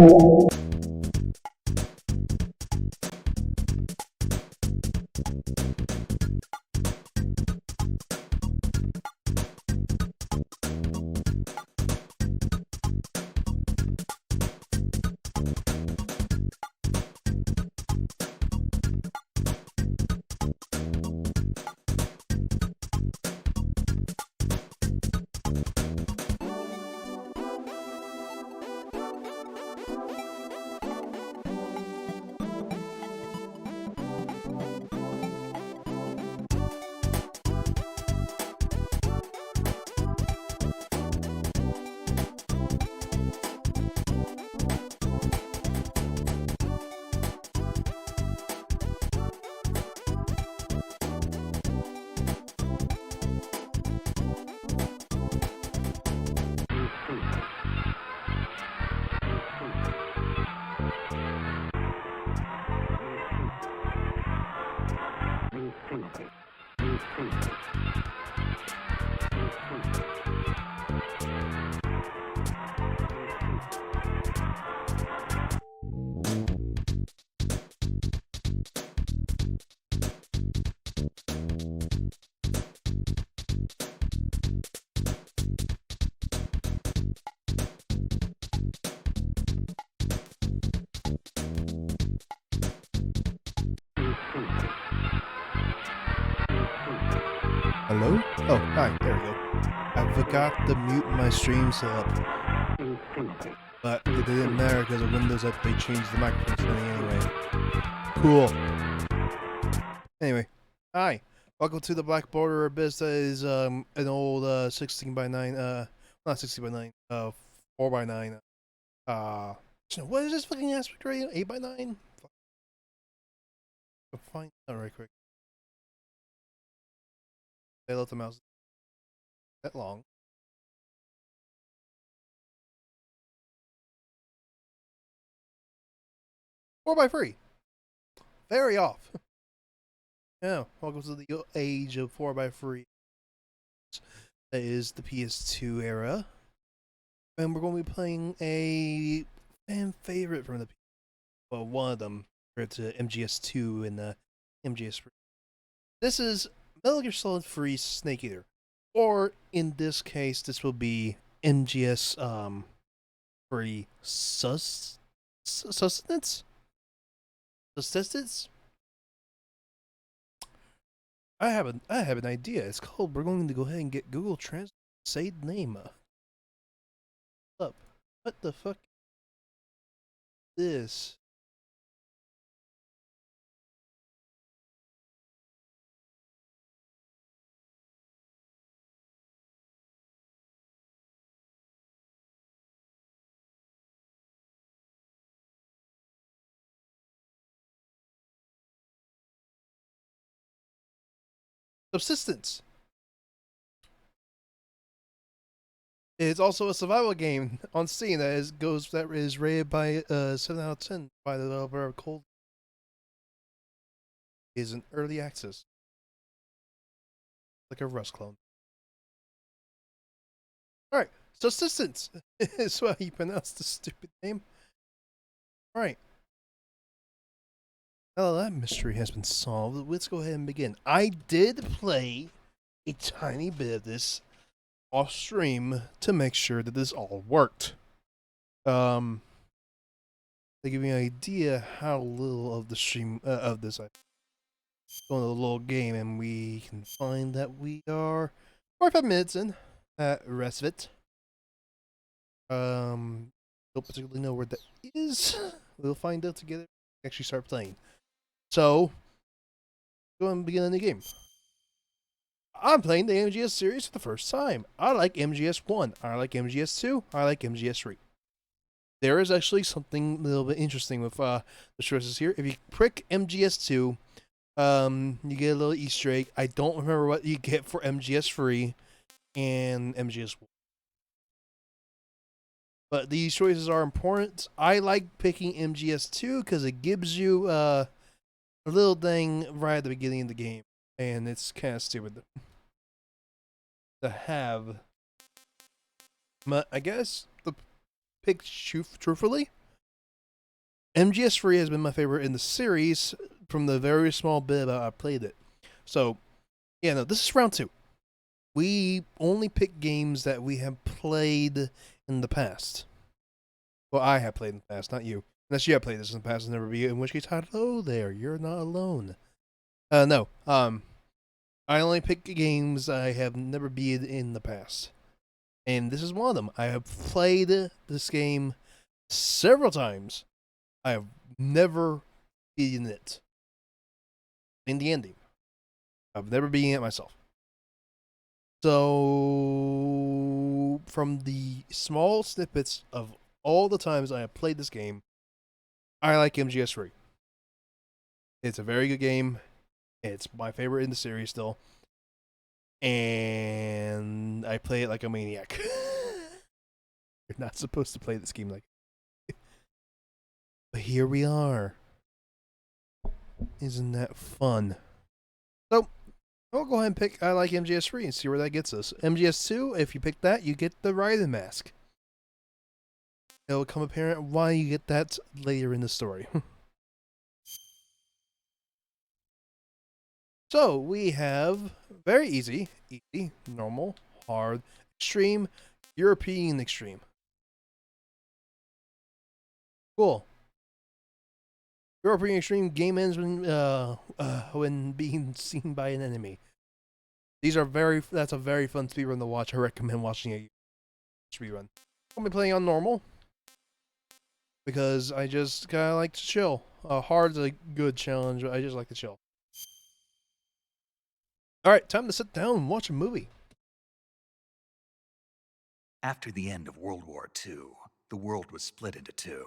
Hello? Oh, hi, there we go. I forgot to mute my stream setup. But it didn't matter because of Windows Update changed the microphone setting anyway. Cool. Anyway, hi. Welcome to the Black Border Abyss. That is an old 16x9, not 16x9, 4x9. What is this fucking aspect ratio? 8x9? I'll find that right quick. They let the mouse that long. 4x3. Very off. Yeah, welcome to the age of 4x3. That is the PS2 era. And we're going to be playing a fan favorite from the well, one of them, compared to MGS2 and MGS3. This is Metal Gear Solid 3 Snake Eater. Or, in this case, this will be MGS 3 Sustenance? Sustenance? I have an idea. It's called. We're going to go ahead and get Google Translate. Say the name. Up. What the fuck? This. Subsistence. It's also a survival game on Steam that is rated by 7 out of 10 by the developer of Cold. It is an early access, like a Rust clone. All right, subsistence is how you pronounce the stupid name. All right. Now that mystery has been solved, let's go ahead and begin. I did play a tiny bit of this off stream to make sure that this all worked. To give you an idea how little of the stream of this I go into the little game, and we can find that we are 45 minutes in at rest of it. Don't particularly know where that is. We'll find out together. Actually, start playing. So, go ahead and begin the game. I'm playing the MGS series for the first time. I like MGS1. I like MGS2. I like MGS3. There is actually something a little bit interesting with the choices here. If you prick MGS2, you get a little Easter egg. I don't remember what you get for MGS3 and MGS1. But these choices are important. I like picking MGS2 because it gives you a little thing right at the beginning of the game. And it's kind of stupid to have. But I guess the pick truthfully, MGS3 has been my favorite in the series from the very small bit I played it. So, yeah, no, this is round 2. We only pick games that we have played in the past. Well, I have played in the past, not you. Unless you have played this in the past and never be, in which case, hello there, you're not alone. No, I only pick games I have never beat in the past. And this is one of them. I have played this game several times. I have never beaten it. In the ending. I've never beaten it myself. So, from the small snippets of all the times I have played this game, I like MGS3. It's a very good game. It's my favorite in the series still. And I play it like a maniac. You're not supposed to play this game like but here we are. Isn't that fun? So, I'll go ahead and pick I like MGS3 and see where that gets us. MGS2, if you pick that, you get the Raiden mask. It'll become apparent why you get that later in the story. So, we have very easy, normal, hard, extreme, European extreme. Cool. European extreme game ends when being seen by an enemy. That's a very fun speedrun to watch. I recommend watching a speedrun. I'll be playing on normal because I just kinda like to chill. Hard's a good challenge, but I just like to chill. Alright, time to sit down and watch a movie. After the end of World War II, the world was split into two,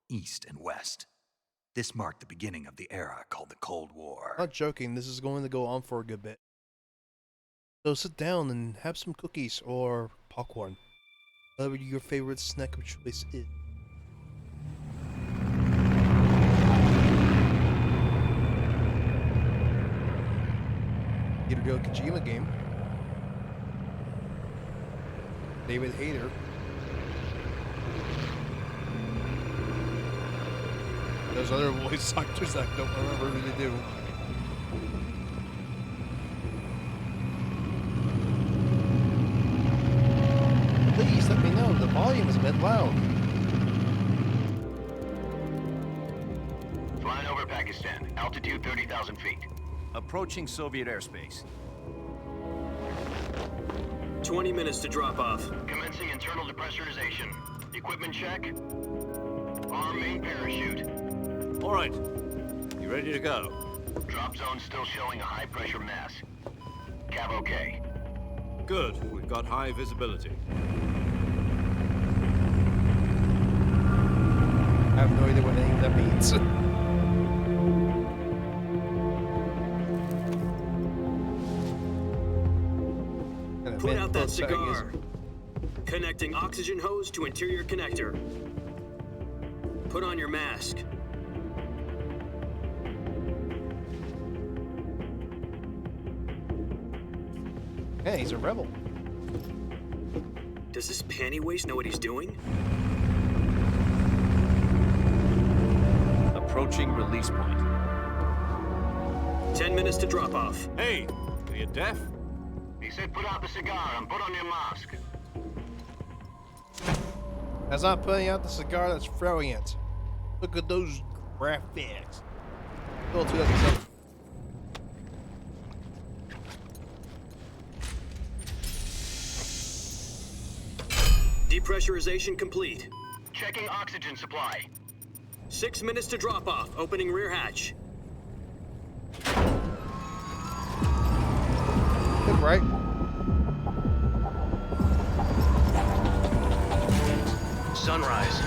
East and West. This marked the beginning of the era called the Cold War. I'm not joking, this is going to go on for a good bit. So sit down and have some cookies or popcorn. Whatever your favorite snack of choice is. Hideo Kojima game. David Hayter. Those other voice actors I don't remember who they do. Please let me know, the volume is a bit loud. Flying over Pakistan, altitude 30,000 feet. Approaching Soviet airspace. 20 minutes to drop off. Commencing internal depressurization. Equipment check. Arm main parachute. All right. You ready to go? Drop zone still showing a high pressure mass. Cav okay. Good. We've got high visibility. I have no idea what any of that means. Put out that cigar. Connecting oxygen hose to interior connector. Put on your mask. Hey, he's a rebel. Does this panty waste know what he's doing? Approaching release point. 10 minutes to drop off. Hey, are you deaf? He said put out the cigar and put on your mask. That's not putting out the cigar, that's throwing it. Look at those graphics. Still 2007. Depressurization complete. Checking oxygen supply. 6 minutes to drop off. Opening rear hatch. Good, right? Sunrise.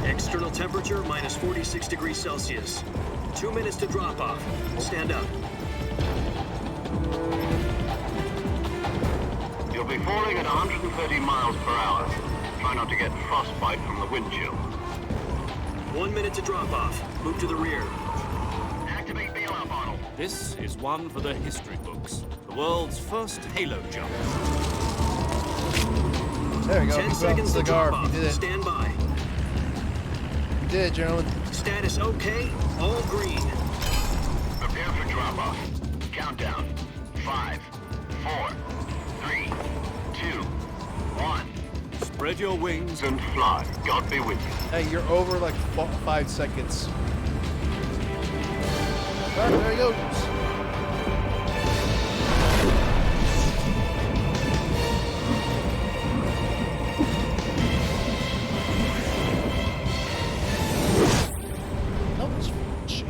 External temperature minus 46 degrees Celsius. 2 minutes to drop off. Stand up. You'll be falling at 130 miles per hour. Try not to get frostbite from the wind chill. 1 minute to drop off. Move to the rear. Activate bailout bottle. This is one for the history books. The world's first halo jump. There we go. 10 He brought the seconds to cigar. drop You off. did it. Stand by. You did it, gentlemen. Status okay. All green. Prepare for drop-off. Countdown. 5, 4, 3, 2, 1. Spread your wings and And fly. God be with you. Hey, you're over like 5 seconds. Alright, there he goes. That was cheap.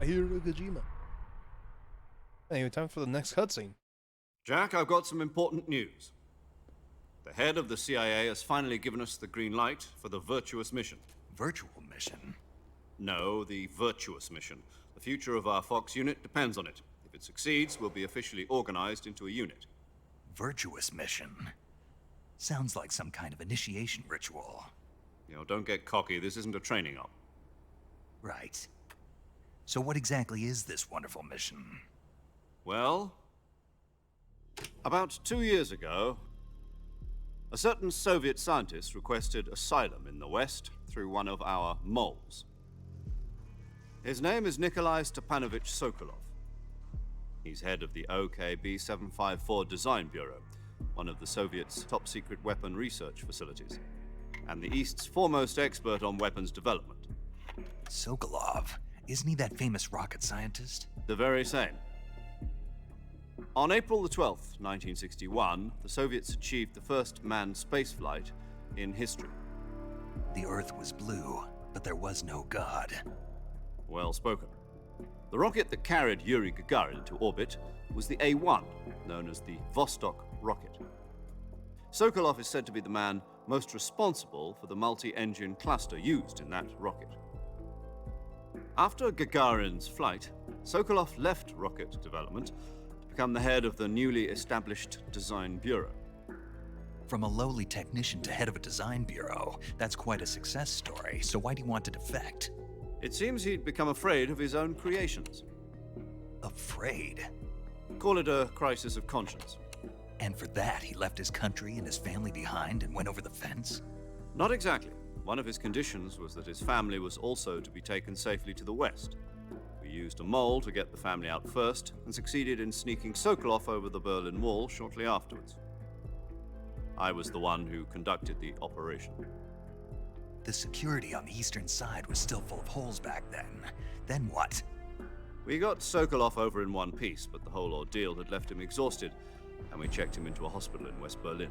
I hear Kojima. Anyway, time for the next cutscene. Jack, I've got some important news. The head of the CIA has finally given us the green light for the virtuous mission. Virtual mission? No, the virtuous mission. The future of our Fox unit depends on it. If it succeeds, we'll be officially organized into a unit. Virtuous mission? Sounds like some kind of initiation ritual. You know, don't get cocky. This isn't a training op. Right. So what exactly is this wonderful mission? Well, about 2 years ago, a certain Soviet scientist requested asylum in the West through one of our moles. His name is Nikolai Stepanovich Sokolov. He's head of the OKB 754 Design Bureau, one of the Soviets' top-secret weapon research facilities, and the East's foremost expert on weapons development. Sokolov? Isn't he that famous rocket scientist? The very same. On April the 12th, 1961, the Soviets achieved the first manned spaceflight in history. The Earth was blue, but there was no God. Well spoken. The rocket that carried Yuri Gagarin into orbit was the A-1, known as the Vostok rocket. Sokolov is said to be the man most responsible for the multi-engine cluster used in that rocket. After Gagarin's flight, Sokolov left rocket development to become the head of the newly established Design Bureau. From a lowly technician to head of a design bureau, that's quite a success story, so why'd he want to defect? It seems he'd become afraid of his own creations. Afraid? Call it a crisis of conscience. And for that, he left his country and his family behind and went over the fence? Not exactly. One of his conditions was that his family was also to be taken safely to the West. We used a mole to get the family out first and succeeded in sneaking Sokolov over the Berlin Wall shortly afterwards. I was the one who conducted the operation. The security on the eastern side was still full of holes back then. Then what? We got Sokolov over in one piece, but the whole ordeal had left him exhausted, and we checked him into a hospital in West Berlin.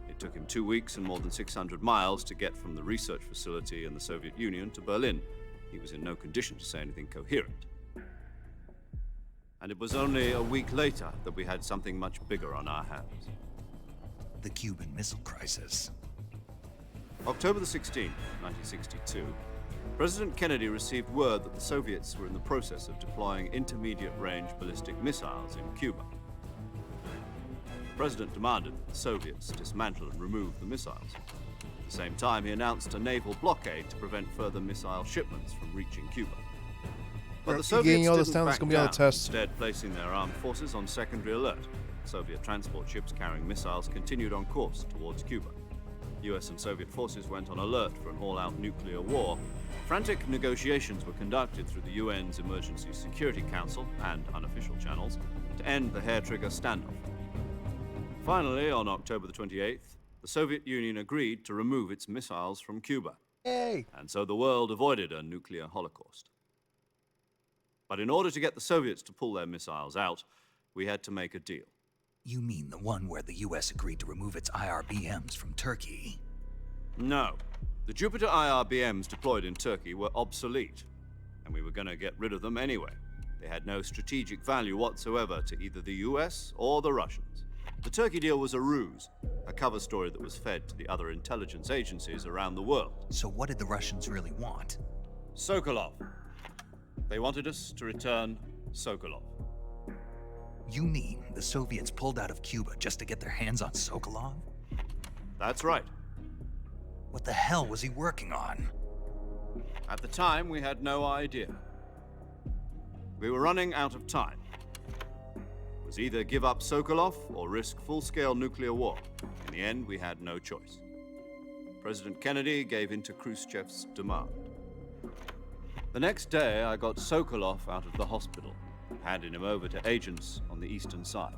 It took him 2 weeks and more than 600 miles to get from the research facility in the Soviet Union to Berlin. He was in no condition to say anything coherent. And it was only a week later that we had something much bigger on our hands. The Cuban Missile Crisis. October the 16th, 1962, President Kennedy received word that the Soviets were in the process of deploying intermediate-range ballistic missiles in Cuba. The President demanded that the Soviets dismantle and remove the missiles. At the same time, he announced a naval blockade to prevent further missile shipments from reaching Cuba. But the Keep Soviets getting all this didn't down, it's back gonna be on down, the test. instead placing their armed forces on secondary alert. Soviet transport ships carrying missiles continued on course towards Cuba. US and Soviet forces went on alert for an all-out nuclear war. Frantic negotiations were conducted through the UN's Emergency Security Council and unofficial channels to end the hair-trigger standoff. Finally, on October the 28th, the Soviet Union agreed to remove its missiles from Cuba. Yay! And so the world avoided a nuclear holocaust. But in order to get the Soviets to pull their missiles out, we had to make a deal. You mean the one where the US agreed to remove its IRBMs from Turkey? No. The Jupiter IRBMs deployed in Turkey were obsolete, and we were going to get rid of them anyway. They had no strategic value whatsoever to either the US or the Russians. The Turkey deal was a ruse, a cover story that was fed to the other intelligence agencies around the world. So what did the Russians really want? Sokolov. They wanted us to return Sokolov. You mean the Soviets pulled out of Cuba just to get their hands on Sokolov? That's right. What the hell was he working on? At the time, we had no idea. We were running out of time. It was either give up Sokolov or risk full-scale nuclear war. In the end, we had no choice. President Kennedy gave in to Khrushchev's demand. The next day, I got Sokolov out of the hospital, handing him over to agents on the eastern side.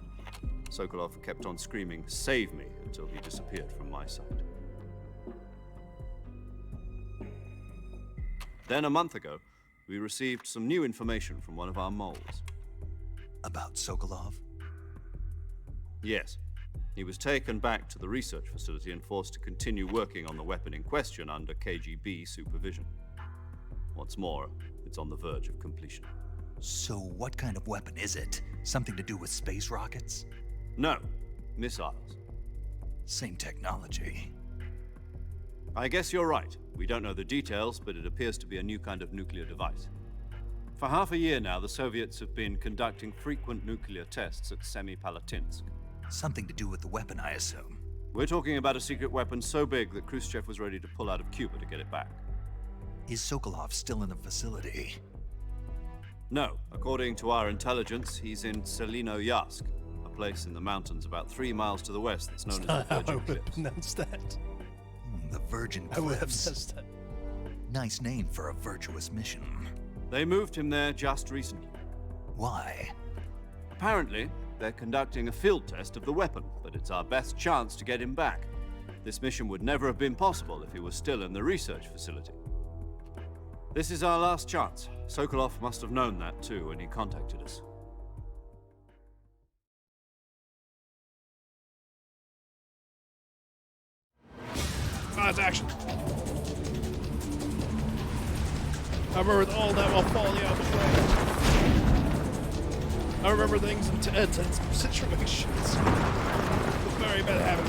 Sokolov kept on screaming, "Save me," until he disappeared from my sight. Then, a month ago, we received some new information from one of our moles. About Sokolov? Yes. He was taken back to the research facility and forced to continue working on the weapon in question under KGB supervision. What's more, it's on the verge of completion. So what kind of weapon is it? Something to do with space rockets? No, missiles. Same technology. I guess you're right. We don't know the details, but it appears to be a new kind of nuclear device. For half a year now, the Soviets have been conducting frequent nuclear tests at Semipalatinsk. Something to do with the weapon, I assume. We're talking about a secret weapon so big that Khrushchev was ready to pull out of Cuba to get it back. Is Sokolov still in the facility? No, according to our intelligence, he's in Selinoyarsk, a place in the mountains about 3 miles to the west that's known as the I Virgin would Cliffs. pronounce that. The Virgin I would have Cliffs. pronounced that. Nice name for a virtuous mission. They moved him there just recently. Why? Apparently, they're conducting a field test of the weapon, but it's our best chance to get him back. This mission would never have been possible if he was still in the research facility. This is our last chance. Sokolov must have known that too when he contacted us. It's action. I remember all that while falling out of the plane. I remember things in tense situations. A very bad habit.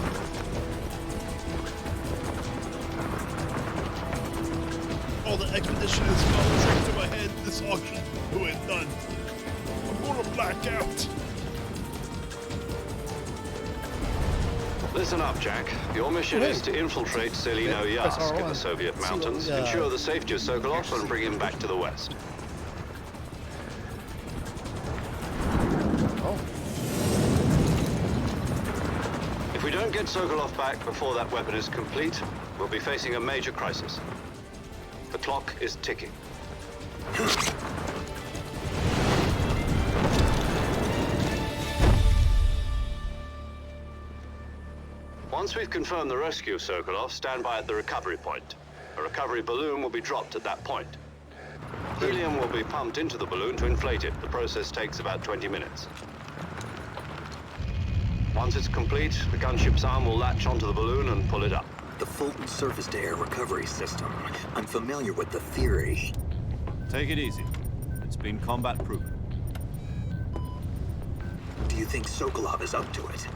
All the expedition has gone straight to my head. This auction, who had done. I'm gonna black out. Listen up, Jack. Your mission is to infiltrate Selinoyarsk in the Soviet mountains, ensure the safety of Sokolov, and bring him back to the west. If we don't get Sokolov back before that weapon is complete, we'll be facing a major crisis. The clock is ticking. Once we've confirmed the rescue of Sokolov, stand by at the recovery point. A recovery balloon will be dropped at that point. Helium will be pumped into the balloon to inflate it. The process takes about 20 minutes. Once it's complete, the gunship's arm will latch onto the balloon and pull it up. The Fulton surface-to-air recovery system. I'm familiar with the theory. Take it easy. It's been combat-proven. Do you think Sokolov is up to it?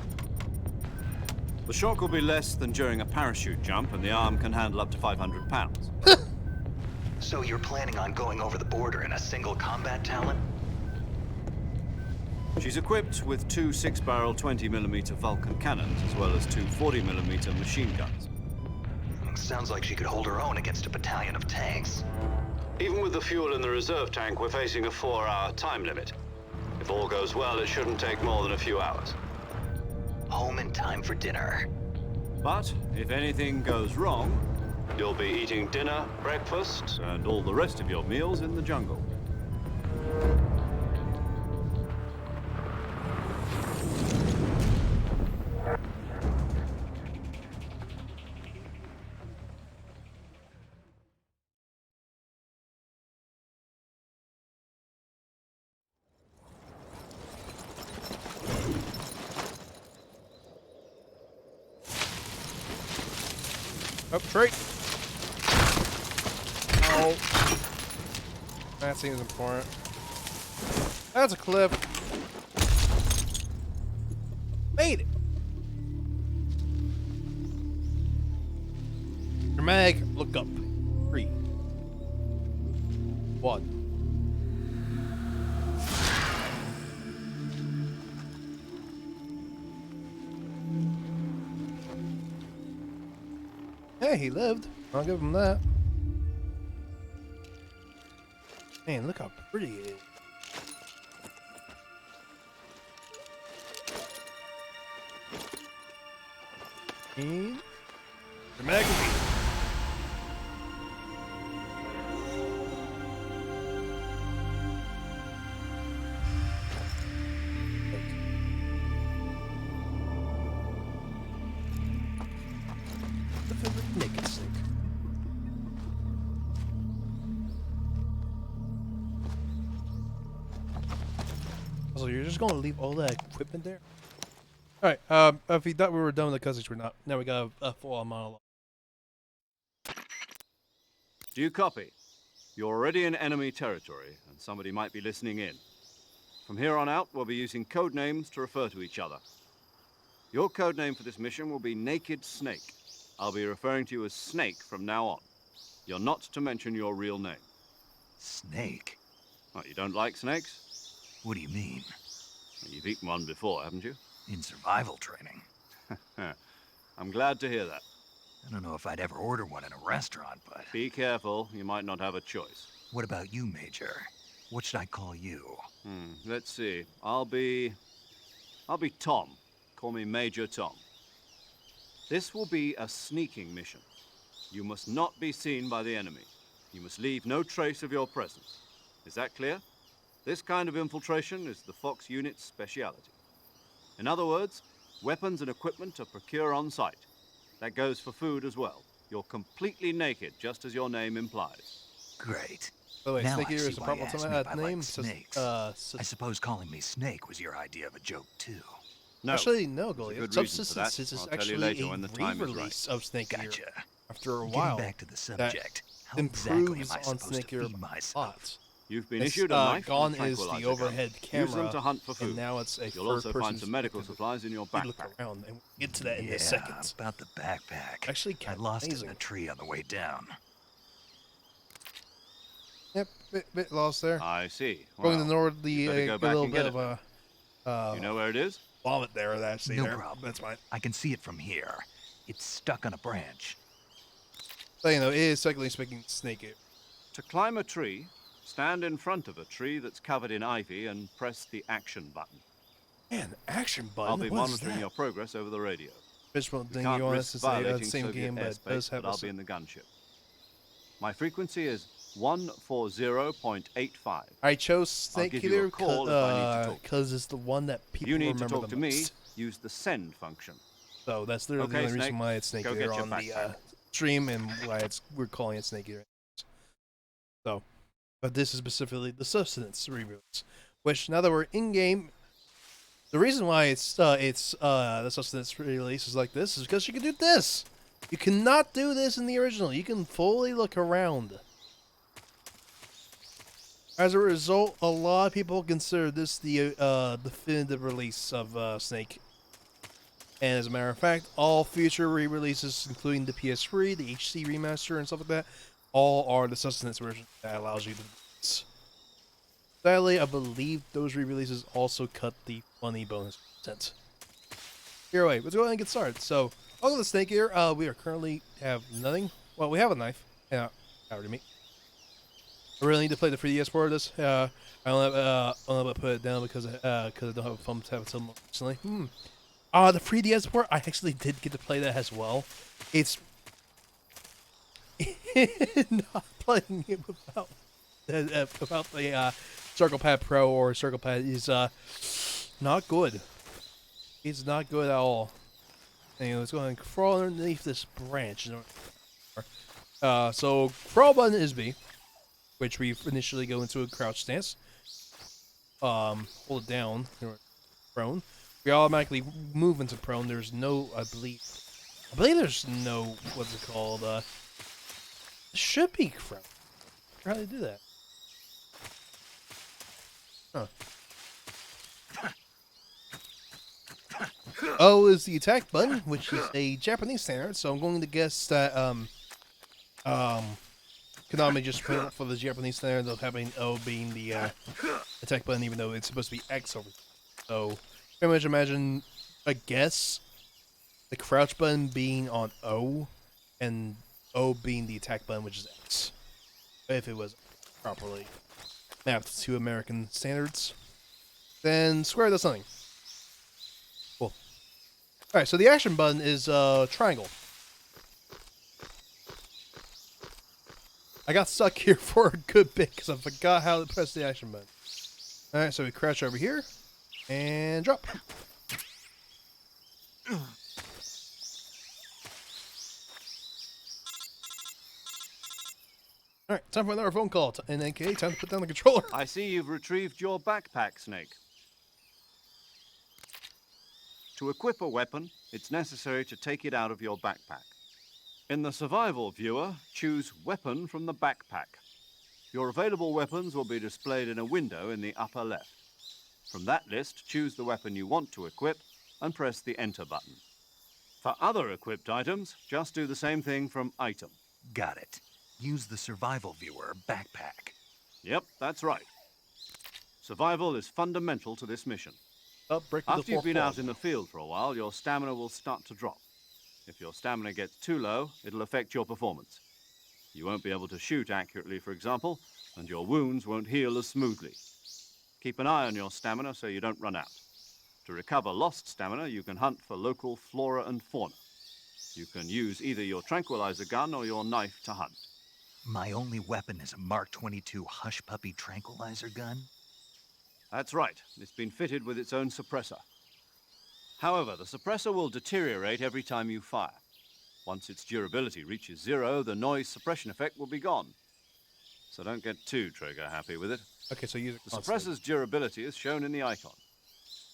The shock will be less than during a parachute jump, and the arm can handle up to 500 pounds. So you're planning on going over the border in a single combat talent? She's equipped with 2 6-barrel 20mm Vulcan cannons, as well as 2 40mm machine guns. Sounds like she could hold her own against a battalion of tanks. Even with the fuel in the reserve tank, we're facing a 4-hour time limit. If all goes well, it shouldn't take more than a few hours. Home in time for dinner. But if anything goes wrong, You'll be eating dinner, breakfast, and all the rest of your meals in the jungle. Up straight. Oh. That seems important. That's a cliff. Made it. Your mag, look up. 3, 1. Hey, he lived. I'll give him that. Man, look how pretty it is. And the magazine. The favorite naked stick. So you're just gonna leave all that equipment there? All right. If you thought we were done with the cutscenes, we're not. Now we got a full-on monologue. Do you copy? You're already in enemy territory, and somebody might be listening in. From here on out, we'll be using code names to refer to each other. Your code name for this mission will be Naked Snake. I'll be referring to you as Snake from now on. You're not to mention your real name. Snake? What, you don't like snakes? What do you mean? Well, you've eaten one before, haven't you? In survival training? I'm glad to hear that. I don't know if I'd ever order one in a restaurant, but... Be careful, you might not have a choice. What about you, Major? What should I call you? Let's see. I'll be Tom. Call me Major Tom. This will be a sneaking mission. You must not be seen by the enemy. You must leave no trace of your presence. Is that clear? This kind of infiltration is the Fox unit's speciality. In other words, weapons and equipment are procured on site. That goes for food as well. You're completely naked, just as your name implies. Great. By the way, Now Snake I Eater see is a why proper you asked me if I name. liked So, snakes. so, I suppose calling me Snake was your idea of a joke, too. No. actually, no, There's a Goliath. good reason for Subsistence that. is I'll tell you actually later a when the time is re-release of Snake Eater. Gotcha. After a Getting while, back to the subject, how improves exactly am I on supposed Snake to Eater feed a myself? lot. You've been It's, issued a knife gone and a is the tranquilizer overhead gun. camera, Use them to hunt for food. and now it's a You'll also third-person find some medical perspective. supplies in your You look backpack. around, and we'll get to that in Yeah, a second. about the backpack. Actually, I kind of lost it amazing. in a tree on the way down. Yep, bit lost there. I see. Going Well, to north, the you better go a back little and bit get of it. a You know where it is? vomit there. Actually, No there. problem. That's fine. I can see it from here. It's stuck on a branch. So, you know, it is technically speaking Snake Eater. To climb a tree, stand in front of a tree that's covered in ivy and press the action button. Man, action button. I'll be what is monitoring that? your progress over the radio. Fish won't We ding can't you on risk this. It's the violating same Soviet game, but it does airspace, have but a I'll be in the gunship. My frequency is 140.85. I chose Snake give you a Eater call if I need to talk. because it's the one that If people you need to remember talk the to me, most. use the send function. So that's literally Okay, the only reason Snake, why it's Snake go Eater get your on the backpack. stream and why we're calling it Snake Eater. So, but this is specifically the Sustenance reboot, which now that we're in game, the reason why it's the Sustenance release is like this is because you can do this. You cannot do this in the original. You can fully look around. As a result, a lot of people consider this the definitive release of Snake. And as a matter of fact, all future re-releases, including the PS3, the HD remaster, and stuff like that, all are the Sustenance version that allows you to do this. Sadly, I believe those re-releases also cut the funny bonus content. Either way, let's go ahead and get started. So, welcome to Snake Eater. We are currently have nothing. Well, we have a knife. Yeah, already me. I really need to play the 3DS port of this. I only put it down because I don't have a phone to have it until recently. The 3DS port, I actually did get to play that as well. It's not playing it without the Circle Pad Pro or Circle Pad is not good. It's not good at all. Anyway, let's go ahead and crawl underneath this branch. So crawl button is B, which we initially go into a crouch stance. Hold it down, prone. We automatically move into prone. There's no, I believe there's no, what's it called? It should be crouch. How do they do that? Huh. O is the attack button, which is a Japanese standard. So I'm going to guess that Konami just put it for the Japanese standard of having O being the attack button, even though it's supposed to be X over. So pretty much imagine, I guess, the crouch button being on O, and O being the attack button, which is X. If it was properly mapped to American standards. Then square does nothing. Cool. Alright, so the action button is triangle. I got stuck here for a good bit because I forgot how to press the action button. Alright, so we crouch over here and drop. Alright, time for another phone call. And aka, time to put down the controller. I see you've retrieved your backpack, Snake. To equip a weapon, it's necessary to take it out of your backpack. In the survival viewer, choose Weapon from the backpack. Your available weapons will be displayed in a window in the upper left. From that list, choose the weapon you want to equip and press the Enter button. For other equipped items, just do the same thing from Item. Got it. Use the survival viewer backpack. Yep, that's right. Survival is fundamental to this mission. Break After you've been out in the field for a while, your stamina will start to drop. If your stamina gets too low, it'll affect your performance. You won't be able to shoot accurately, for example, and your wounds won't heal as smoothly. Keep an eye on your stamina so you don't run out. To recover lost stamina, you can hunt for local flora and fauna. You can use either your tranquilizer gun or your knife to hunt. My only weapon is a Mark 22 Hush Puppy tranquilizer gun? That's right. It's been fitted with its own suppressor. However, the suppressor will deteriorate every time you fire. Once its durability reaches 0, the noise suppression effect will be gone. So don't get too trigger happy with it. Okay, so use it The constantly. suppressor's durability is shown in the icon.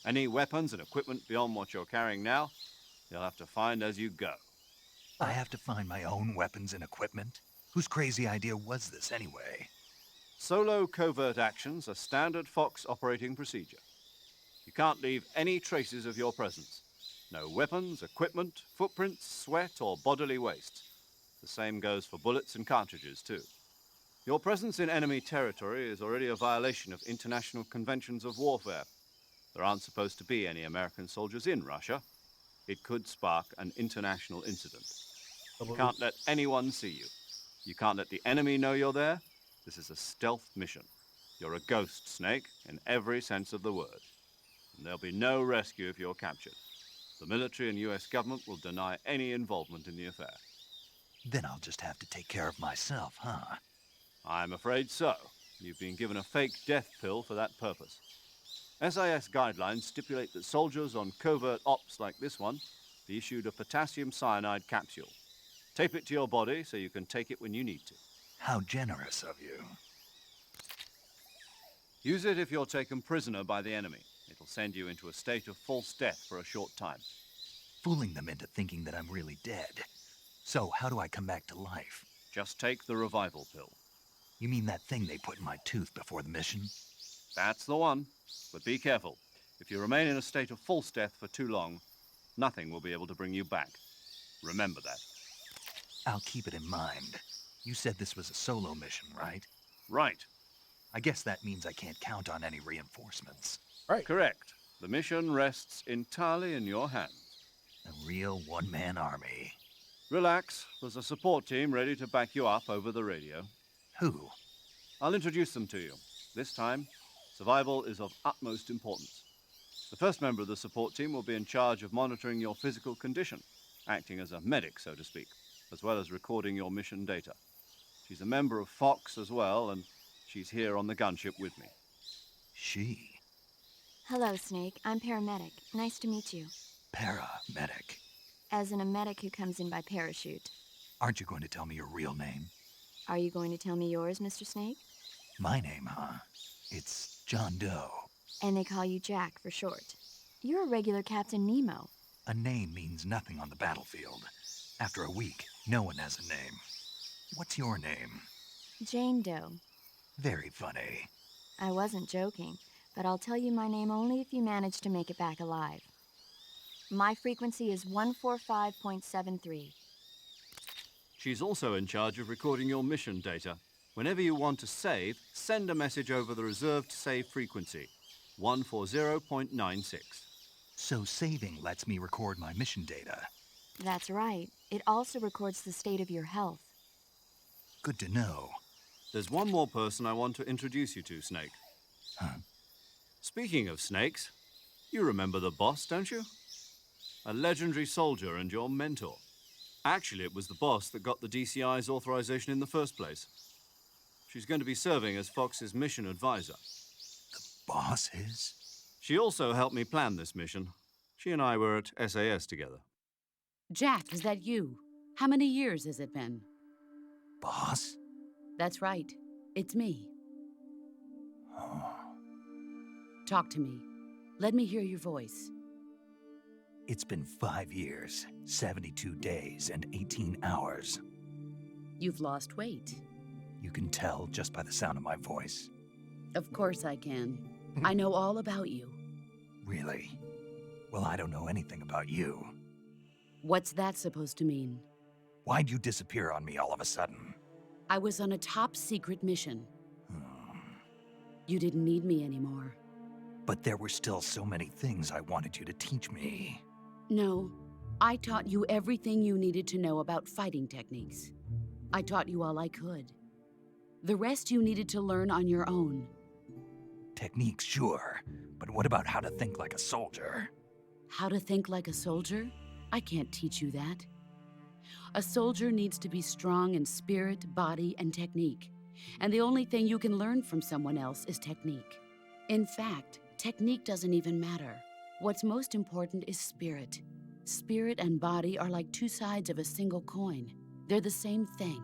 Any weapons and equipment beyond what you're carrying now, you'll have to find as you go. I have to find my own weapons and equipment? Whose crazy idea was this anyway? Solo covert actions are standard Fox operating procedure. You can't leave any traces of your presence. No weapons, equipment, footprints, sweat, or bodily waste. The same goes for bullets and cartridges, too. Your presence in enemy territory is already a violation of international conventions of warfare. There aren't supposed to be any American soldiers in Russia. It could spark an international incident. You can't let anyone see you. You can't let the enemy know you're there. This is a stealth mission. You're a ghost, Snake, in every sense of the word. And there'll be no rescue if you're captured. The military and US government will deny any involvement in the affair. Then I'll just have to take care of myself, huh? I'm afraid so. You've been given a fake death pill for that purpose. SIS guidelines stipulate that soldiers on covert ops like this one be issued a potassium cyanide capsule. Tape it to your body so you can take it when you need to. How generous of you. Use it if you're taken prisoner by the enemy. It'll send you into a state of false death for a short time. Fooling them into thinking that I'm really dead. So, how do I come back to life? Just take the revival pill. You mean that thing they put in my tooth before the mission? That's the one. But be careful. If you remain in a state of false death for too long, nothing will be able to bring you back. Remember that. I'll keep it in mind. You said this was a solo mission, right? Right. I guess that means I can't count on any reinforcements. Right. Correct. The mission rests entirely in your hands. A real one-man army. Relax. There's a support team ready to back you up over the radio. Who? I'll introduce them to you. This time, survival is of utmost importance. The first member of the support team will be in charge of monitoring your physical condition, acting as a medic, so to speak, as well as recording your mission data. She's a member of Fox as well, and she's here on the gunship with me. She. Hello, Snake. I'm paramedic. Nice to meet you. Paramedic. As in a medic who comes in by parachute. Aren't you going to tell me your real name? Are you going to tell me yours, Mr. Snake? My name, huh? It's John Doe. And they call you Jack for short. You're a regular Captain Nemo. A name means nothing on the battlefield. After a week, no one has a name. What's your name? Jane Doe. Very funny. I wasn't joking, but I'll tell you my name only if you manage to make it back alive. My frequency is 145.73. She's also in charge of recording your mission data. Whenever you want to save, send a message over the reserved save frequency, 140.96. So saving lets me record my mission data. That's right. It also records the state of your health. Good to know. There's one more person I want to introduce you to, Snake. Huh? Speaking of snakes, you remember the boss, don't you? A legendary soldier and your mentor. Actually, it was the boss that got the DCI's authorization in the first place. She's going to be serving as Fox's mission advisor. Boss is? She also helped me plan this mission. She and I were at SAS together. Jack, is that you? How many years has it been? Boss? That's right. It's me. Oh. Talk to me. Let me hear your voice. It's been 5 years, 72 days, and 18 hours. You've lost weight. You can tell just by the sound of my voice. Of course I can. I know all about you. Really? Well, I don't know anything about you. What's that supposed to mean? Why'd you disappear on me all of a sudden? I was on a top-secret mission. Hmm. You didn't need me anymore. But there were still so many things I wanted you to teach me. No, I taught you everything you needed to know about fighting techniques. I taught you all I could. The rest you needed to learn on your own. Techniques, sure. But what about how to think like a soldier? How to think like a soldier? I can't teach you that. A soldier needs to be strong in spirit, body, and technique. And the only thing you can learn from someone else is technique. In fact, technique doesn't even matter. What's most important is spirit. Spirit and body are like two sides of a single coin. They're the same thing.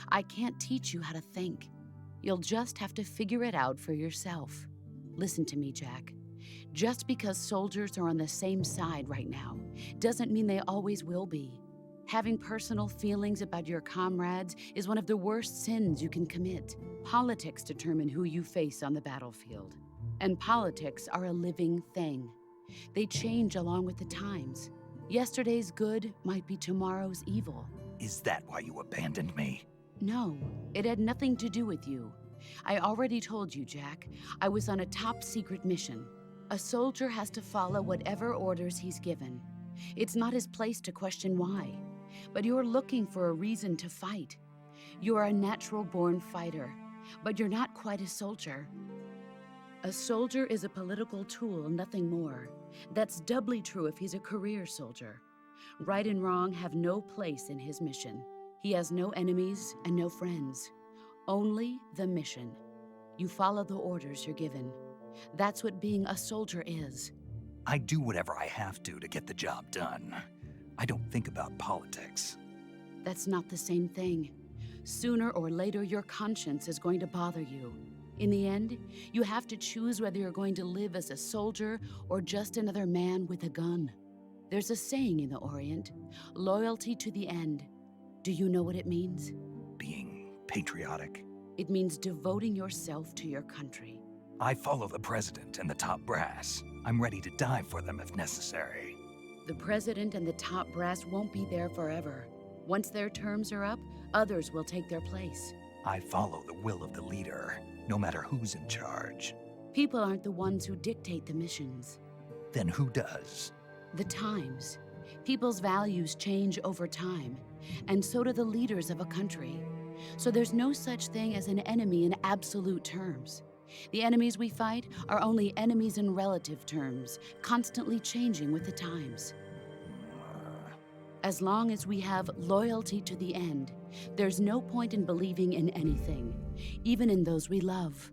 I can't teach you how to think. You'll just have to figure it out for yourself. Listen to me, Jack. Just because soldiers are on the same side right now doesn't mean they always will be. Having personal feelings about your comrades is one of the worst sins you can commit. Politics determine who you face on the battlefield. And politics are a living thing. They change along with the times. Yesterday's good might be tomorrow's evil. Is that why you abandoned me? No, it had nothing to do with you. I already told you, Jack. I was on a top-secret mission. A soldier has to follow whatever orders he's given. It's not his place to question why. But you're looking for a reason to fight. You're a natural-born fighter, but you're not quite a soldier. A soldier is a political tool, nothing more. That's doubly true if he's a career soldier. Right and wrong have no place in his mission. He has no enemies and no friends. Only the mission. You follow the orders you're given. That's what being a soldier is. I do whatever I have to get the job done. I don't think about politics. That's not the same thing. Sooner or later, your conscience is going to bother you. In the end, you have to choose whether you're going to live as a soldier or just another man with a gun. There's a saying in the Orient, loyalty to the end. Do you know what it means? Being patriotic. It means devoting yourself to your country. I follow the president and the top brass. I'm ready to die for them if necessary. The president and the top brass won't be there forever. Once their terms are up, others will take their place. I follow the will of the leader, no matter who's in charge. People aren't the ones who dictate the missions. Then who does? The times. People's values change over time, and so do the leaders of a country. So there's no such thing as an enemy in absolute terms. The enemies we fight are only enemies in relative terms, constantly changing with the times. As long as we have loyalty to the end, there's no point in believing in anything, even in those we love.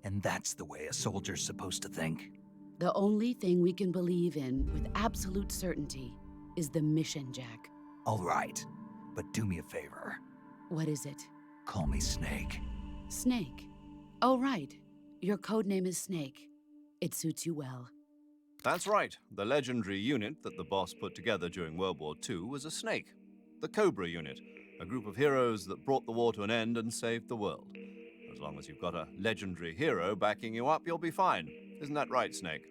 And that's the way a soldier's supposed to think? The only thing we can believe in with absolute certainty is the mission, Jack. All right, but do me a favor. What is it? Call me Snake. Snake. Oh, right. Your code name is Snake. It suits you well. That's right. The legendary unit that the boss put together during World War II was a snake. The Cobra unit, a group of heroes that brought the war to an end and saved the world. As long as you've got a legendary hero backing you up, you'll be fine. Isn't that right, Snake?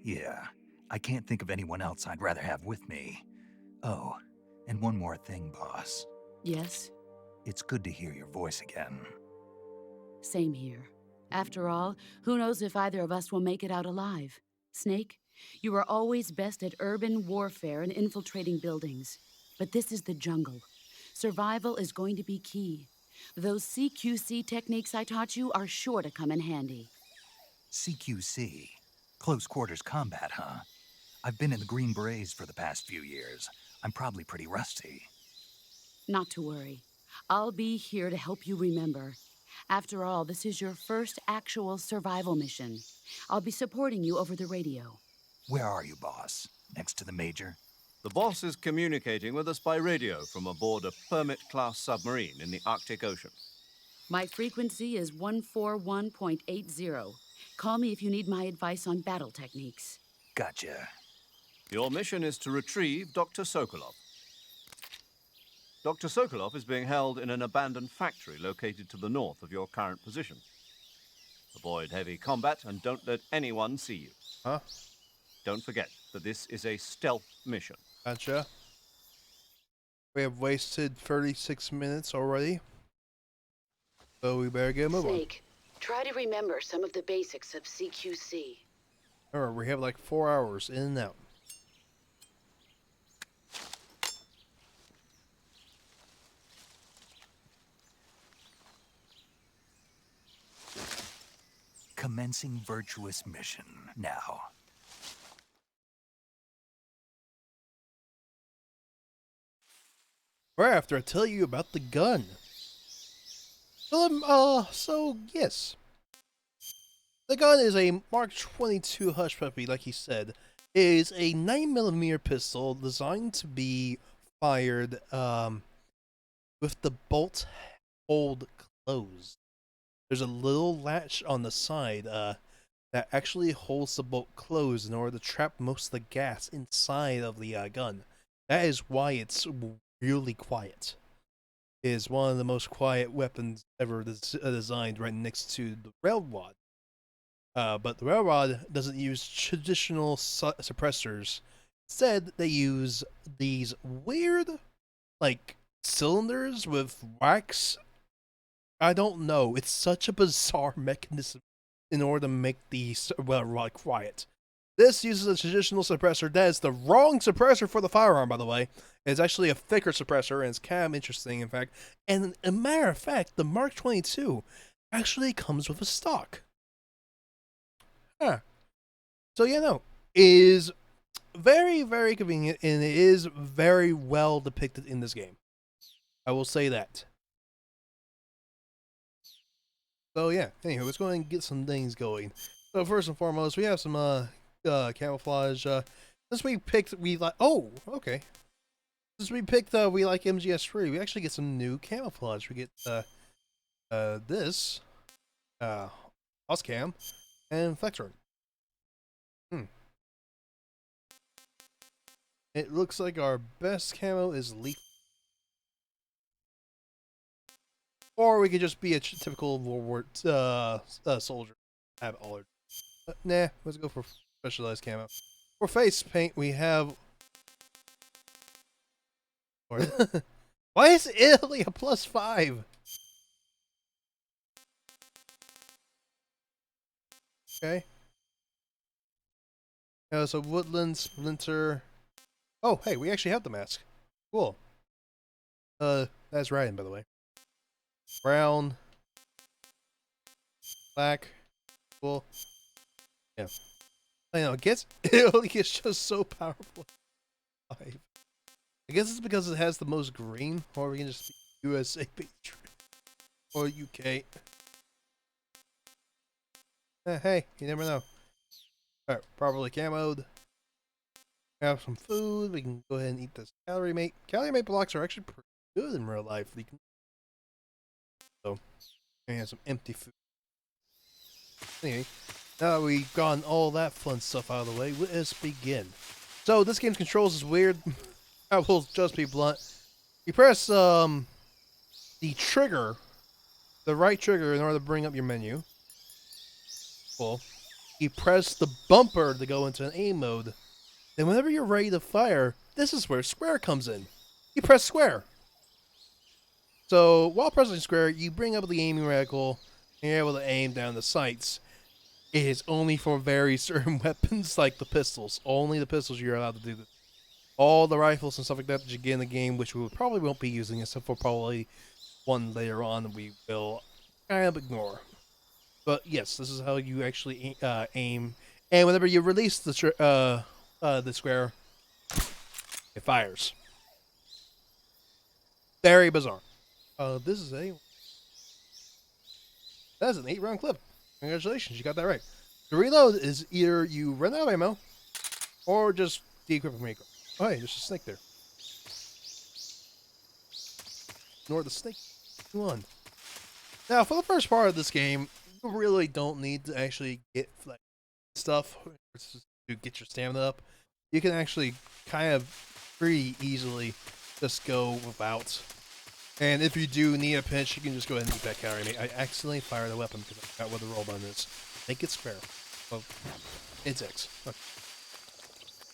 Yeah, I can't think of anyone else I'd rather have with me. Oh, and one more thing, boss. Yes? It's good to hear your voice again. Same here. After all, who knows if either of us will make it out alive? Snake, you are always best at urban warfare and infiltrating buildings. But this is the jungle. Survival is going to be key. Those CQC techniques I taught you are sure to come in handy. CQC. Close quarters combat, huh? I've been in the Green Berets for the past few years. I'm probably pretty rusty. Not to worry. I'll be here to help you remember. After all, this is your first actual survival mission. I'll be supporting you over the radio. Where are you, boss? Next to the Major? The boss is communicating with us by radio from aboard a Permit-class submarine in the Arctic Ocean. My frequency is 141.80. Call me if you need my advice on battle techniques. Gotcha. Your mission is to retrieve Dr. Sokolov. Dr. Sokolov is being held in an abandoned factory located to the north of your current position. Avoid heavy combat and don't let anyone see you. Huh? Don't forget that this is a stealth mission. Gotcha. We have wasted 36 minutes already. So we better get moving. Snake, try to remember some of the basics of CQC. Remember, we have like 4 hours in and out. Commencing virtuous mission now. Right after I tell you about the gun. So yes. The gun is a Mark 22 Hush Puppy, like he said. It is a 9mm pistol designed to be fired with the bolt hold closed. There's a little latch on the side that actually holds the bolt closed in order to trap most of the gas inside of the gun. That is why it's really quiet. It is one of the most quiet weapons ever designed, right next to the railrod. But the railrod doesn't use traditional suppressors. Instead, they use these weird, like, cylinders with wax. I don't know. It's such a bizarre mechanism in order to make the railrod quiet. This uses a traditional suppressor. That is the wrong suppressor for the firearm, by the way. It's actually a thicker suppressor, and it's kind of interesting, in fact. And a matter of fact, the Mark 22 actually comes with a stock. Huh. So, yeah, no. It is very, very convenient, and it is very well depicted in this game. I will say that. So, yeah. Anyway, let's go ahead and get some things going. So, first and foremost, we have some, camouflage. Since we picked, oh, okay. Since we picked, we like MGS3, we actually get some new camouflage. We get, this, Oscam, and Flexor. It looks like our best camo is Leaf. Or we could just be a typical World War soldier. Have all nah, let's go for specialized camo. For face paint, we have. Why is Italy a +5? Okay. So woodland, splinter. Oh, hey, we actually have the mask. Cool. That's Ryan, by the way. Brown. Black. Cool. Yeah. I know, Italy is just so powerful. I guess it's because it has the most green, or we can just be USA Patriot. Or UK. Hey, you never know. Alright, properly camoed. We have some food. We can go ahead and eat this calorie mate. Calorie mate blocks are actually pretty good in real life. So, we have some empty food. Anyway, now that we've gotten all that fun stuff out of the way, let us begin. So, this game's controls is weird. I will just be blunt. You press the trigger, the right trigger, in order to bring up your menu. Cool. You press the bumper to go into an aim mode. Then whenever you're ready to fire, this is where square comes in. You press square. So while pressing square, you bring up the aiming reticle, and you're able to aim down the sights. It is only for very certain weapons, like the pistols. Only the pistols you're allowed to do this. All the rifles and stuff like that you get in the game, which we probably won't be using, except for probably one later on we will kind of ignore. But yes, this is how you actually aim. And whenever you release the square, it fires. Very bizarre. This is that's an 8-round clip. Congratulations, you got that right. The reload is either you run out of ammo, or just de-equip and re-equip. Oh, hey, there's a snake there. Ignore the snake. Move on. Now, for the first part of this game, you really don't need to actually get like stuff to get your stamina up. You can actually kind of pretty easily just go without. And if you do need a pinch, you can just go ahead and eat that calorie. I accidentally fired the weapon because I forgot what the roll button is. Make it square. Well, it's X. Okay.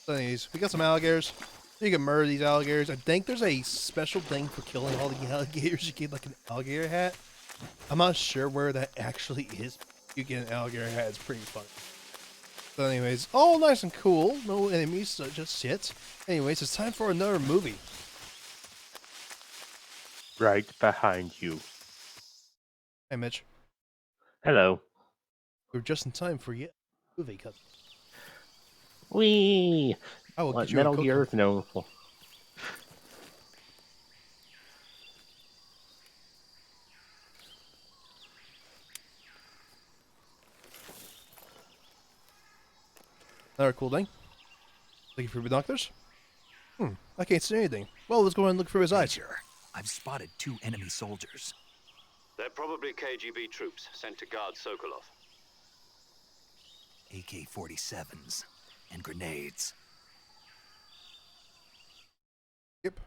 So anyways, we got some alligators. You can murder these alligators. I think there's a special thing for killing all the alligators. You get like an alligator hat. I'm not sure where that actually is. You get an alligator hat. It's pretty funny. So anyways, all nice and cool. No enemies, just shit. Anyways, it's time for another movie. Right behind you. Hey, Mitch. Hello. We're just in time for yet movie cut. Whee! I will What get you Metal a Gear is known for. Another cool thing. Looking for binoculars? I can't see anything. Well, let's go and look through his eyes. Major, I've spotted 2 enemy soldiers. They're probably KGB troops sent to guard Sokolov. AK-47s and grenades. Yep.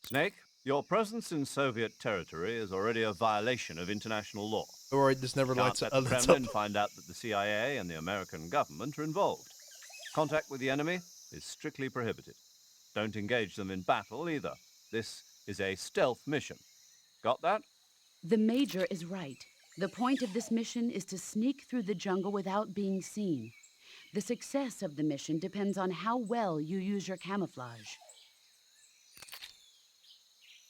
Snake, your presence in Soviet territory is already a violation of international law. Don't worry, this never Can't lights let up. the Kremlin find out that the CIA and the American government are involved. Contact with the enemy is strictly prohibited. Don't engage them in battle either. This is a stealth mission. Got that? The Major is right. The point of this mission is to sneak through the jungle without being seen. The success of the mission depends on how well you use your camouflage.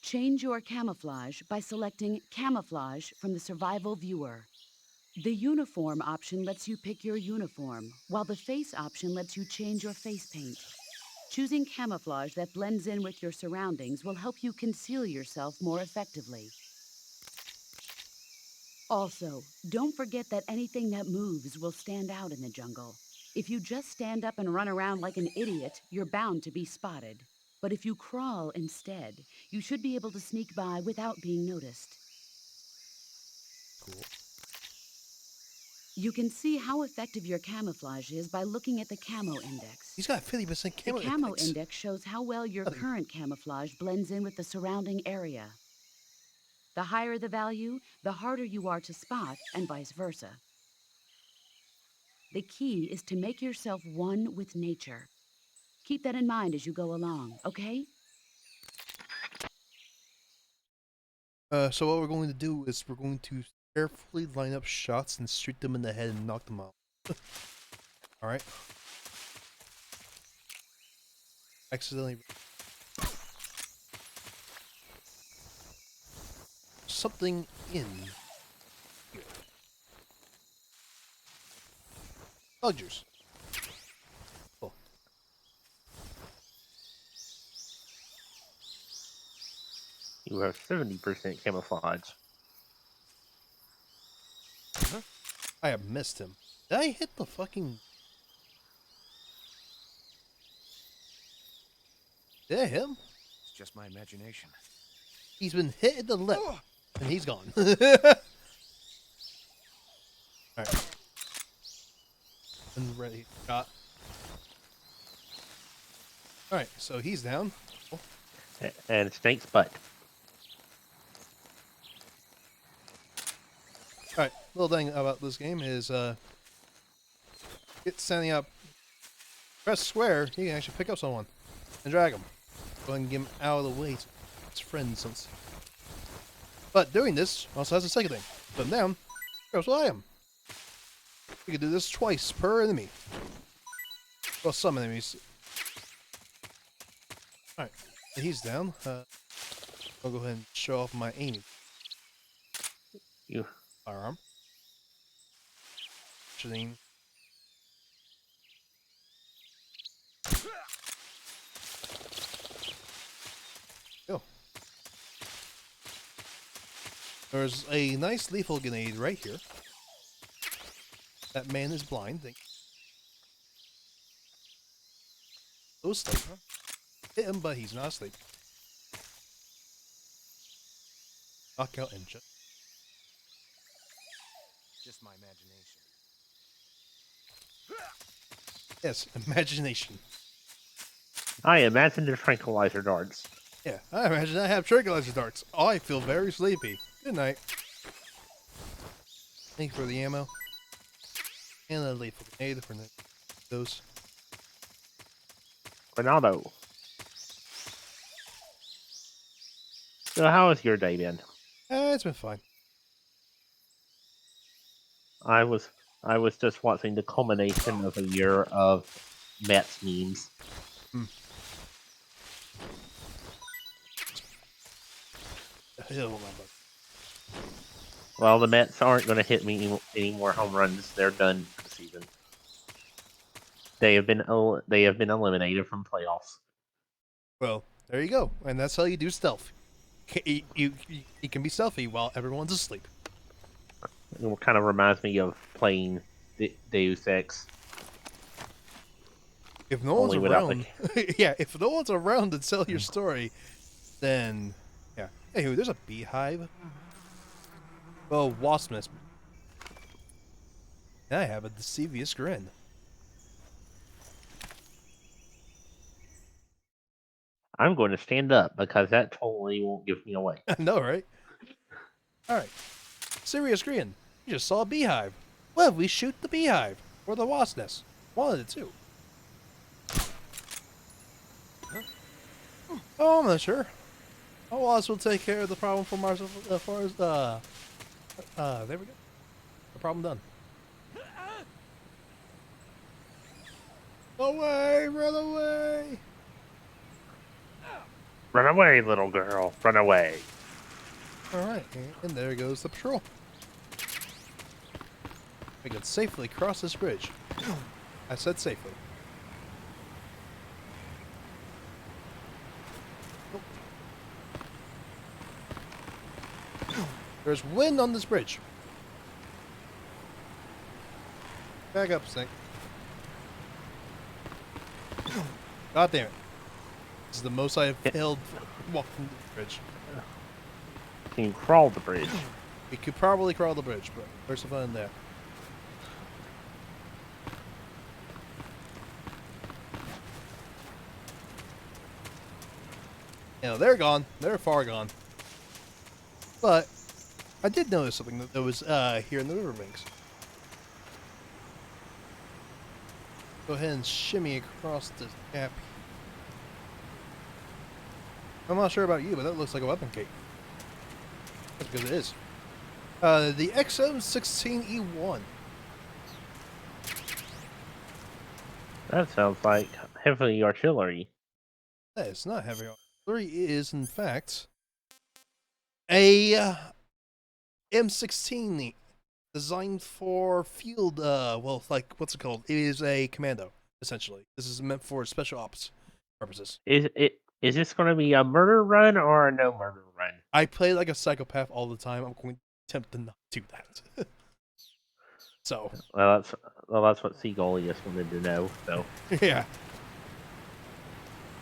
Change your camouflage by selecting Camouflage from the Survival Viewer. The Uniform option lets you pick your uniform, while the Face option lets you change your face paint. Choosing camouflage that blends in with your surroundings will help you conceal yourself more effectively. Also, don't forget that anything that moves will stand out in the jungle. If you just stand up and run around like an idiot, you're bound to be spotted. But if you crawl instead, you should be able to sneak by without being noticed. Cool. You can see how effective your camouflage is by looking at the camo index. He's got 50% The camo camo index. index shows how well your current camouflage blends in with the surrounding area. The higher the value, the harder you are to spot, and vice versa. The key is to make yourself one with nature. Keep that in mind as you go along, okay? So what we're going to do is we're going to carefully line up shots and shoot them in the head and knock them out. Alright. Accidentally. Something in here. Bug juice. Cool. You have 70% camouflage. I have missed him. Did I hit the fucking... Did I hit him? It's just my imagination. He's been hit in the lip. And he's gone. Alright. And ready. Shot. Alright, so he's down. Cool. And Snake's butt. Alright, little thing about this game is, it's standing up. Press square, you can actually pick up someone and drag him. Go ahead and get him out of the way so his friends don't see. But doing this also has a second thing. Put him down, goes with item. You can do this twice per enemy. Well, some enemies. Alright. He's down. I'll go ahead and show off my aiming You. firearm. Shooting. Go. There's a nice lethal grenade right here. That man is blind. Oh, asleep, huh? Hit him, but he's not asleep. Knockout engine. Just my imagination. Yes, imagination. I imagine the tranquilizer darts. Yeah, I imagine I have tranquilizer darts. Oh, I feel very sleepy. Good night. Thank you for the ammo. And a lethal grenade for those. Ronaldo. So how has your day been? It's been fine. I was just watching the culmination of a year of Mets memes. Hell, my butt. Well, the Mets aren't going to hit me any more home runs. They're done for the season. They have been eliminated from playoffs. Well, there you go. And that's how you do stealth. You can be stealthy while everyone's asleep. It kind of reminds me of playing Deus Ex. If no one's Only without around, yeah, if no one's around to tell your story, then yeah. Hey, there's a beehive. Oh, wasp nest. And I have a deceivious grin. I'm going to stand up because that totally won't give me away. I know, right? All right. Serious grin. You just saw a beehive. Well, we shoot the beehive or the wasp nest. One of the two. Oh, I'm not sure. Oh, wasp will take care of the problem for Mars as far as there we go. The problem done. Away! Run away! Run away, little girl. Run away. Alright, and there goes the patrol. We can safely cross this bridge. I said safely. There's wind on this bridge. Back up, Snake. God damn it. This is the most I have failed walking the bridge. Can you crawl the bridge? We could probably crawl the bridge, but there's some fun there. You know, they're gone. They're far gone. But I did notice something that was here in the riverbanks. Go ahead and shimmy across this gap. I'm not sure about you, but that looks like a weapon cake. That's because it is. The XM16E1. That sounds like heavy artillery. That is not heavy artillery. It is, in fact, a M16 designed for field, well, like, what's it called? It is a commando, essentially. This is meant for special ops purposes. Is this going to be a murder run or a no murder run? I play like a psychopath all the time. I'm going to attempt to not do that. So. Well, that's what Seagull-ius wanted to know, so. Yeah.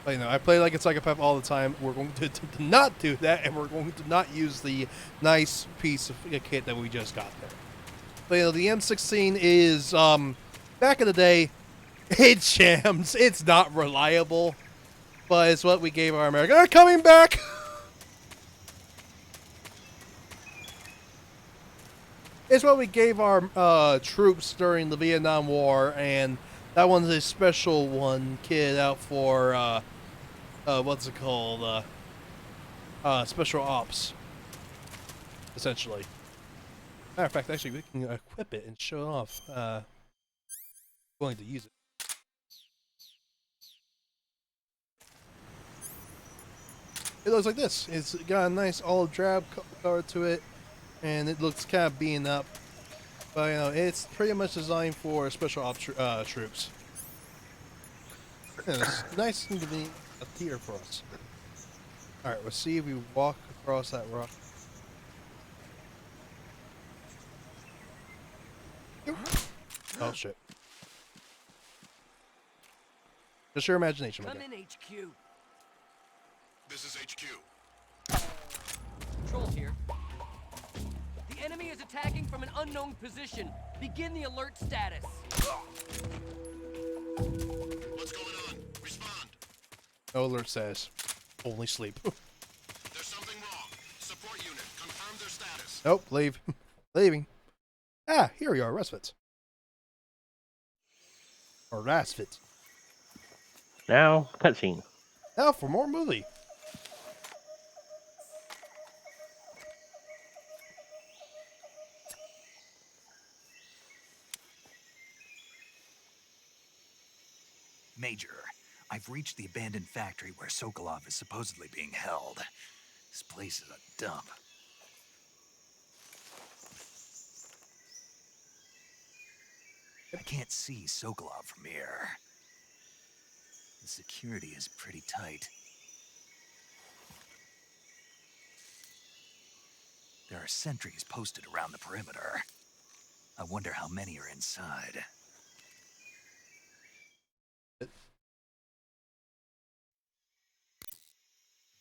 But, you know, I play like a psychopath all the time. We're going to attempt to not do that, and we're going to not use the nice piece of kit that we just got there. But, you know, the M16 is, back in the day, it jams. It's not reliable, but it's what we gave our American. They're coming back! It's what we gave our troops during the Vietnam War, and that one's a special one kit out for, what's it called? Special ops, essentially. Matter of fact, actually, we can equip it and show it off. Going to use it. It looks like this. It's got a nice olive drab color to it, and it looks kind of beaten up. But you know, it's pretty much designed for special ops troops. And it's nice and convenient here for us. All right, let's see if we walk across that rock. Oh shit! Just your imagination. Come Okay. in, HQ. This is HQ. Control here. The enemy is attacking from an unknown position. Begin the alert status. What's going on? Respond. No alert says only sleep. There's something wrong. Support unit, confirm their status. Nope, leave. Leaving. Ah, here we are, respite. Or respite. Now, cutscene. Now for more movie. Major, I've reached the abandoned factory where Sokolov is supposedly being held. This place is a dump. I can't see Sokolov from here. The security is pretty tight. There are sentries posted around the perimeter. I wonder how many are inside.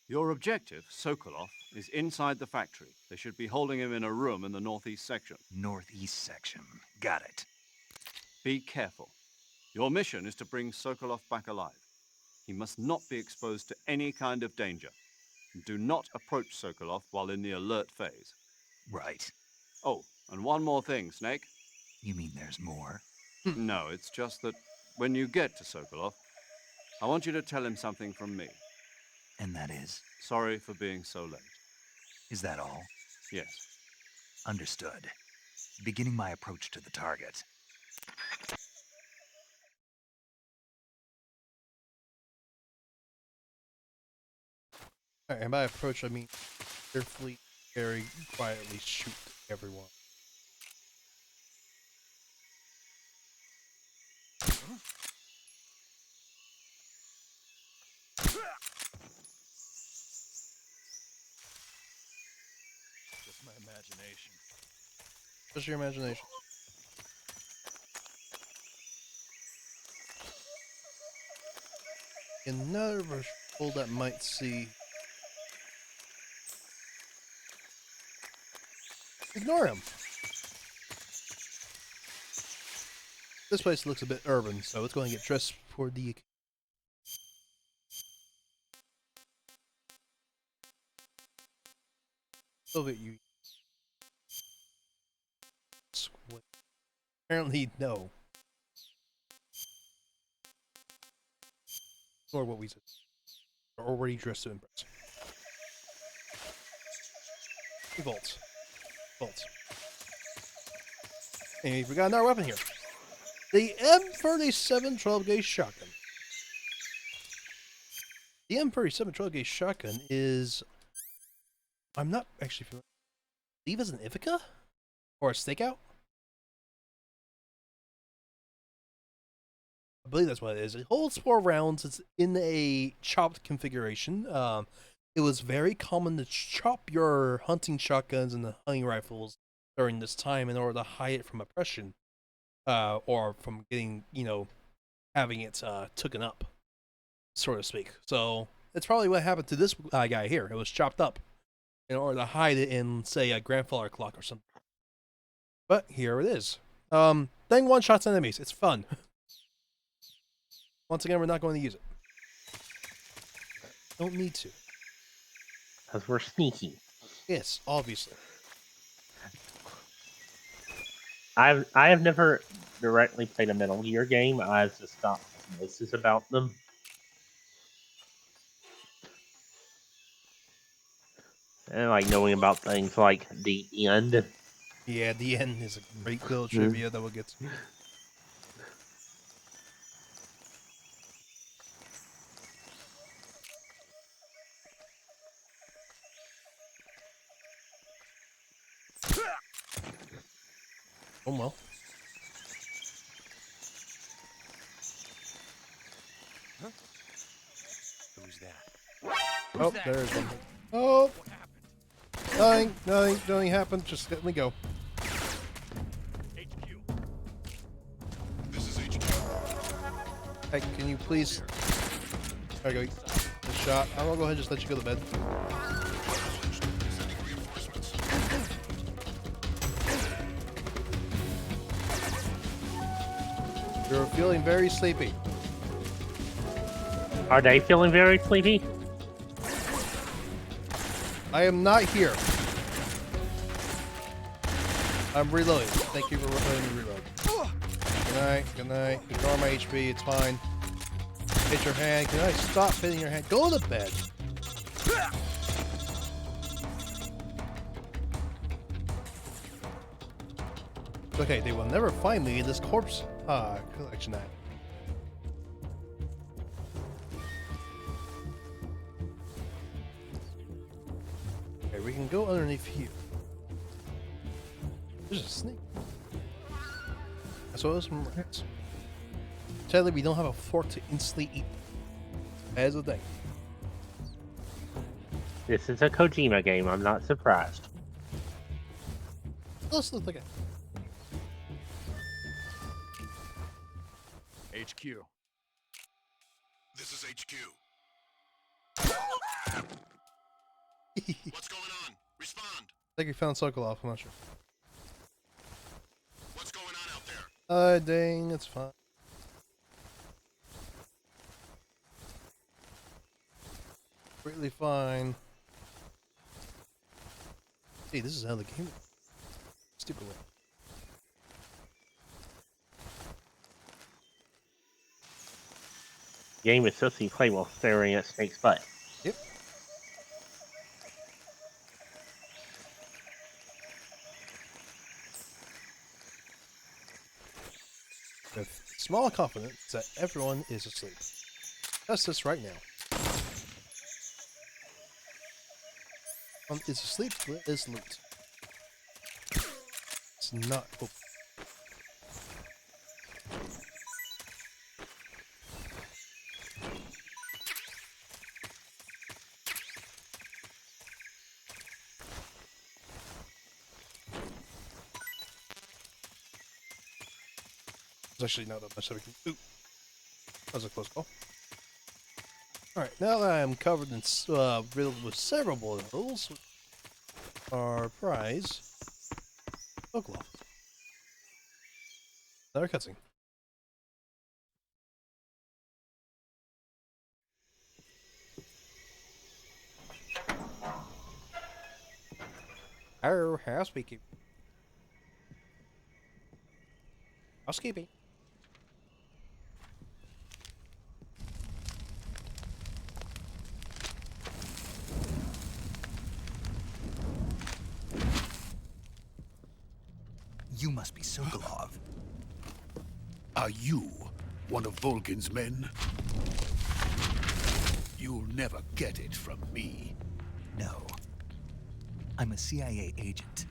Your objective, Sokolov, is inside the factory. They should be holding him in a room in the northeast section. Northeast section. Got it. Be careful. Your mission is to bring Sokolov back alive. He must not be exposed to any kind of danger. Do not approach Sokolov while in the alert phase. Right. Oh, and one more thing, Snake. You mean there's more? No, it's just that when you get to Sokolov, I want you to tell him something from me. And that is? Sorry for being so late. Is that all? Yes. Understood. Beginning my approach to the target. Alright, and by approach I mean carefully, very quietly shoot everyone. Just my imagination. Just your imagination. Another version that might see. Ignore him. This place looks a bit urban, so it's going to get dressed for the Soviet Union. Apparently, no. Or what we said. Are already dressed to impress. Vaults. Vaults. And we got another weapon here. The M37 12-gauge shotgun. The M37 12-gauge shotgun is... I'm not actually familiar. I believe it's an Ivica? Or a stakeout? I believe that's what it is. It holds 4 rounds. It's in a chopped configuration. It was very common to chop your hunting shotguns and the hunting rifles during this time in order to hide it from oppression. Or from getting, you know, having it taken up, so to speak. So, it's probably what happened to this guy here. It was chopped up in order to hide it in, say, a grandfather clock or something. But here it is. Then one-shots enemies. It's fun. Once again, we're not going to use it. Don't need to. Because we're sneaky. Yes, obviously. I have never directly played a Metal Gear game. I've just got osmosis about them. And like knowing about things like the end. Yeah, the end is a great little trivia that we'll get to. Oh well. Huh? Who's that? Oh, there's one. Oh! Nothing happened. Just let me go. HQ. This is HQ. Hey, can you please... There you go. Good shot. I'm gonna go ahead and just let you go to bed. Sending reinforcements. You're feeling very sleepy. Are they feeling very sleepy? I am not here. I'm reloading. Thank you for letting me reload. Good night. Good night. Ignore my HP. It's fine. Hit your hand. Can I stop hitting your hand? Go to bed. Okay, they will never find me in this corpse collection act. Okay, we can go underneath here. There's a snake. I saw those from rats. Sadly, we don't have a fork to instantly eat. As a thing. This is a Kojima game. I'm not surprised. Let's look like it. HQ. This is HQ. What's going on? Respond. I think we found Sokolov. I'm not sure. What's going on out there? Dang, it's fine. Completely fine. Hey, this is how the game is. Stupid way. Game is supposed to be played while staring at Snake's butt. Yep. With small confidence that everyone is asleep. Test this right now. Is asleep is loot. It's not. Oh. There's actually not that much that we can. Ooh. That was a close call. Alright, now that I'm covered in riddled with several bullet holes, our prize, Oklahoma. Another cutscene. Oh, housekeeping. Housekeeping. You must be Sokolov. Are you one of Volgin's men? You'll never get it from me. No. I'm a CIA agent.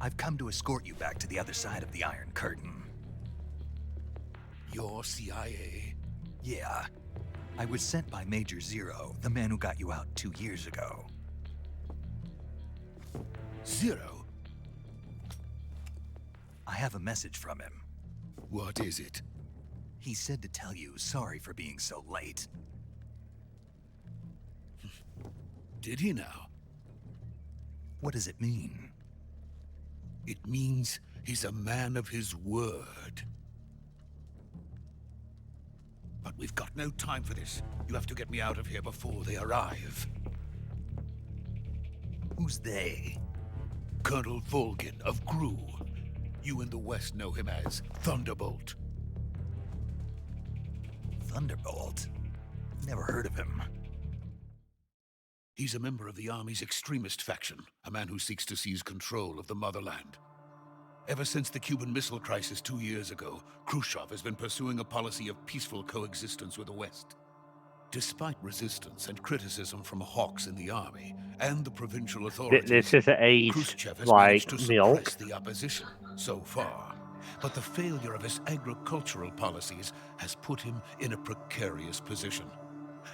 I've come to escort you back to the other side of the Iron Curtain. You're CIA? Yeah. I was sent by Major Zero, the man who got you out 2 years ago. Zero? I have a message from him. What is it? He said to tell you sorry for being so late. Did he now? What does it mean? It means he's a man of his word. But we've got no time for this. You have to get me out of here before they arrive. Who's they? Colonel Volgin of Gru. You in the West know him as Thunderbolt. Thunderbolt? Never heard of him. He's a member of the Army's extremist faction, a man who seeks to seize control of the motherland. Ever since the Cuban Missile Crisis 2 years ago, Khrushchev has been pursuing a policy of peaceful coexistence with the West. Despite resistance and criticism from hawks in the army and the provincial authorities, This is aged Khrushchev has like managed to milk. suppress the opposition so far. But the failure of his agricultural policies has put him in a precarious position.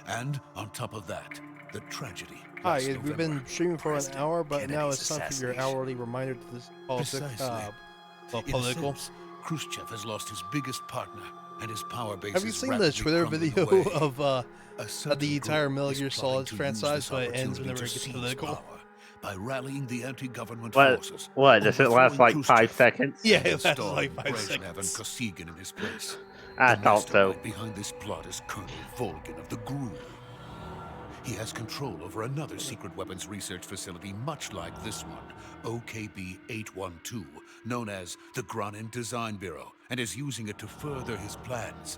And on top of that, the tragedy. Hi, last we've been November. streaming for an hour, but now Kennedy's it's time for your assassination. hourly reminder to this Precisely. In a political. sense, Khrushchev has lost his biggest partner, and his power base Have you is seen the rapidly Twitter crumbling video away. of A certain the entire group Metal is Gear plotting Solid to use franchise, this but it ends opportunity whenever to it gets seize political? power by rallying the anti-government What? forces. What? Does it last overthrowing like 5 Khrushchev, seconds? Yeah, and it lasts installing like 5 Brezhnev and seconds. Kosygin in his place. I The thought so. mastermind behind this plot is Colonel Volgin of the GRU. He has control over another secret weapons research facility much like this one, OKB-812, known as the Granin Design Bureau, and is using it to further his plans.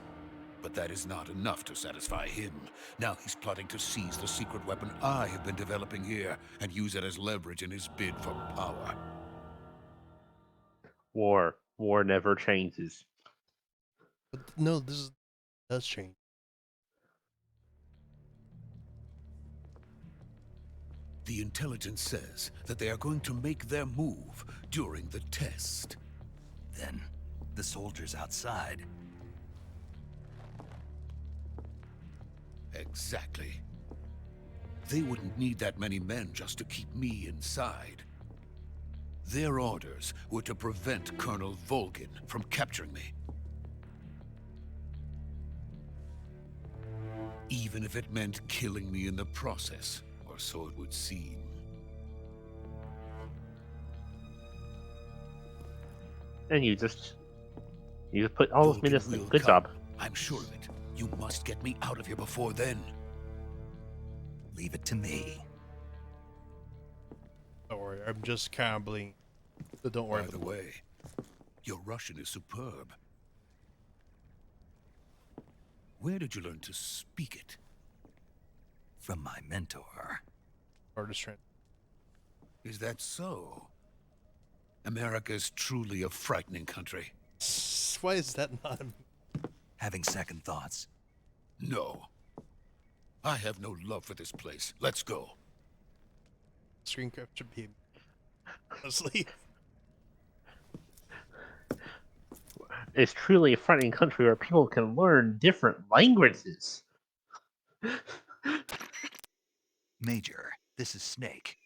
But that is not enough to satisfy him. Now he's plotting to seize the secret weapon I have been developing here and use it as leverage in his bid for power. War never changes. But no, does change. The intelligence says that they are going to make their move during the test. Then, the soldiers outside. Exactly. They wouldn't need that many men just to keep me inside. Their orders were to prevent Colonel Volgin from capturing me. Even if it meant killing me in the process, or so it would seem. And you just put all of me to Volgin sleep. will Good come. job. I'm sure of it. You must get me out of here before then. Leave it to me. Don't worry, I'm just cambling. So don't worry. By the way, your Russian is superb. Where did you learn to speak it? From my mentor. Artist trend. Is that so? America is truly a frightening country. Why is that not? Having second thoughts. No. I have no love for this place. Let's go. Screen capture beam. Honestly. It's truly a frightening country where people can learn different languages. Major, this is Snake.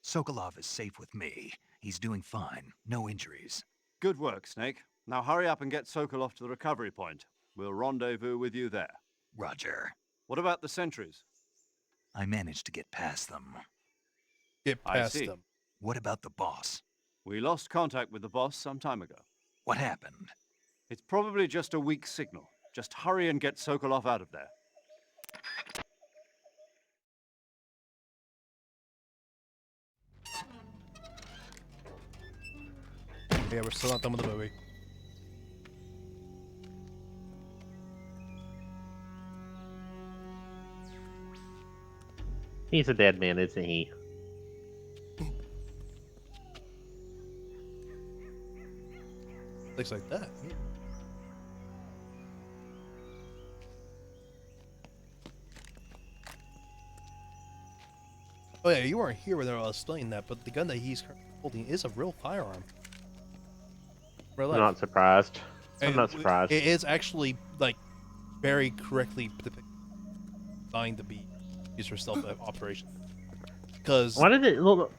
Sokolov is safe with me. He's doing fine. No injuries. Good work, Snake. Now hurry up and get Sokolov to the recovery point. We'll rendezvous with you there. Roger. What about the sentries? I managed to get past them. Get I past see. them. What about the boss? We lost contact with the boss some time ago. What happened? It's probably just a weak signal. Just hurry and get Sokolov out of there. Yeah, we're still not done with the movie. He's a dead man, isn't he? Looks like that. Yeah. Oh yeah, you weren't here when I was explaining that, but the gun that he's holding is a real firearm. Real I'm life. not surprised. I'm And not surprised. It is actually like very correctly designed to be used for stealth operation. Because Why did it look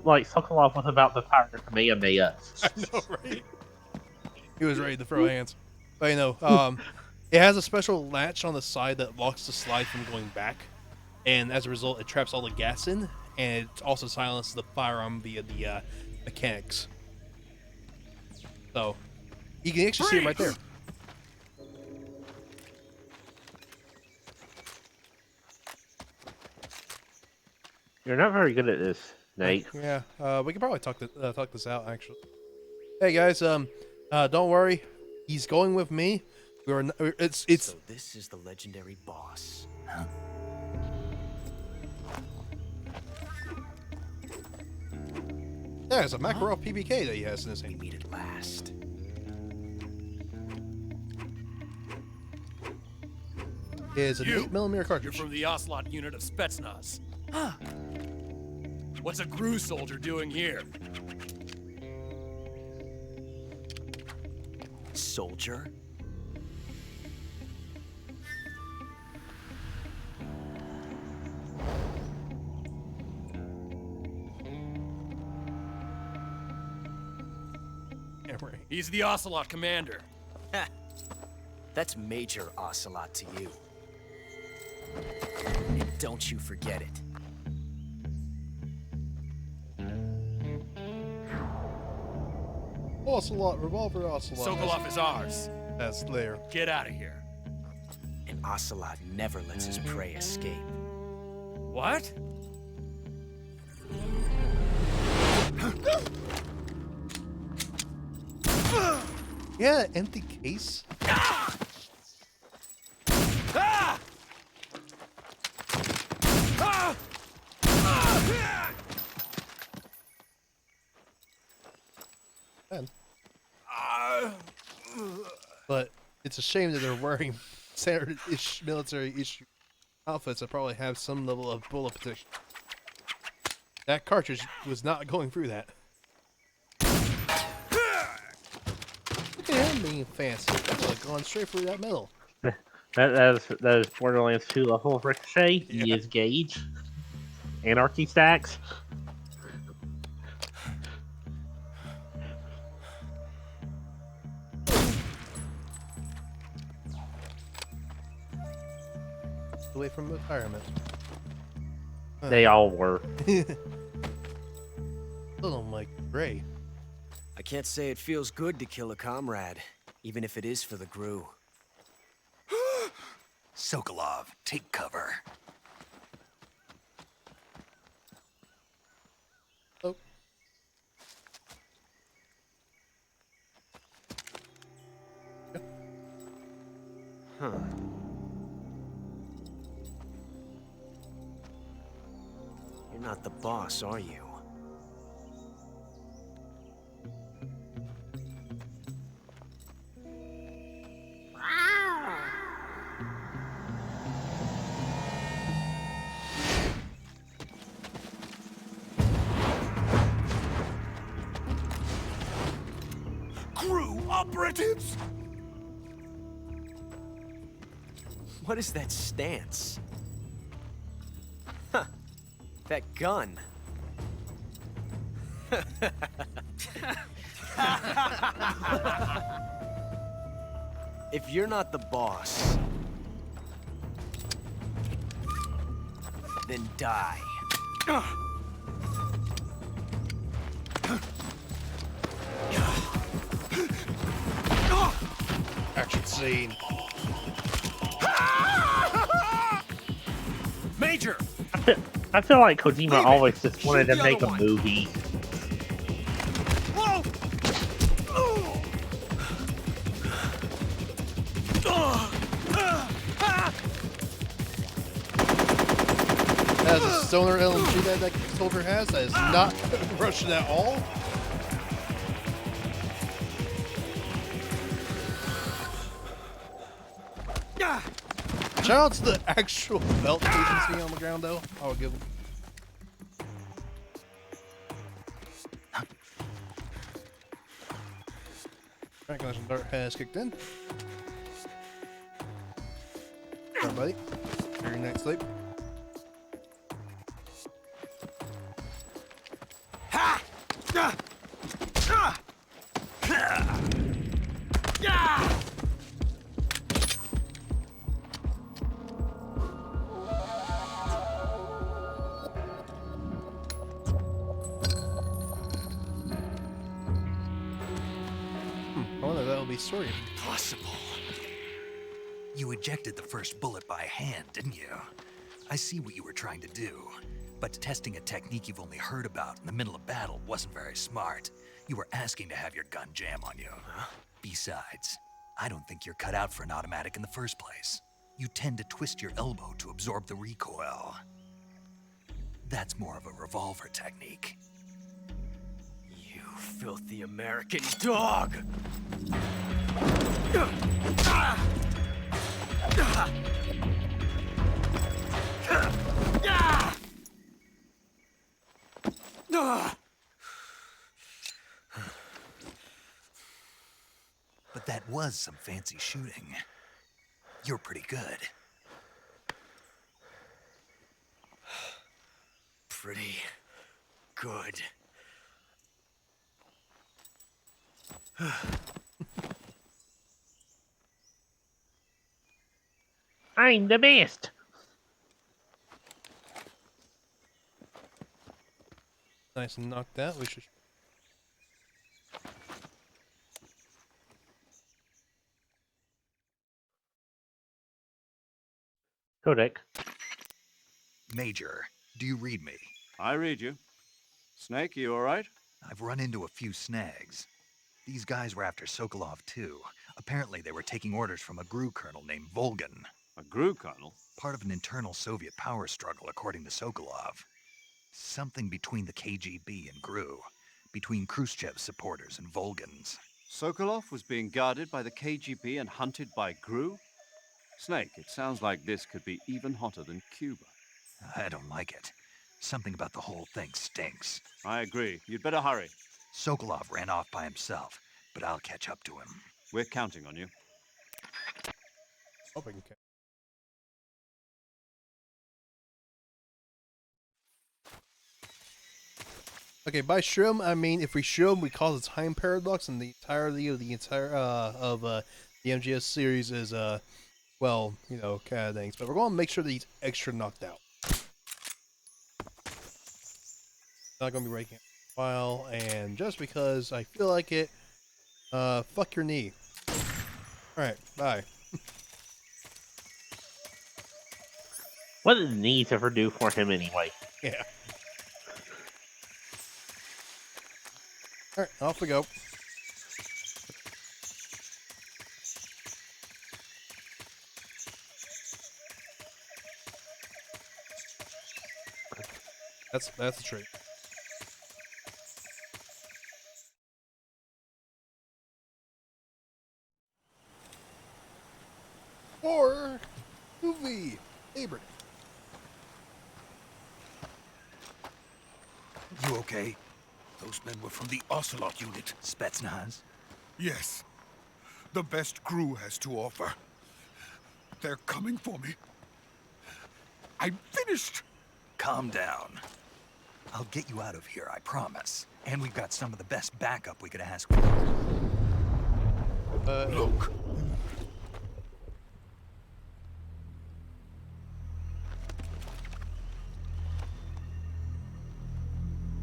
like Sokolov was about to fire Kamehameha? I know, right? He was ready to throw hands. But you know, it has a special latch on the side that locks the slide from going back, and as a result, it traps all the gas in, and it also silences the firearm via the mechanics. So you can actually see it right there. You're not very good at this, Nate. Yeah, we can probably talk this out actually. Hey guys, don't worry, he's going with me. It's. So this is the legendary boss. Huh? Yeah, it's a Makarov PPK that he has in his hand. We meet at last. is an 8mm cartridge. You're from the Ocelot unit of Spetsnaz. Huh. What's a GRU soldier doing here? Soldier? He's the Ocelot commander. Ha! That's Major Ocelot to you. And don't you forget it. Ocelot, revolver Ocelot. Sokolov is ours. That's there. Get out of here. And Ocelot never lets his prey escape. What? Yeah, empty case. Man. But it's a shame that they're wearing standard military issue outfits that probably have some level of bullet protection. That cartridge was not going through that. Look at him being fancy. That's like going straight through that metal. That is Borderlands 2 level of Ricochet. Yeah. He is Gage. Anarchy stacks. Away from retirement. They all were. Little Mike Gray. I can't say it feels good to kill a comrade, even if it is for the GRU. Sokolov, take cover. Oh. Huh. You're not the boss, are you? GRU operatives? What is that stance? Huh. That gun. If you're not the boss, then die. Action scene. Major! I feel like Kojima always just wanted to make a movie. Whoa! As a stoner LMG that soldier has, that is not Russian at all. Shout out to the actual belt agency on the ground, though. I would give them. Tranquilization dart has kicked in. Alright, buddy. Your next sleep. I wonder if that'll be story. Impossible. You ejected the first bullet by hand, didn't you? I see what you were trying to do. But testing a technique you've only heard about in the middle of battle wasn't very smart. You were asking to have your gun jam on you. Besides, I don't think you're cut out for an automatic in the first place. You tend to twist your elbow to absorb the recoil. That's more of a revolver technique. You filthy American dog! But that was some fancy shooting. You're pretty good. Pretty good. I'm the best. Nice and knocked out. We should. Kodak. Major, do you read me? I read you. Snake, you all right? I've run into a few snags. These guys were after Sokolov, too. Apparently, they were taking orders from a GRU colonel named Volgan. A GRU colonel? Part of an internal Soviet power struggle, according to Sokolov. Something between the KGB and GRU. Between Khrushchev's supporters and Volgan's. Sokolov was being guarded by the KGB and hunted by GRU? Snake, it sounds like this could be even hotter than Cuba. I don't like it. Something about the whole thing stinks. I agree. You'd better hurry. Sokolov ran off by himself, but I'll catch up to him. We're counting on you. Hope I can catch. Okay, by shroom I mean if we shroom, we cause a time paradox, and the entirety of the MGS series is well, you know, kind of things. But we're going to make sure that he's extra knocked out. Not going to be breaking a file, and just because I feel like it, fuck your knee. All right, bye. What did the knees ever do for him anyway? Yeah. All right, off we go. That's the trick. Or movie favorite. You okay? Those men were from the Ocelot unit. Spetsnaz? Yes. The best GRU has to offer. They're coming for me. I'm finished! Calm down. I'll get you out of here, I promise. And we've got some of the best backup we could ask for. Look.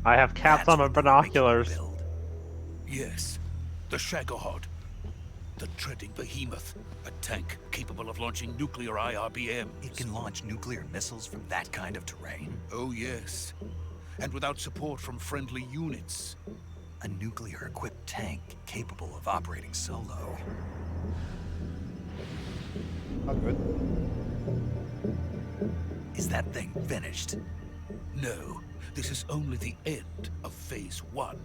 I have caps on my binoculars. Yes. The Shagohod. The treading behemoth. A tank capable of launching nuclear IRBMs. It can launch nuclear missiles from that kind of terrain? Oh, yes. And without support from friendly units. A nuclear-equipped tank capable of operating solo. Not good. Is that thing finished? No. This is only the end of Phase 1.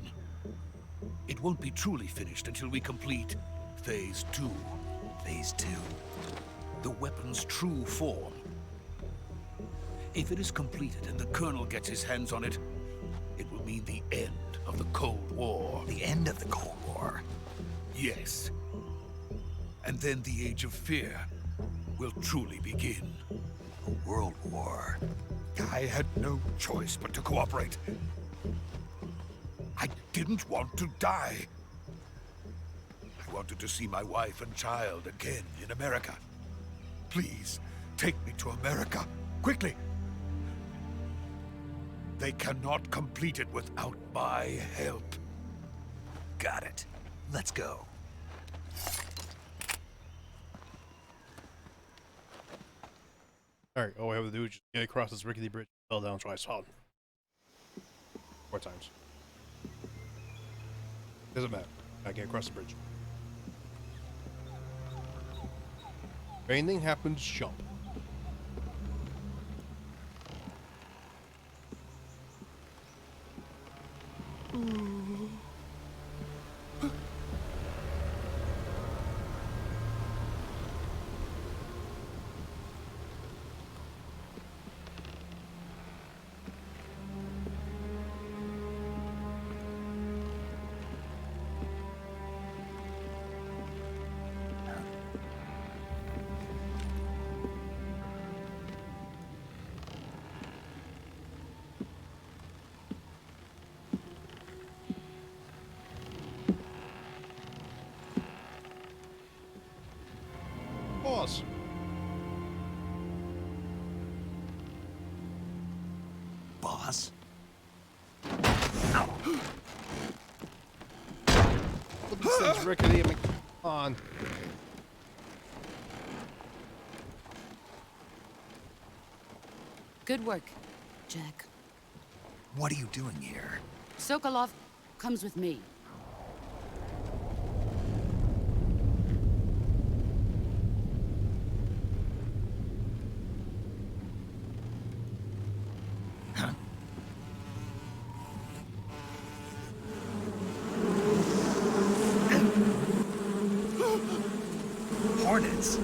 It won't be truly finished until we complete Phase 2. Phase 2? The weapon's true form. If it is completed and the Colonel gets his hands on it, it will mean the end of the Cold War. The end of the Cold War? Yes. And then the Age of Fear will truly begin. A world war. I had no choice but to cooperate. I didn't want to die. I wanted to see my wife and child again in America. Please, take me to America, quickly. They cannot complete it without my help. Got it. Let's go. Alright, all we have to do is just get across this rickety bridge, fell down twice. Hold on. 4 times. Doesn't matter. I get across the bridge. If anything happens, jump. Look at these things rickety. I mean, come on. Good work, Jack. What are you doing here? Sokolov comes with me. Hornets.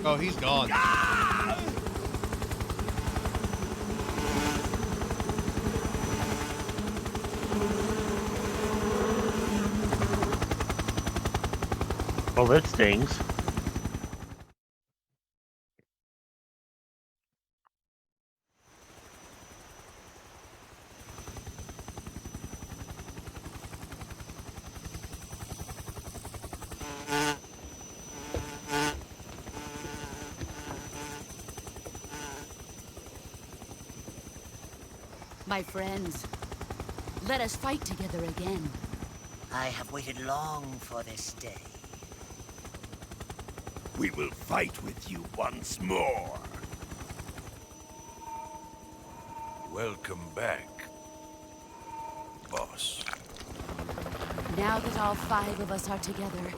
Oh, he's gone. Well, that stings. My friends, let us fight together again. I have waited long for this day. We will fight with you once more. Welcome back, boss. Now that all 5 of us are together,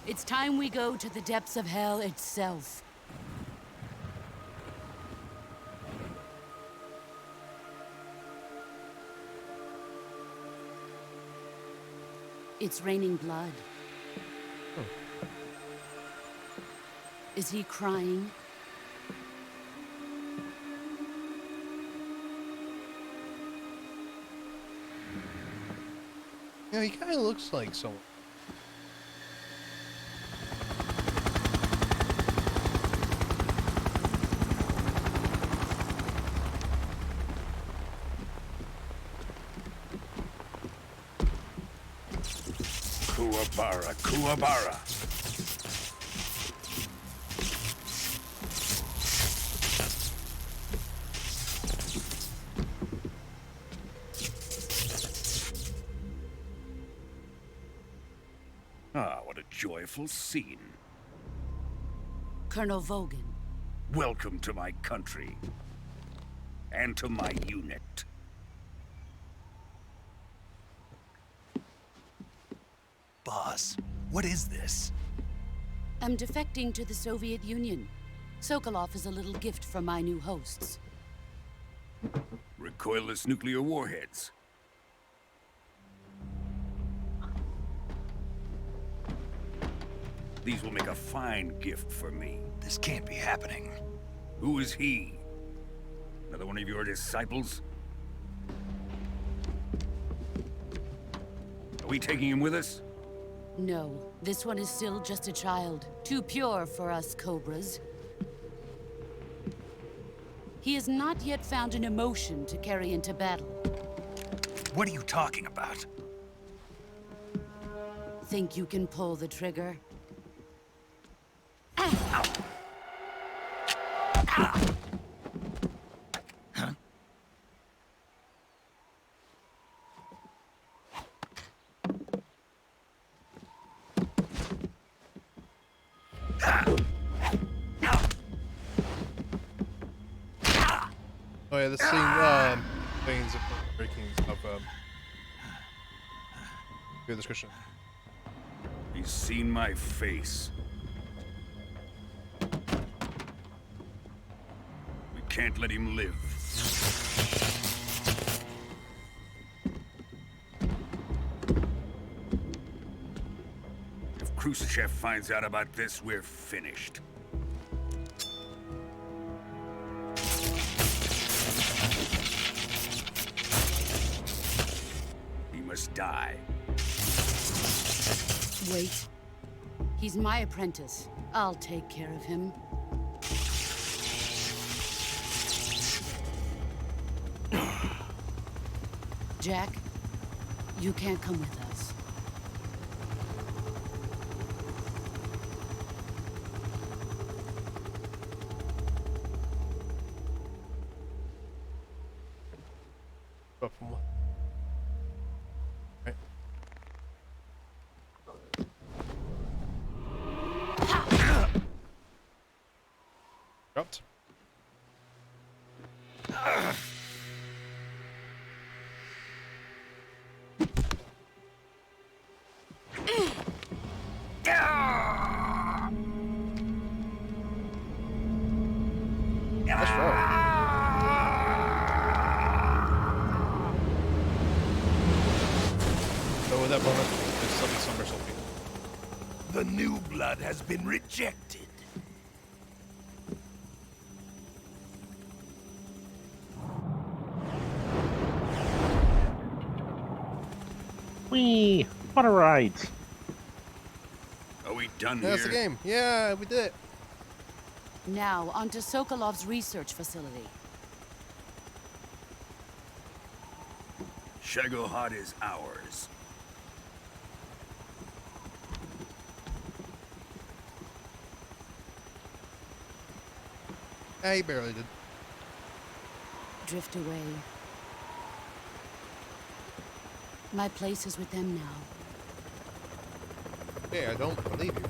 it's time we go to the depths of hell itself. It's raining blood. Oh. Is he crying? Yeah, he kind of looks like someone. Kuwabara, Kuwabara. Ah, what a joyful scene. Colonel Vogan. Welcome to my country. And to my unit. Boss, what is this? I'm defecting to the Soviet Union. Sokolov is a little gift from my new hosts. Recoilless nuclear warheads. These will make a fine gift for me. This can't be happening. Who is he? Another one of your disciples? Are we taking him with us? No, this one is still just a child. Too pure for us Cobras. He has not yet found an emotion to carry into battle. What are you talking about? Think you can pull the trigger? Oh yeah, the scene, things of breakings of, good description. He's seen my face. We can't let him live. If Khrushchev finds out about this, we're finished. He must die. Wait. He's my apprentice. I'll take care of him. Jack, you can't come with us. Up from one. Right. Dropped. Nice throw. So with that bonus, there's something somersaulting. The new blood has been rejected. Whee! What a ride! Are we done Yeah, that's the here? game. Yeah, we did it. Now, on to Sokolov's research facility. Shagohod is ours. Yeah, he barely did. Drift away. My place is with them now. Hey, I don't believe you.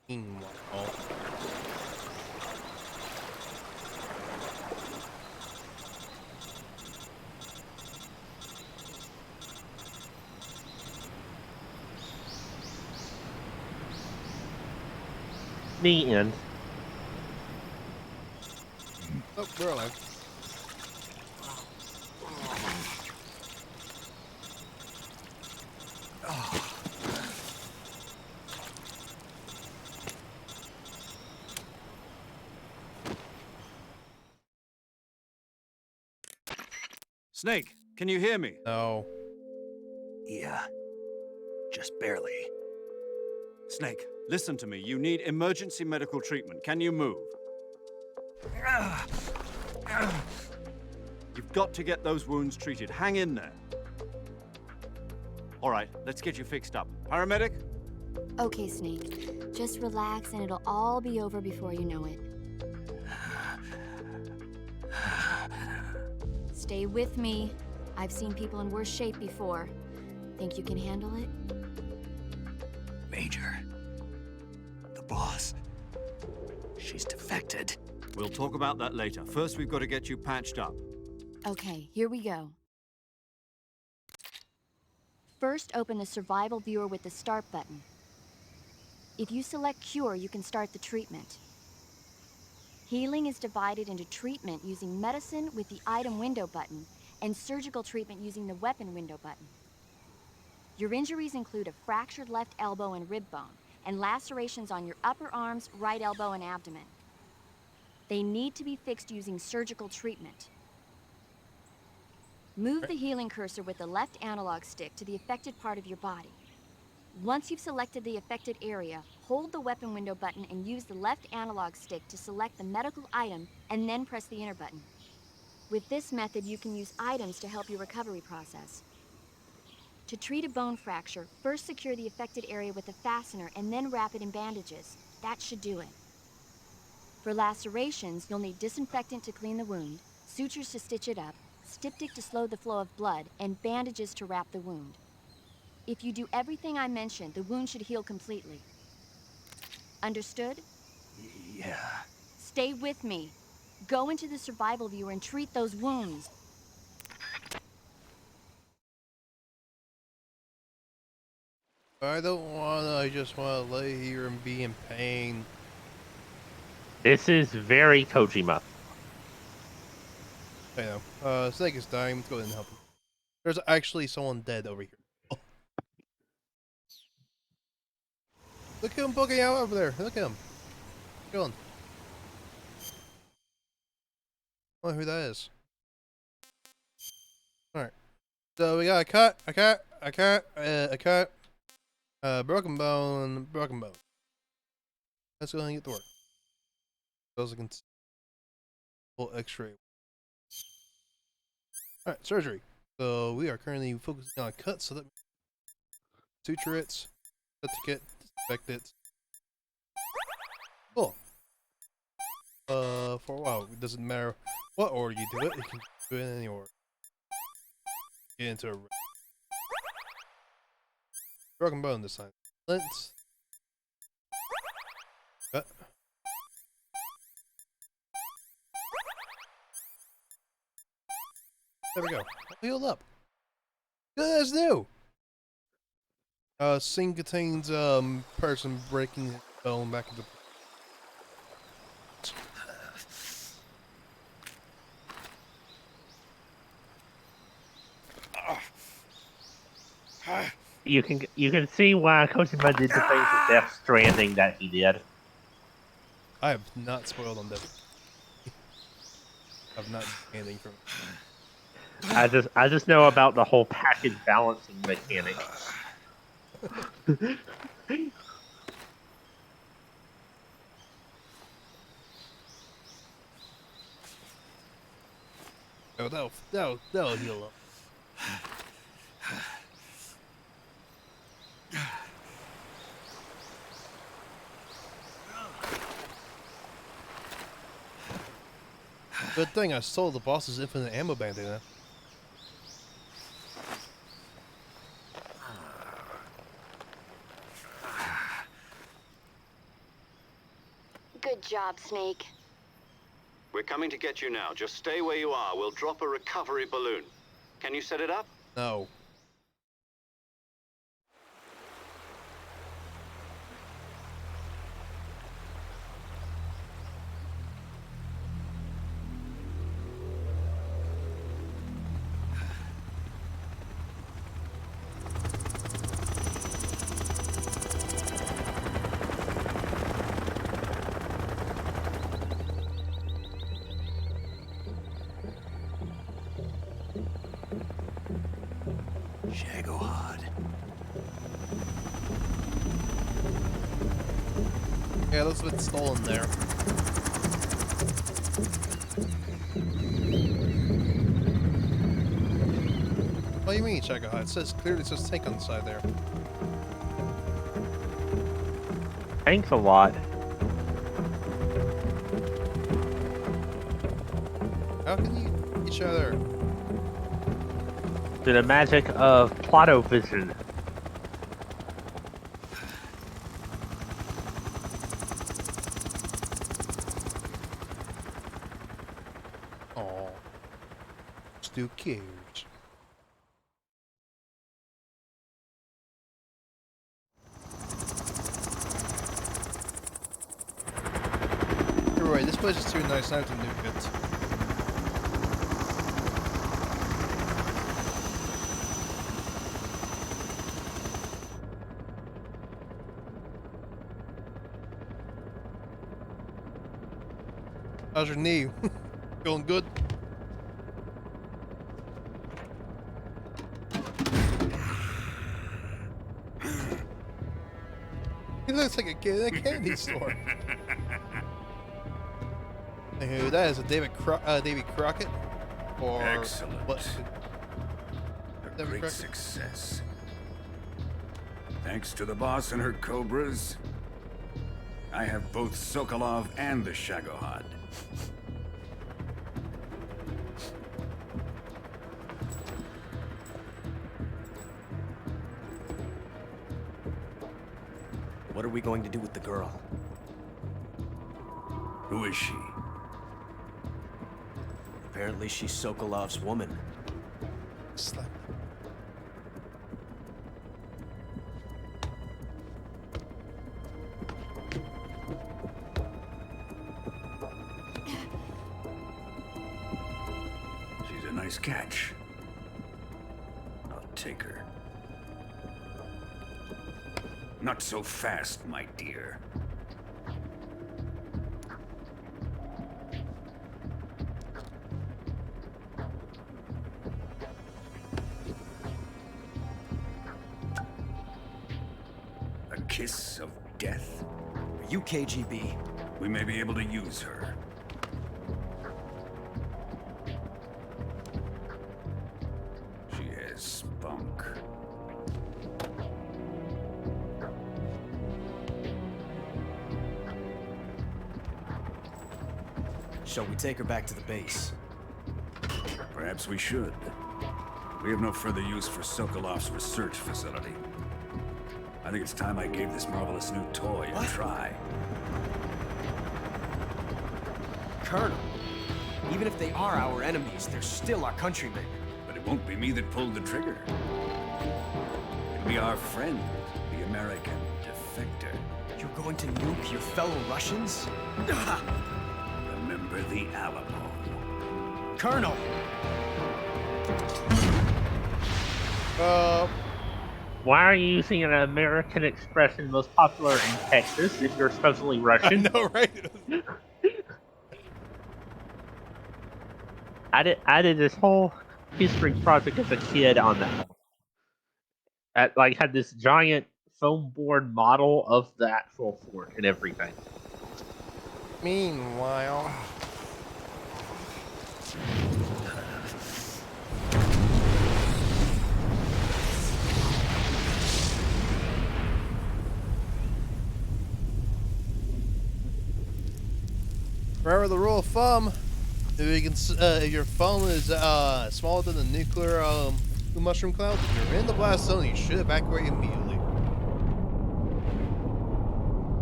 Meanwhile, The end. oh, we're alive. Snake, can you hear me? No. Yeah. Just barely. Snake, listen to me. You need emergency medical treatment. Can you move? You've got to get those wounds treated. Hang in there. All right, let's get you fixed up. Paramedic? Okay, Snake. Just relax and it'll all be over before you know it. Stay with me. I've seen people in worse shape before. Think you can handle it? Major. The boss. She's defected. We'll talk about that later. First, we've got to get you patched up. Okay, here we go. First, open the survival viewer with the start button. If you select cure, you can start the treatment. Healing is divided into treatment using medicine with the item window button and surgical treatment using the weapon window button. Your injuries include a fractured left elbow and rib bone and lacerations on your upper arms, right elbow, and abdomen. They need to be fixed using surgical treatment. Move the healing cursor with the left analog stick to the affected part of your body. Once you've selected the affected area, hold the weapon window button and use the left analog stick to select the medical item and then press the enter button. With this method, you can use items to help your recovery process. To treat a bone fracture, first secure the affected area with a fastener and then wrap it in bandages. That should do it. For lacerations, you'll need disinfectant to clean the wound, sutures to stitch it up, styptic to slow the flow of blood, and bandages to wrap the wound. If you do everything I mentioned, the wound should heal completely. Understood? Yeah. Stay with me. Go into the survival viewer and treat those wounds. I don't wanna, I just wanna lay here and be in pain. This is very Kojima. I know. Snake is dying. Let's go ahead and help him. There's actually someone dead over here. Oh. Look at him poking out over there. Look at him. Chilling. I wonder who that is. Alright. So we got a cut, broken bone, broken bone. Let's go ahead and get to work. Those can full x-ray. Alright, surgery. So we are currently focusing on cuts, so that suture it, cut to get Expect it. Cool. For a while, it doesn't matter what order you do it, you can do it in any order. Get into a broken bone this time. Let's cut. There we go. Healed up. Good as new. Scene contains person breaking his bone back into. You can see why Kojima did the things with Death Stranding that he did. I have not spoiled on Death. I've not seen anything from it. I just know about the whole package balancing mechanic. Oh, that'll heal up. Good thing I stole the boss's infinite ammo bandana. Good job, Snake. We're coming to get you now. Just stay where you are. We'll drop a recovery balloon. Can you set it up? No. Yeah, that's what's stolen there. What do you mean, Shagohod? It says clearly it says tank on the side there. Thanks a lot. How can you each other? To the magic of Plotto vision. Oh, Stu cares. You're right. This place is too nice now to nuke it. How's your knee? Feeling good? He looks like a kid in a candy store. Anywho, that is a David Crockett, or Excellent. what? A David great Crockett? success. Thanks to the boss and her cobras, I have both Sokolov and the Shagohod. What are we going to do with the girl? Who is she? Apparently she's Sokolov's woman. Slap. She's a nice catch. I'll take her. Not so fast, my dear. A kiss of death? Are you KGB? We may be able to use her. She has spunk. Shall we take her back to the base? Perhaps we should. We have no further use for Sokolov's research facility. I think it's time I gave this marvelous new toy a try. Colonel, even if they are our enemies, they're still our countrymen. But it won't be me that pulled the trigger. It'll be our friend, the American defector. You're going to nuke your fellow Russians? Remember the Alamo. Colonel! Why are you using an American expression most popular in Texas if you're supposedly Russian? I know, right? I did this whole history project as a kid on that. Had this giant foam board model of the actual fort and everything. Meanwhile, remember the rule of thumb: if your foam is smaller than the nuclear mushroom cloud, if you're in the blast zone, you should evacuate immediately.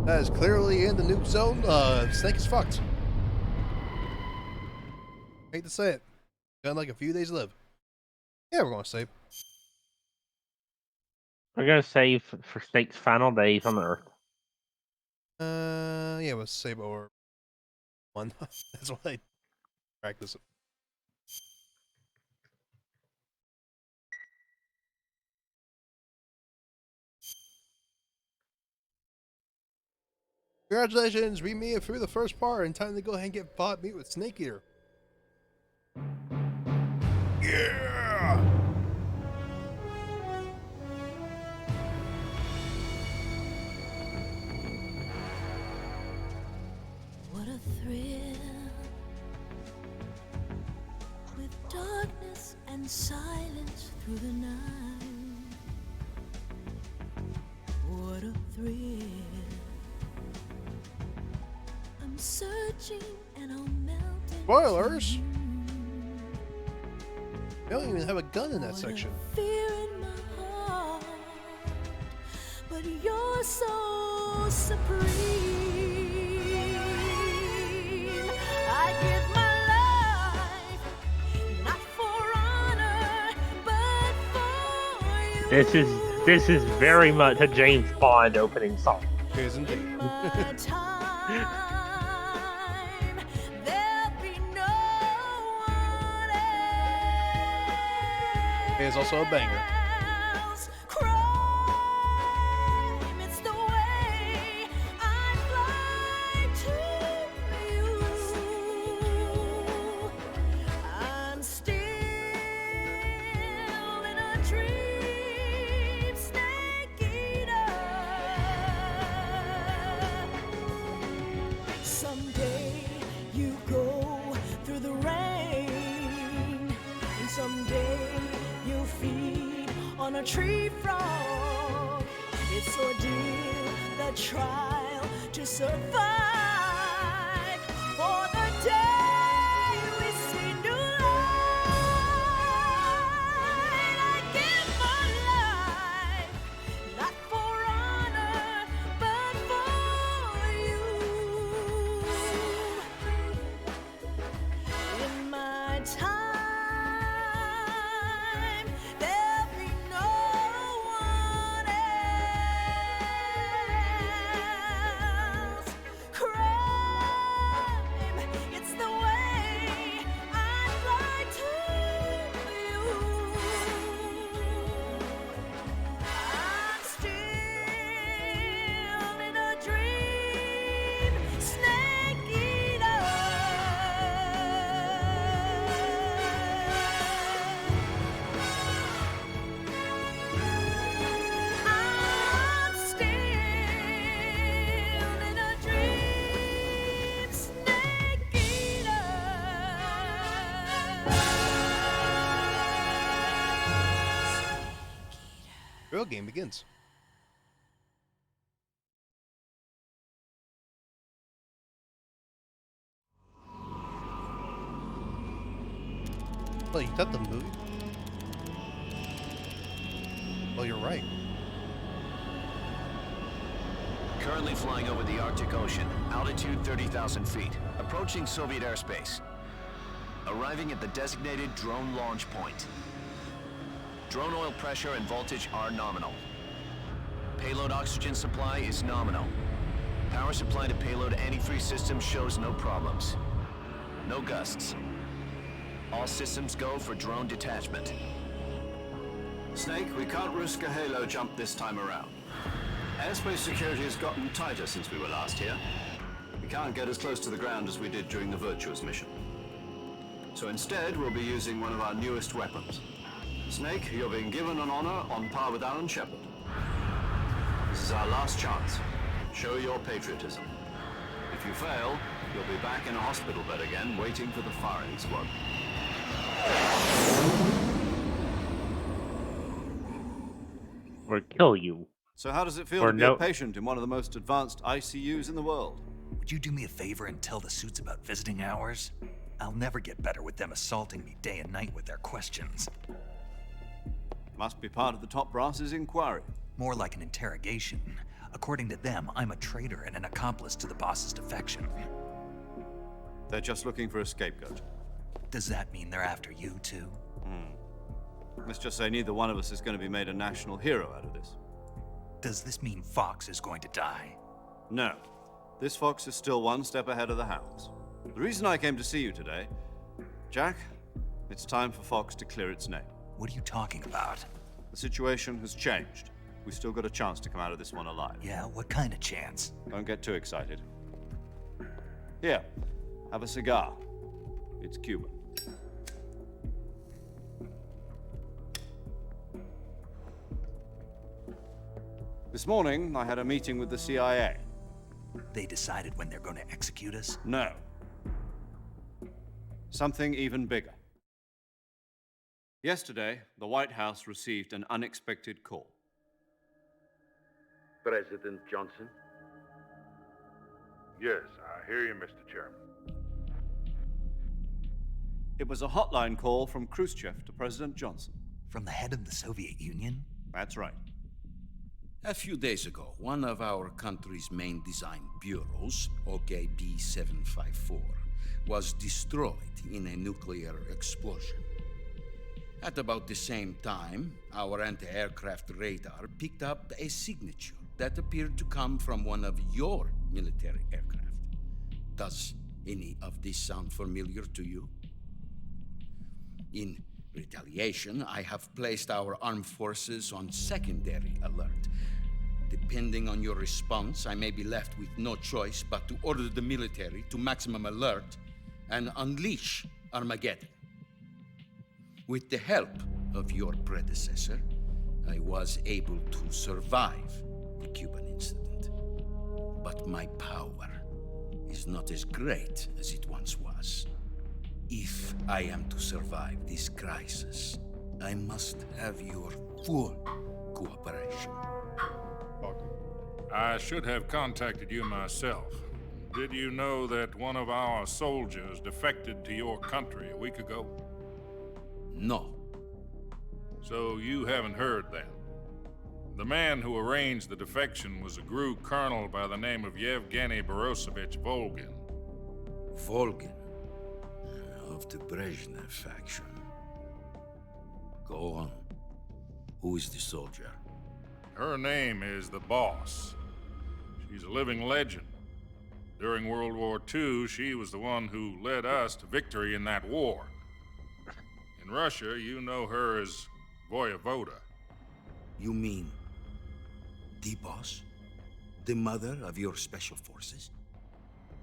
That is clearly in the nuke zone. Snake is fucked. Hate to say it. Got like a few days to live. Yeah, we're gonna save. We're gonna save for Snake's final days on Earth. Yeah, we'll save over one. That's why I practice it. Congratulations, we made it through the first part in time to go ahead and get bought meat with Snake Eater. Yeah! What a thrill, with darkness and silence through the night. What a thrill. I'm searching and I'm melting. Spoilers! They don't even have a gun in that section. Fear in my heart, but you're so supreme. I give my life, not for honor, but for you. This is very much a James Bond opening song. It is indeed. It is also a banger. It's the way I fly to you. I'm still in a dream, Snake Eater. Someday you go through the rain, and someday you feed on a tree frog. It's ordeal, the trial to survive. For the day we see new light, I give my life, not for honor, but for you. In my time, real game begins. Oh, you got the movie? Oh, you're right. Currently flying over the Arctic Ocean, altitude 30,000 feet, approaching Soviet airspace. Arriving at the designated drone launch point. Drone oil pressure and voltage are nominal. Payload oxygen supply is nominal. Power supply to payload antifreeze system shows no problems. No gusts. All systems go for drone detachment. Snake, we can't risk a halo jump this time around. Airspace security has gotten tighter since we were last here. We can't get as close to the ground as we did during the Virtuous mission. So instead, we'll be using one of our newest weapons. Snake, you're being given an honor on par with Alan Shepard. This is our last chance. Show your patriotism. If you fail, you'll be back in a hospital bed again, waiting for the firing squad. Or kill you. So how does it feel Or to be no- a patient in one of the most advanced ICUs in the world? Would you do me a favor and tell the suits about visiting hours? I'll never get better with them assaulting me day and night with their questions. Must be part of the top brass's inquiry. More like an interrogation. According to them, I'm a traitor and an accomplice to the boss's defection. They're just looking for a scapegoat. Does that mean they're after you, too? Let's just say neither one of us is going to be made a national hero out of this. Does this mean Fox is going to die? No. This fox is still one step ahead of the hounds. The reason I came to see you today, Jack, it's time for Fox to clear its name. What are you talking about? The situation has changed. We've still got a chance to come out of this one alive. Yeah, what kind of chance? Don't get too excited. Here, have a cigar. It's Cuban. This morning, I had a meeting with the CIA. They decided when they're going to execute us? No. Something even bigger. Yesterday, the White House received an unexpected call. President Johnson? Yes, I hear you, Mr. Chairman. It was a hotline call from Khrushchev to President Johnson. From the head of the Soviet Union? That's right. A few days ago, one of our country's main design bureaus, OKB 754, was destroyed in a nuclear explosion. At about the same time, our anti-aircraft radar picked up a signature that appeared to come from one of your military aircraft. Does any of this sound familiar to you? In retaliation, I have placed our armed forces on secondary alert. Depending on your response, I may be left with no choice but to order the military to maximum alert and unleash Armageddon. With the help of your predecessor, I was able to survive the Cuban incident. But my power is not as great as it once was. If I am to survive this crisis, I must have your full cooperation. I should have contacted you myself. Did you know that one of our soldiers defected to your country a week ago? No. So you haven't heard then? The man who arranged the defection was a GRU colonel by the name of Yevgeny Borosovich Volgin. Volgin? Of the Brezhnev faction. Go on. Who is the soldier? Her name is the Boss. She's a living legend. During World War II, she was the one who led us to victory in that war. In Russia, you know her as Voyevoda. You mean the Boss? The mother of your special forces?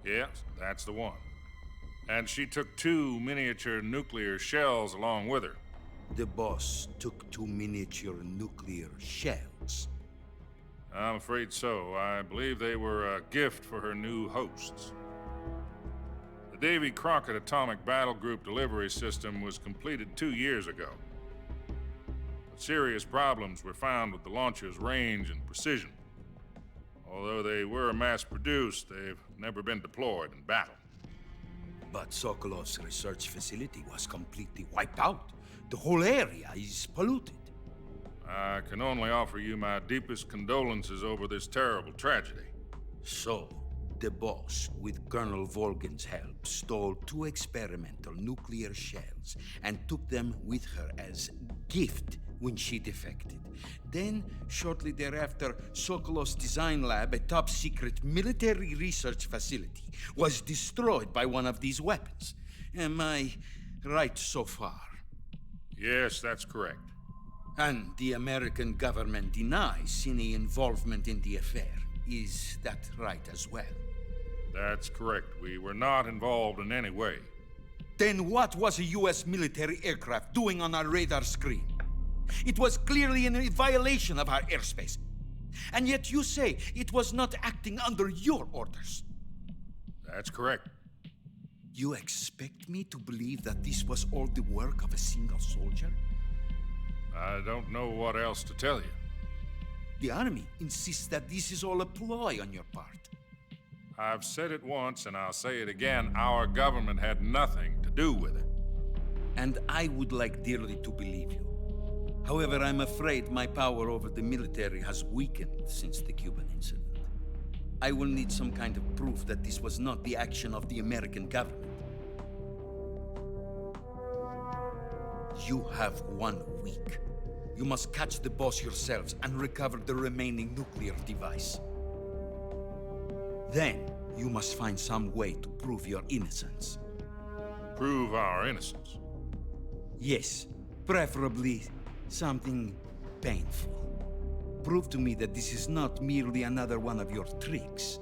Yes, that's the one. And she took 2 miniature nuclear shells along with her. The Boss took 2 miniature nuclear shells. I'm afraid so. I believe they were a gift for her new hosts. The Davy Crockett Atomic Battle Group delivery system was completed 2 years ago. But serious problems were found with the launcher's range and precision. Although they were mass-produced, they've never been deployed in battle. But Sokolov's research facility was completely wiped out. The whole area is polluted. I can only offer you my deepest condolences over this terrible tragedy. So, the boss, with Colonel Volgin's help, stole 2 experimental nuclear shells and took them with her as gift when she defected. Then, shortly thereafter, Sokolov's design lab, a top-secret military research facility, was destroyed by one of these weapons. Am I right so far? Yes, that's correct. And the American government denies any involvement in the affair. Is that right as well? That's correct. We were not involved in any way. Then what was a U.S. military aircraft doing on our radar screen? It was clearly in violation of our airspace. And yet you say it was not acting under your orders. That's correct. You expect me to believe that this was all the work of a single soldier? I don't know what else to tell you. The Army insists that this is all a ploy on your part. I've said it once and I'll say it again. Our government had nothing to do with it. And I would like dearly to believe you. However, I'm afraid my power over the military has weakened since the Cuban incident. I will need some kind of proof that this was not the action of the American government. You have 1 week. You must catch the boss yourselves and recover the remaining nuclear device. Then, you must find some way to prove your innocence. Prove our innocence? Yes, preferably something painful. Prove to me that this is not merely another one of your tricks.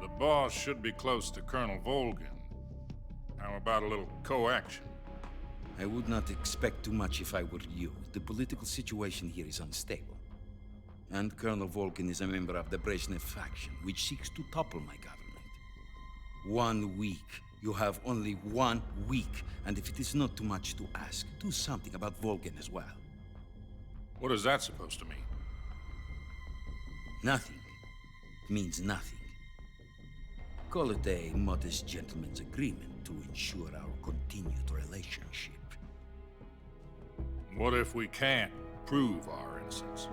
The boss should be close to Colonel Volgin. How about a little co-action? I would not expect too much if I were you. The political situation here is unstable. And Colonel Volgin is a member of the Brezhnev faction, which seeks to topple my government. 1 week. You have only 1 week. And if it is not too much to ask, do something about Volgin as well. What is that supposed to mean? Nothing. It means nothing. Call it a modest gentleman's agreement to ensure our continued relationship. What if we can't prove our innocence?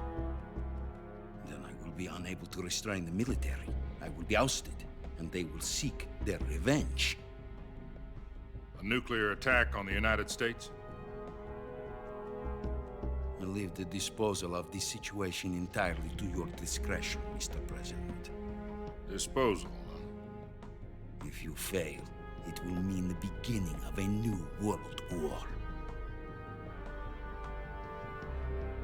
Then I will be unable to restrain the military. I will be ousted, and they will seek their revenge. A nuclear attack on the United States? I leave the disposal of this situation entirely to your discretion, Mr. President. Disposal, huh? If you fail, it will mean the beginning of a new world war.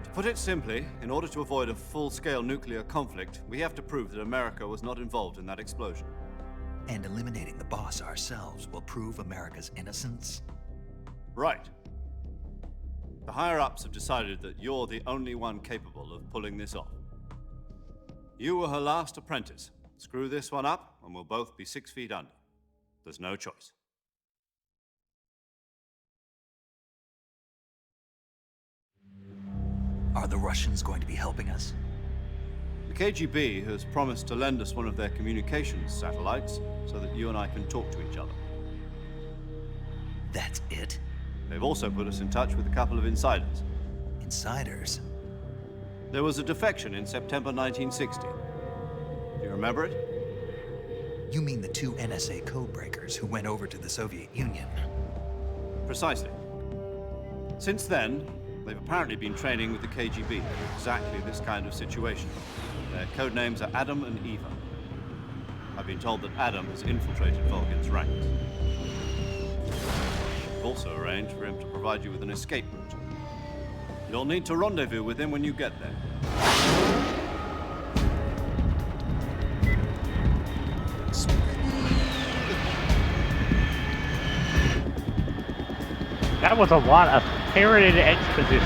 To put it simply, in order to avoid a full-scale nuclear conflict, we have to prove that America was not involved in that explosion. And eliminating the boss ourselves will prove America's innocence? Right. The higher-ups have decided that you're the only one capable of pulling this off. You were her last apprentice. Screw this one up, and we'll both be 6 feet under. There's no choice. Are the Russians going to be helping us? The KGB has promised to lend us one of their communications satellites so that you and I can talk to each other. That's it? They've also put us in touch with a couple of insiders. Insiders? There was a defection in September 1960. Do you remember it? You mean the 2 NSA codebreakers who went over to the Soviet Union? Precisely. Since then, they've apparently been training with the KGB for exactly this kind of situation. Their code names are Adam and Eva. I've been told that Adam has infiltrated Volgin's ranks. We've also arranged for him to provide you with an escape route. You'll need to rendezvous with him when you get there. That was a lot of parroted exposition.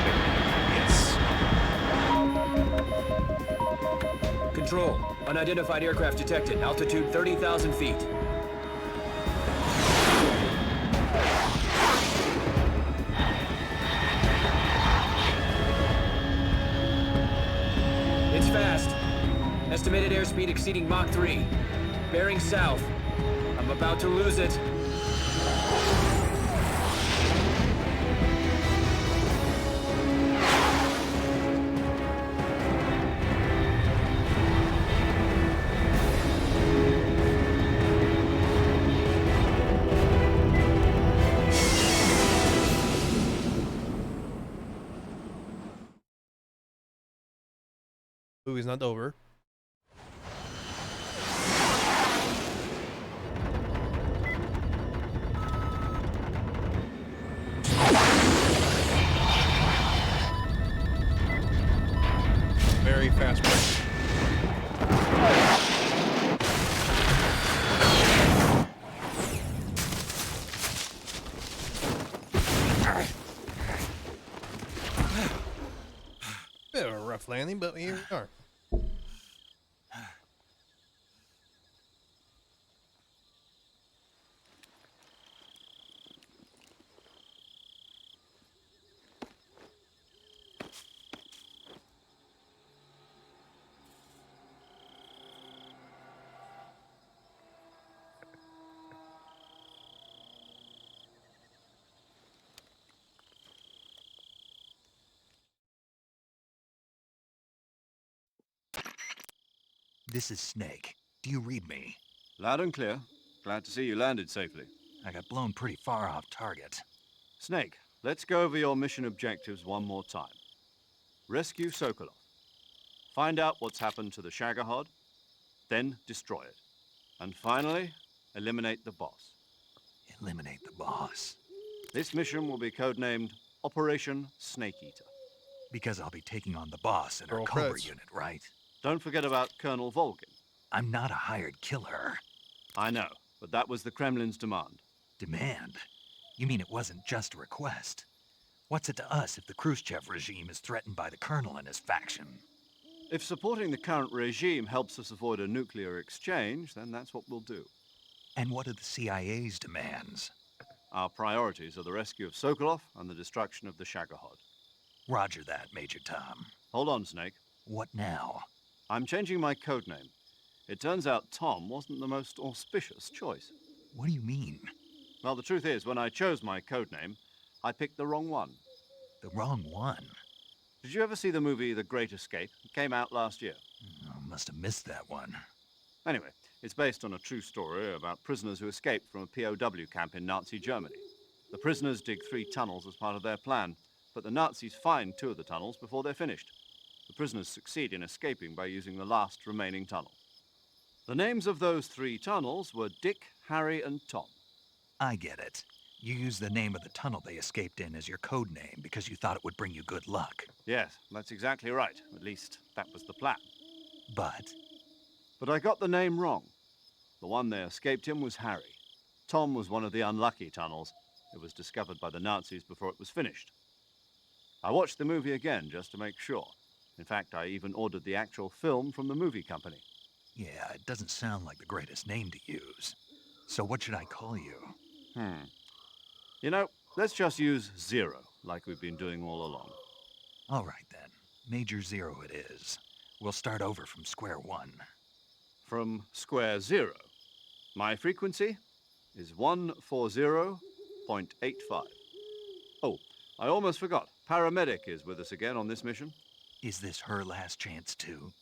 Yes. Control. Unidentified aircraft detected. Altitude 30,000 feet. It's fast. Estimated airspeed exceeding Mach 3. Bearing south. I'm about to lose it. Movie's not over. Very fast break. Bit of a rough landing, but here we are. This is Snake. Do you read me? Loud and clear. Glad to see you landed safely. I got blown pretty far off target. Snake, let's go over your mission objectives one more time. Rescue Sokolov. Find out what's happened to the Shagohod, then destroy it. And finally, eliminate the boss. Eliminate the boss. This mission will be codenamed Operation Snake Eater. Because I'll be taking on the boss in our Girl Cobra Preds. unit, right? Don't forget about Colonel Volgin. I'm not a hired killer. I know, but that was the Kremlin's demand. Demand? You mean it wasn't just a request? What's it to us if the Khrushchev regime is threatened by the Colonel and his faction? If supporting the current regime helps us avoid a nuclear exchange, then that's what we'll do. And what are the CIA's demands? Our priorities are the rescue of Sokolov and the destruction of the Shagohod. Roger that, Major Tom. Hold on, Snake. What now? I'm changing my codename. It turns out Tom wasn't the most auspicious choice. What do you mean? Well, the truth is, when I chose my codename, I picked the wrong one. The wrong one? Did you ever see the movie The Great Escape? It came out last year. Oh, must have missed that one. Anyway, it's based on a true story about prisoners who escaped from a POW camp in Nazi Germany. The prisoners dig 3 tunnels as part of their plan, but the Nazis find 2 of the tunnels before they're finished. The prisoners succeed in escaping by using the last remaining tunnel. The names of those 3 tunnels were Dick, Harry, and Tom. I get it. You used the name of the tunnel they escaped in as your code name because you thought it would bring you good luck. Yes, that's exactly right. At least, that was the plan. But But I got the name wrong. The one they escaped in was Harry. Tom was one of the unlucky tunnels. It was discovered by the Nazis before it was finished. I watched the movie again just to make sure. In fact, I even ordered the actual film from the movie company. yeah, it doesn't sound like the greatest name to use. So what should I call you? You know, let's just use Zero, like we've been doing all along. All right then. Major Zero it is. We'll start over from square one. From square zero. My frequency is 140.85. Oh, I almost forgot. Paramedic is with us again on this mission. Is this her last chance too?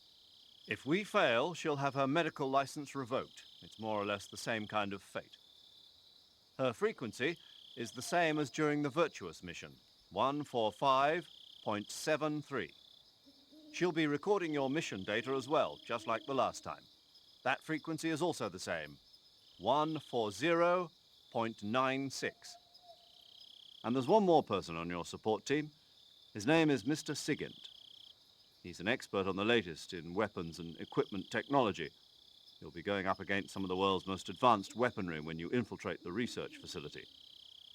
If we fail, she'll have her medical license revoked. It's more or less the same kind of fate. Her frequency is the same as during the Virtuous mission, 145.73. She'll be recording your mission data as well, just like the last time. That frequency is also the same, 140.96. And there's one more person on your support team. His name is Mr. Sigint. He's an expert on the latest in weapons and equipment technology. You'll be going up against some of the world's most advanced weaponry when you infiltrate the research facility.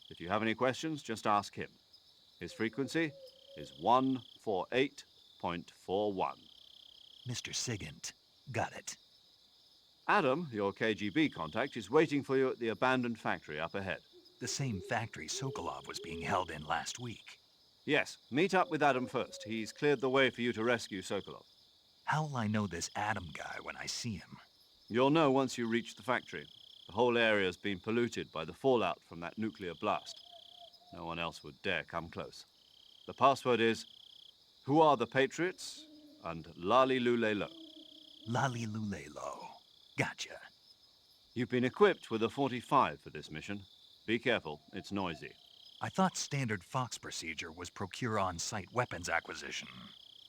If you have any questions, just ask him. His frequency is 148.41. Mr. Sigint. Got it. Adam, your KGB contact, is waiting for you at the abandoned factory up ahead. The same factory Sokolov was being held in last week. Yes, meet up with Adam first. He's cleared the way for you to rescue Sokolov. How will I know this Adam guy when I see him? You'll know once you reach the factory. The whole area has been polluted by the fallout from that nuclear blast. No one else would dare come close. The password is, "Who are the Patriots?" and Lali Lulelo. Lali Lulelo. Gotcha. You've been equipped with a 45 for this mission. Be careful, it's noisy. I thought standard Fox procedure was procure on-site weapons acquisition.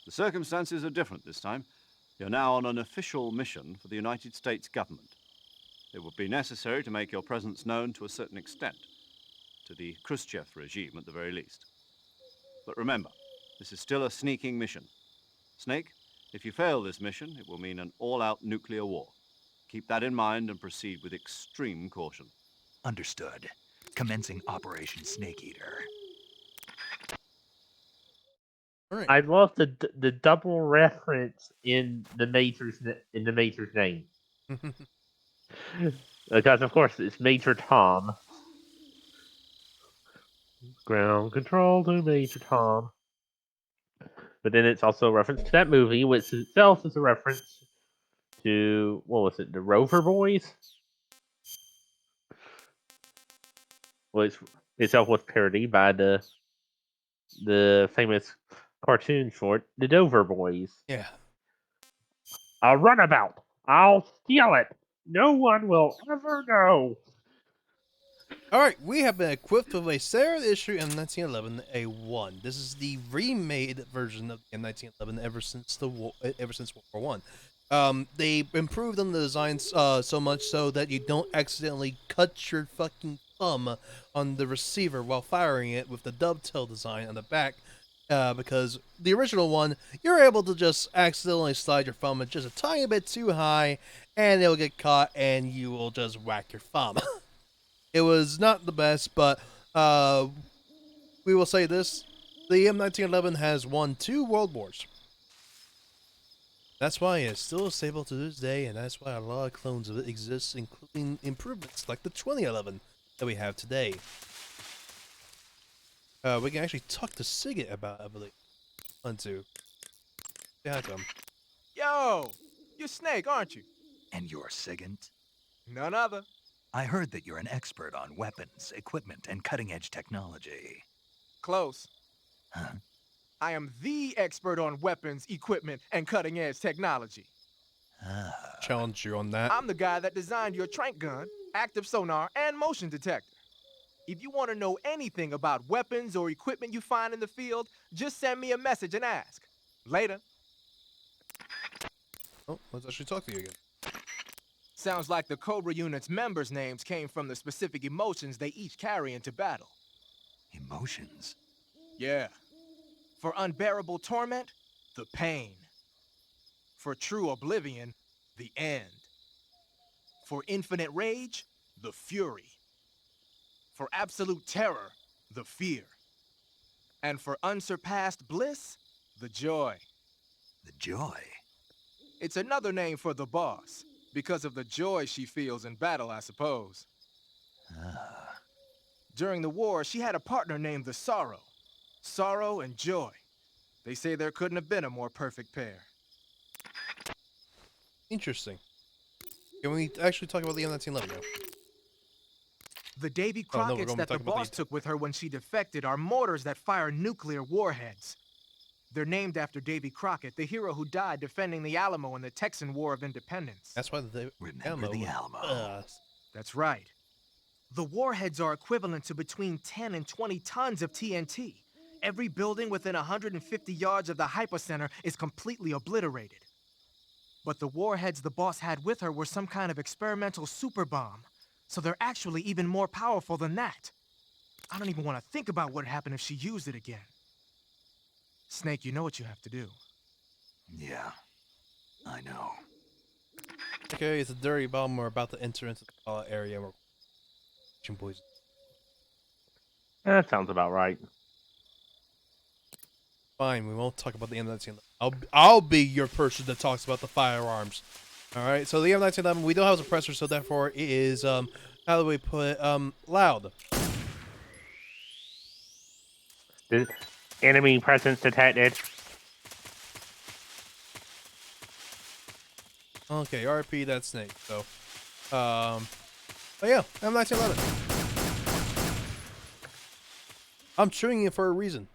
The circumstances are different this time. You're now on an official mission for the United States government. It would be necessary to make your presence known to a certain extent, to the Khrushchev regime at the very least. But remember, this is still a sneaking mission. Snake, if you fail this mission, it will mean an all-out nuclear war. Keep that in mind and proceed with extreme caution. Understood. Commencing Operation Snake Eater. I love the double reference in the Major's name. Because of course it's Major Tom. Ground control to Major Tom. But then it's also a reference to that movie, which itself is a reference to, what was it, the Rover Boys? Which itself was parodied by the famous cartoon short, The Dover Boys. Yeah. A runabout! I'll steal it! No one will ever know! Alright, we have been equipped with a standard issue M1911 A1. This is the remade version of the M1911 ever since World War I. They improved on the designs so much so that you don't accidentally cut your fucking thumb on the receiver while firing it with the dovetail design on the back. Because the original one, you're able to just accidentally slide your thumb just a tiny bit too high, and it'll get caught, and you will just whack your thumb. It was not the best, but we will say this: the M1911 has won 2 world wars. That's why it's still stable to this day, and that's why a lot of clones of it exist, including improvements like the 2011 that we have today. We can actually talk to Sigget about it, I believe. Say hi to him. Yo! You're Snake, aren't you? And you're Sigint? None other. I heard that you're an expert on weapons, equipment, and cutting-edge technology. Close. Huh? I am the expert on weapons, equipment, and cutting-edge technology. Challenge you on that. I'm the guy that designed your trank gun, active sonar, and motion detector. If you want to know anything about weapons or equipment you find in the field, just send me a message and ask. Later. Oh, let's actually talk to you again. Sounds like the Cobra unit's members' names came from the specific emotions they each carry into battle. Emotions? Yeah. For unbearable torment, the pain. For true oblivion, the end. For infinite rage, the fury. For absolute terror, the fear. And for unsurpassed bliss, the joy. The joy? It's another name for the boss, because of the joy she feels in battle, I suppose. During the war, she had a partner named the Sorrow. Sorrow and joy. They say there couldn't have been a more perfect pair. Interesting. Can we actually talk about the M1911 now? The Davy Crocketts that the boss took with her when she defected are mortars that fire nuclear warheads. They're named after Davy Crockett, the hero who died defending the Alamo in the Texan War of Independence. That's why the Alamo. That's right. The warheads are equivalent to between 10 and 20 tons of TNT. Every building within 150 yards of the hypocenter is completely obliterated. But the warheads the boss had with her were some kind of experimental super bomb. So they're actually even more powerful than that. I don't even want to think about what happened if she used it again. Snake, you know what you have to do. Yeah, I know. Okay, it's a dirty bomb. We're about to enter into the area. And we're poison. That sounds about right. Fine, we won't talk about the M1911. I'll be your person that talks about the firearms. All right. So the M1911, we don't have a suppressor, so therefore it is how do we put it? Loud. Enemy presence detected. Okay, RP, that's Snake. So, Oh yeah, I'm 1911. I'm chewing it for a reason.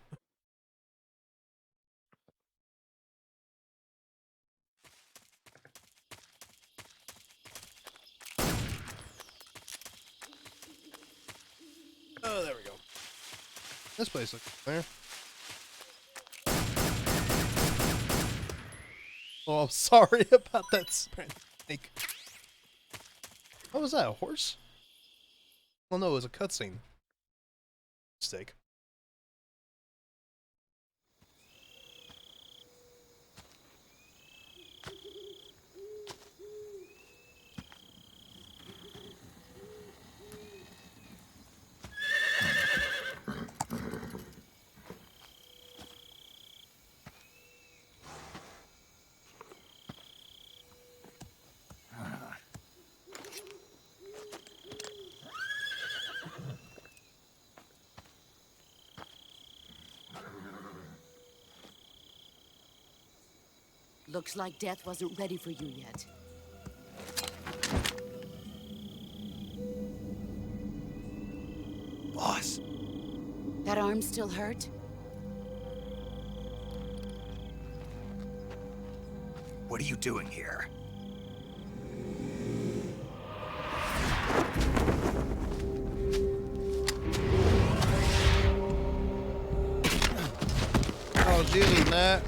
Oh, there we go. This place looks familiar. Oh, I'm sorry about that snake. What was that, a horse? Well, no, it was a cutscene. Mistake. Looks like death wasn't ready for you yet. Boss. That arm still hurt? What are you doing here? Oh, Jesus, Matt.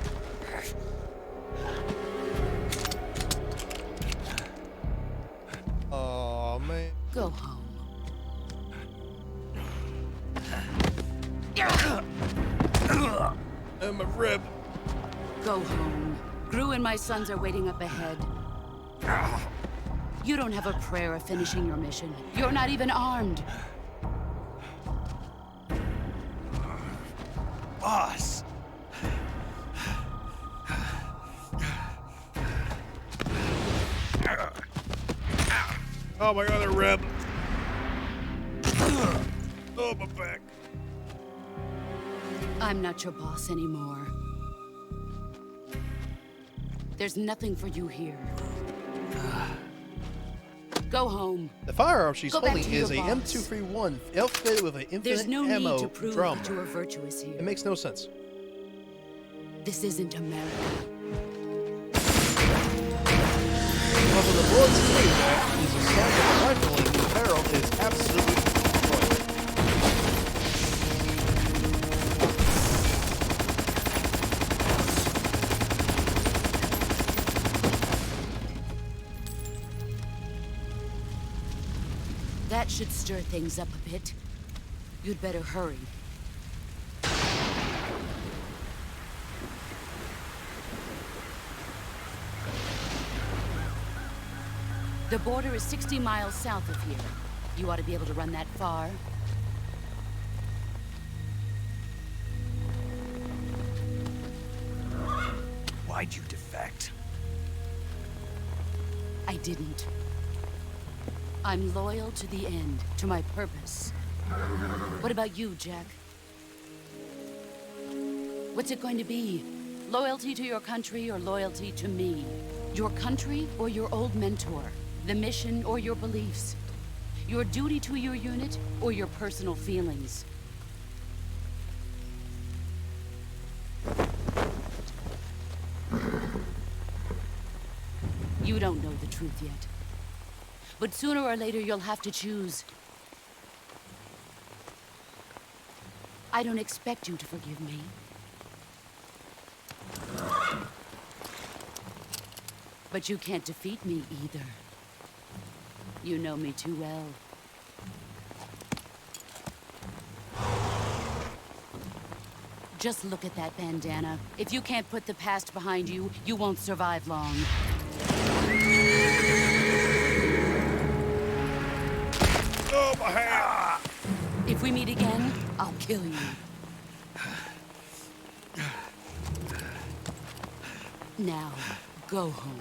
Oh, man. Go home. And my rib. Go home. Gru and my sons are waiting up ahead. You don't have a prayer of finishing your mission. You're not even armed. Boss! Oh my god, a rib. Oh, my back. I'm not your boss anymore. There's nothing for you here. Go home. The firearm she's Go back holding to is a your boss. M231 outfitted with an infinite There's no ammo need to prove drum. that you are virtuous here. It makes no sense. This isn't America. But when the bullets hit that, is a standard rifling, the barrel is absolutely destroyed. That should stir things up a bit. You'd better hurry. The border is 60 miles south of here. You ought to be able to run that far. Why'd you defect? I didn't. I'm loyal to the end, to my purpose. What about you, Jack? What's it going to be? Loyalty to your country or loyalty to me? Your country or your old mentor? The mission or your beliefs? Your duty to your unit or your personal feelings? You don't know the truth yet. But sooner or later, you'll have to choose. I don't expect you to forgive me. But you can't defeat me either. You know me too well. Just look at that bandana. If you can't put the past behind you, you won't survive long. Oh, my hand! If we meet again, I'll kill you. Now, go home.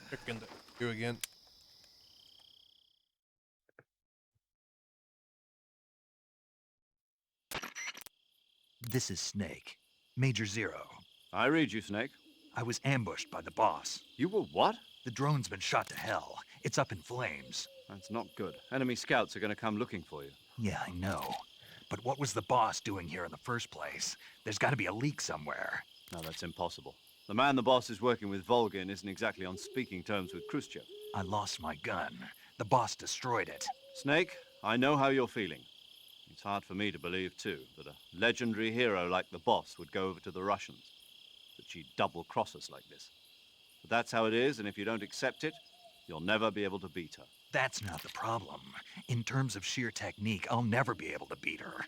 Chicken you again. This is Snake. Major Zero. I read you, Snake. I was ambushed by the boss. You were what? The drone's been shot to hell. It's up in flames. That's not good. Enemy scouts are going to come looking for you. Yeah, I know. But what was the boss doing here in the first place? There's got to be a leak somewhere. No, that's impossible. The man the boss is working with, Volgin, isn't exactly on speaking terms with Khrushchev. I lost my gun. The boss destroyed it. Snake, I know how you're feeling. It's hard for me to believe, too, that a legendary hero like the boss would go over to the Russians. That she'd double-cross us like this. But that's how it is, and if you don't accept it, you'll never be able to beat her. That's not the problem. In terms of sheer technique, I'll never be able to beat her.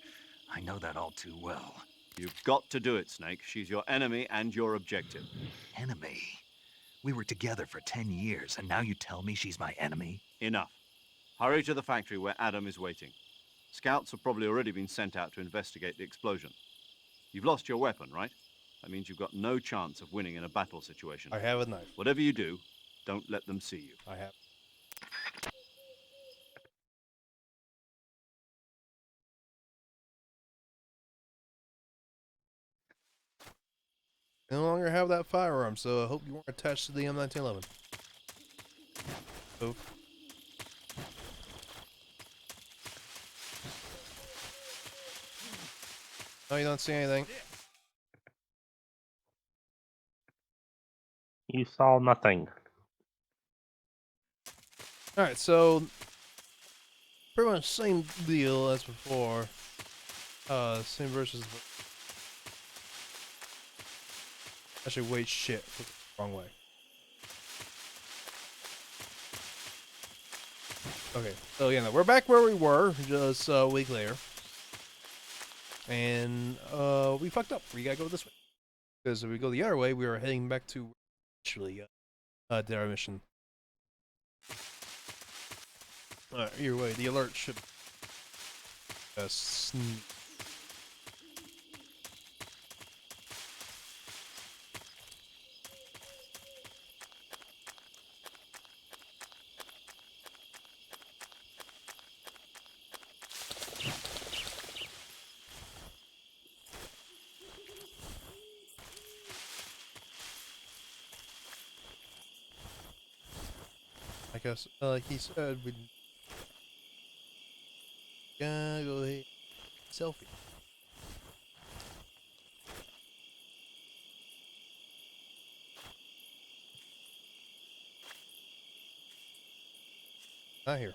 I know that all too well. You've got to do it, Snake. She's your enemy and your objective. Enemy? We were together for 10 years, and now you tell me she's my enemy? Enough. Hurry to the factory where Adam is waiting. Scouts have probably already been sent out to investigate the explosion. You've lost your weapon, right? That means you've got no chance of winning in a battle situation. I have a knife. Whatever you do, don't let them see you. I have. I no longer have that firearm, so I hope you weren't attached to the M1911. Oh. No, you don't see anything. You saw nothing. Alright, so pretty much same deal as before. Same versus. Actually, wait, shit. Wrong way. Okay, so yeah, no, we're back where we were just a week later. And we fucked up. We gotta go this way. Because if we go the other way, we are heading back to actually did our mission. Alright, either way, the alert should sneak. I guess, like he said, we gotta go ahead. Selfie. Not here.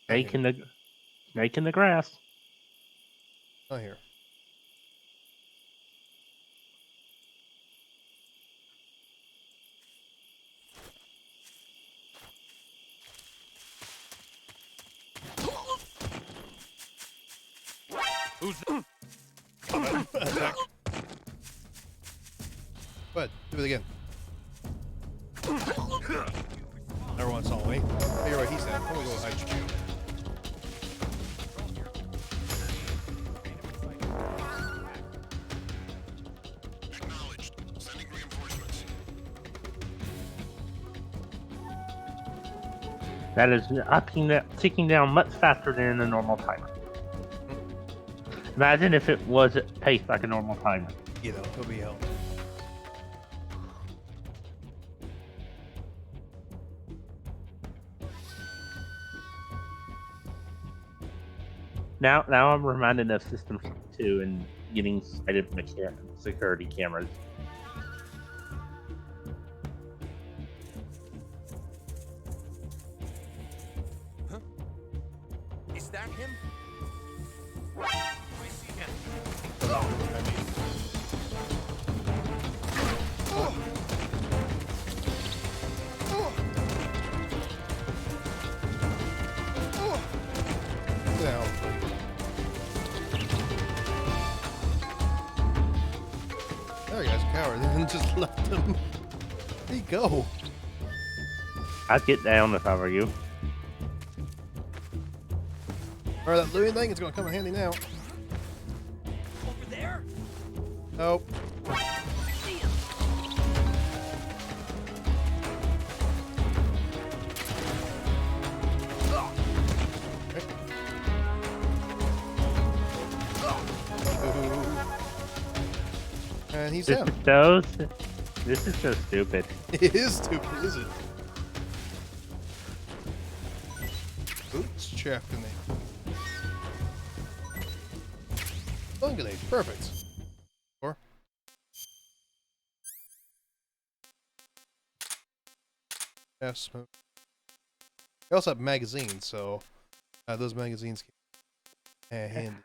Snake in the grass. Not here. Who's that? Attack. Go ahead, do it again. Everyone saw me. Hey, you're right, he's down. I'm gonna go hide. Acknowledged. Sending reinforcements. That is ticking down much faster than a normal timer. Imagine if it was paced like a normal timer. You know, it'll be hell. Now I'm reminded of System 2 and getting sighted from security cameras. Huh? Is that him? I see him. Down. There he goes, coward. And just left him. Where'd he go? I'd get down if I were you. Alright, that looting thing is gonna come in handy now. Over there? Nope. And he's This down. is so. This is so stupid. It is stupid, is it? Boots checked in it. Stun grenade, perfect. Or yes. We also have magazines, so those magazines can handy.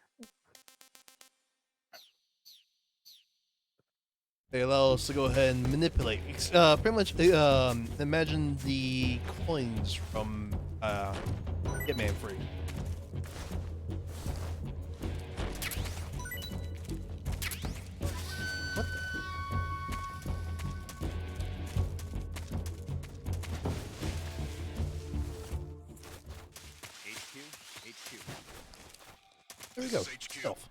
They allow us to go ahead and manipulate. Pretty much, imagine the coins from Hitman Free. What? HQ. There we go. Stealth.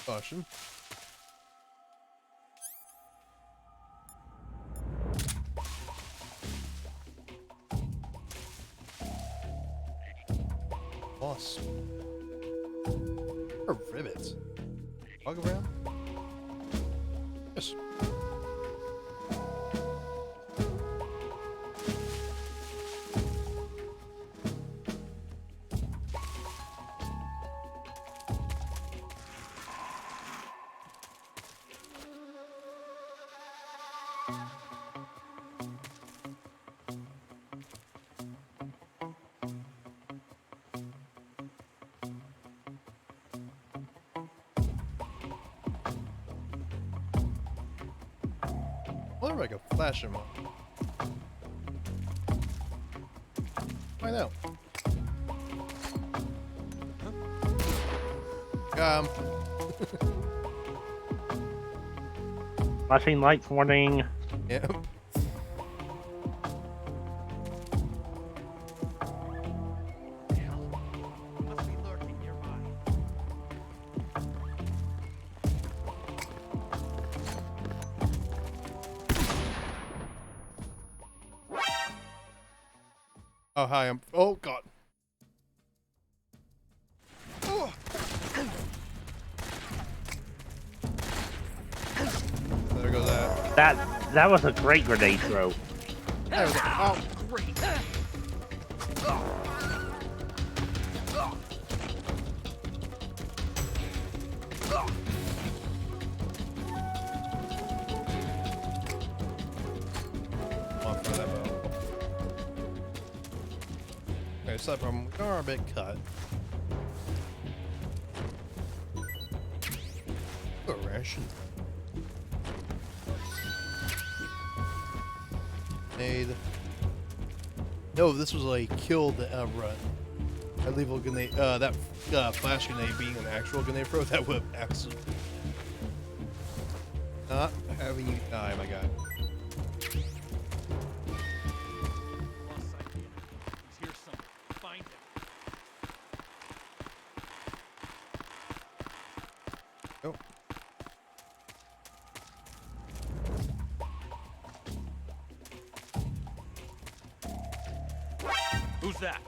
Caution. Boss. Or rivets. Walk around. Yes. I wonder if I can flash him up. Find out. Got him. Flashing lights warning. Yeah. Oh, hi, I'm... Oh, God. Oh. There goes that. That was a great grenade throw. There we go. Oh. Great. Off for that bow. Okay, so from we are a bit cut. A ration. Grenade. No, this was a kill the run. That lethal grenade, that flash grenade being an actual grenade throw, that would absolutely not having you die, my guy. Oh. Who's that?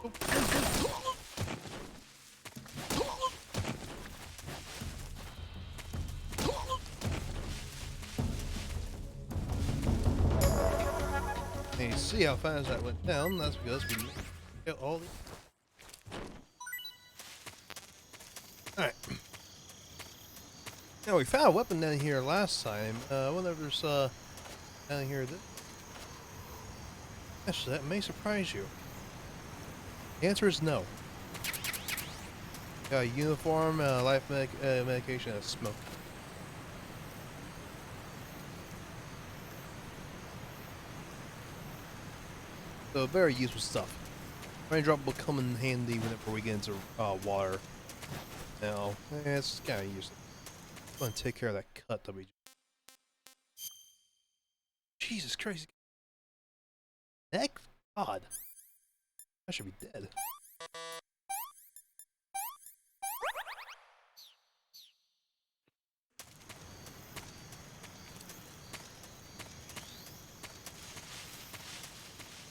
And you see how fast that went down. That's because we get all the. Alright. Now we found a weapon down here last time. I wonder if there's down here that. Actually, that may surprise you. The answer is no. Got a uniform, life medication, and smoke. So very useful stuff. Raindrop will come in handy whenever we get into water. Now, it's kind of useless. I'm going to take care of that cut that we. Jesus Christ! Neck? God, I should be dead.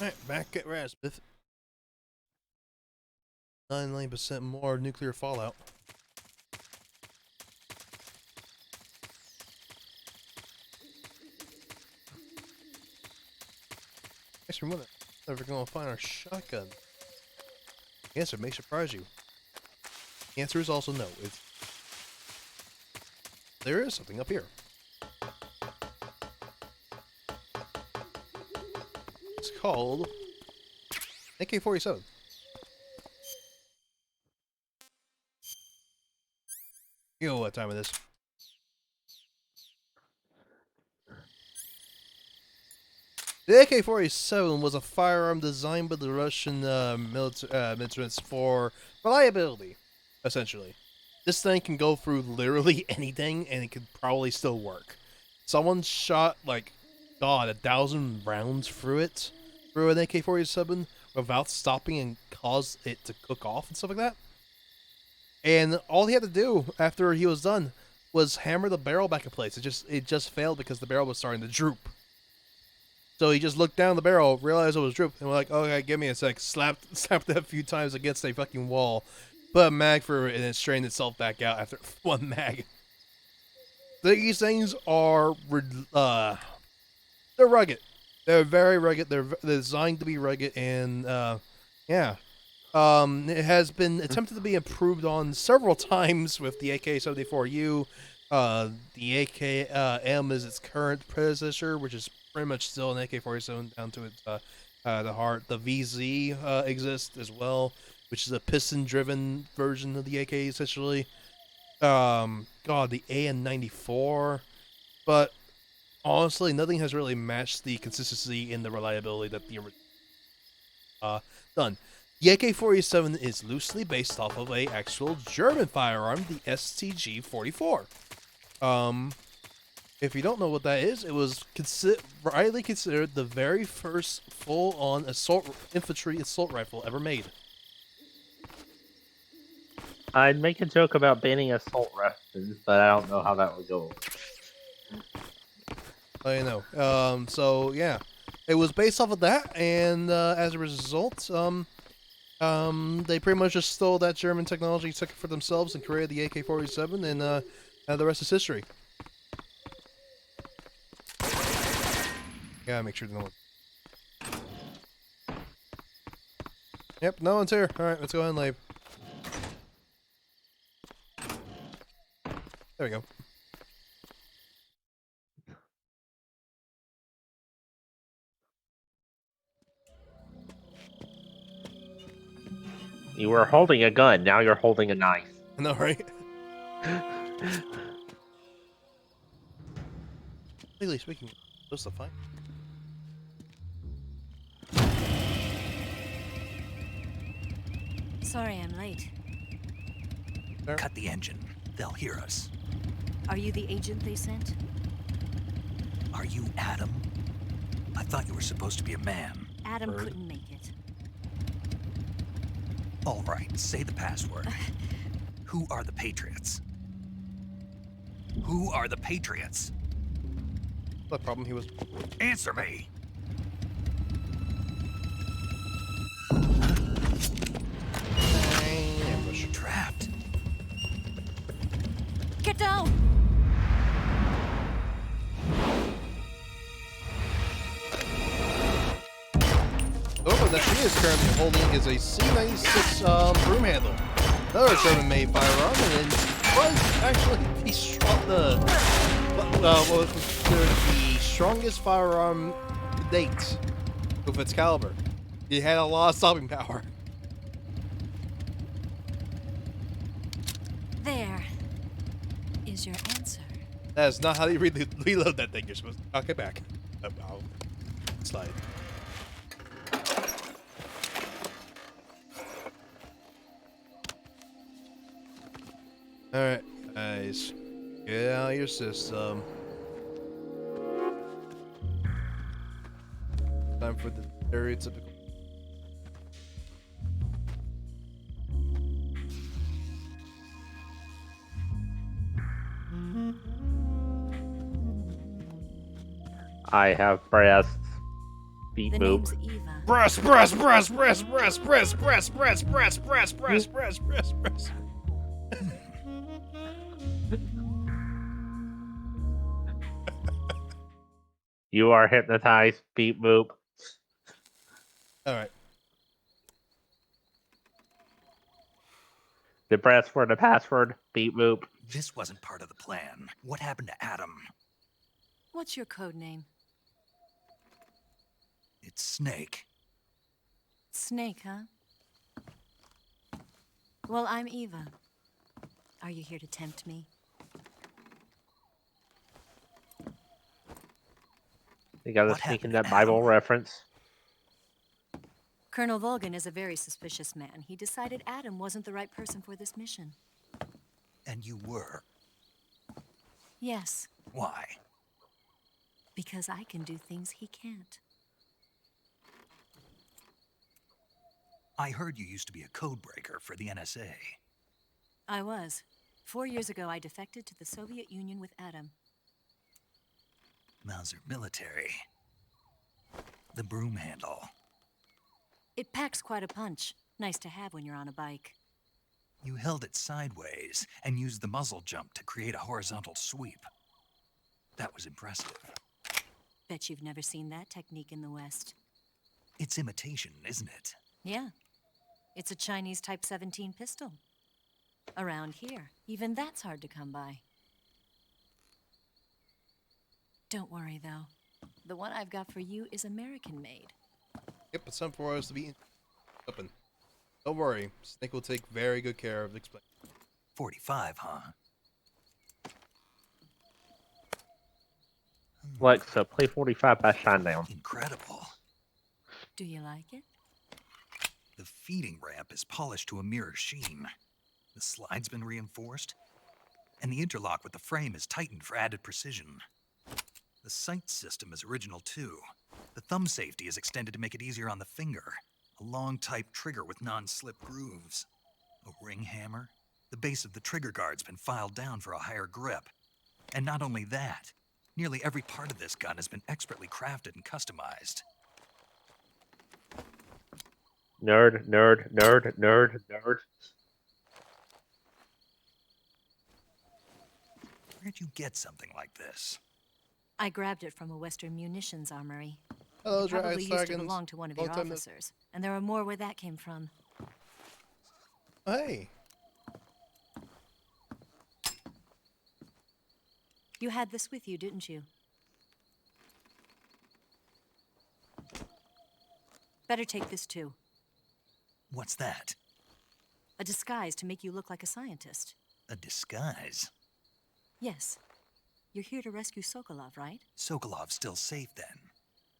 Alright, back at Rasmuth. 99% more nuclear fallout. Next, we're never gonna find our shotgun. The answer may surprise you. The answer is also no. There is something up here. It's called AK-47. You know what time it is. The AK-47 was a firearm designed by the Russian militarists for reliability, essentially. This thing can go through literally anything, and it could probably still work. Someone shot, like, God, 1,000 rounds through an AK-47, without stopping and caused it to cook off and stuff like that. And all he had to do after he was done was hammer the barrel back in place. It just failed because the barrel was starting to droop. So he just looked down the barrel, realized it was drooped, and we're like, okay, give me a sec. Slapped it a few times against a fucking wall, put a mag through it, and it strained itself back out after one mag. These things are, they're rugged. They're very rugged. They're designed to be rugged, and, yeah. It has been attempted to be improved on several times with the AK-74U. The AK-M is its current predecessor, which is pretty much still an AK-47 down to its the heart. The VZ exists as well, which is a piston-driven version of the AK, essentially. God, the AN-94, but honestly, nothing has really matched the consistency and the reliability that the original done. The AK-47 is loosely based off of a actual German firearm, the STG-44. If you don't know what that is, it was widely considered the very first full-on infantry assault rifle ever made. I'd make a joke about banning assault rifles, but I don't know how that would go. I know. So yeah, it was based off of that, and as a result, they pretty much just stole that German technology, took it for themselves, and created the AK-47, and the rest is history. Gotta make sure no one. Yep, no one's here. All right, let's go ahead and leave. There we go. You were holding a gun, now you're holding a knife. I know, right? Legally speaking, supposed to find. Sorry I'm late. Cut the engine. They'll hear us. Are you the agent they sent? Are you Adam? I thought you were supposed to be a man. Adam couldn't make it. All right, say the password. Who are the Patriots? Who are the Patriots? What problem he was? Answer me! Ambush. Trapped. Get down! The weapon that she is currently holding is a C-96 broom handle. Another German-made firearm, and it was actually what was considered the strongest firearm to date with its caliber. It had a lot of stopping power. There is your answer. That is not how you reload that thing. You're supposed to knock it back. I'll slide. Alright, guys. Get out of your system. Time for the stereotypical. I have breasts. Beep The boop. name's Eva. Breast, breast, breast, breast, breast, breast, breast, breast, breast, breast, breast, breast, breast, breast. You are hypnotized. Beep boop. All right. The password, the password. Beep boop. This wasn't part of the plan. What happened to Adam? What's your code name? It's Snake. Snake, huh? Well, I'm Eva. Are you here to tempt me? You gotta What sneak in happened that to Bible Adam? reference. Colonel Volgan is a very suspicious man. He decided Adam wasn't the right person for this mission. And you were. Yes, Why? because I can do things he can't. I heard you used to be a codebreaker for the NSA. I was. 4 years ago, I defected to the Soviet Union with Adam. Mauser military. The broom handle. It packs quite a punch. Nice to have when you're on a bike. You held it sideways and used the muzzle jump to create a horizontal sweep. That was impressive. Bet you've never seen that technique in the West. It's imitation, isn't it? Yeah. It's a Chinese Type 17 pistol. Around here, even that's hard to come by. Don't worry, though. The one I've got for you is American-made. Yep, it's time for us to be open. Don't worry, Snake will take very good care of explaining. 45, huh? Alexa, play 45 by Shinedown. Incredible. Do you like it? The feeding ramp is polished to a mirror sheen. The slide's been reinforced, and the interlock with the frame is tightened for added precision. The sight system is original too. The thumb safety is extended to make it easier on the finger. A long type trigger with non-slip grooves. A ring hammer. The base of the trigger guard's been filed down for a higher grip. And not only that, nearly every part of this gun has been expertly crafted and customized. Nerd, nerd, nerd, nerd, nerd. Where'd you get something like this? I grabbed it from a Western munitions armory. Hello, It probably Dry used to Dragons. belong to one of Long your time no- officers, and there are more where that came from. Hey. You had this with you, didn't you? Better take this too. What's that? A disguise to make you look like a scientist. A disguise? Yes. You're here to rescue Sokolov, right? Sokolov's still safe then?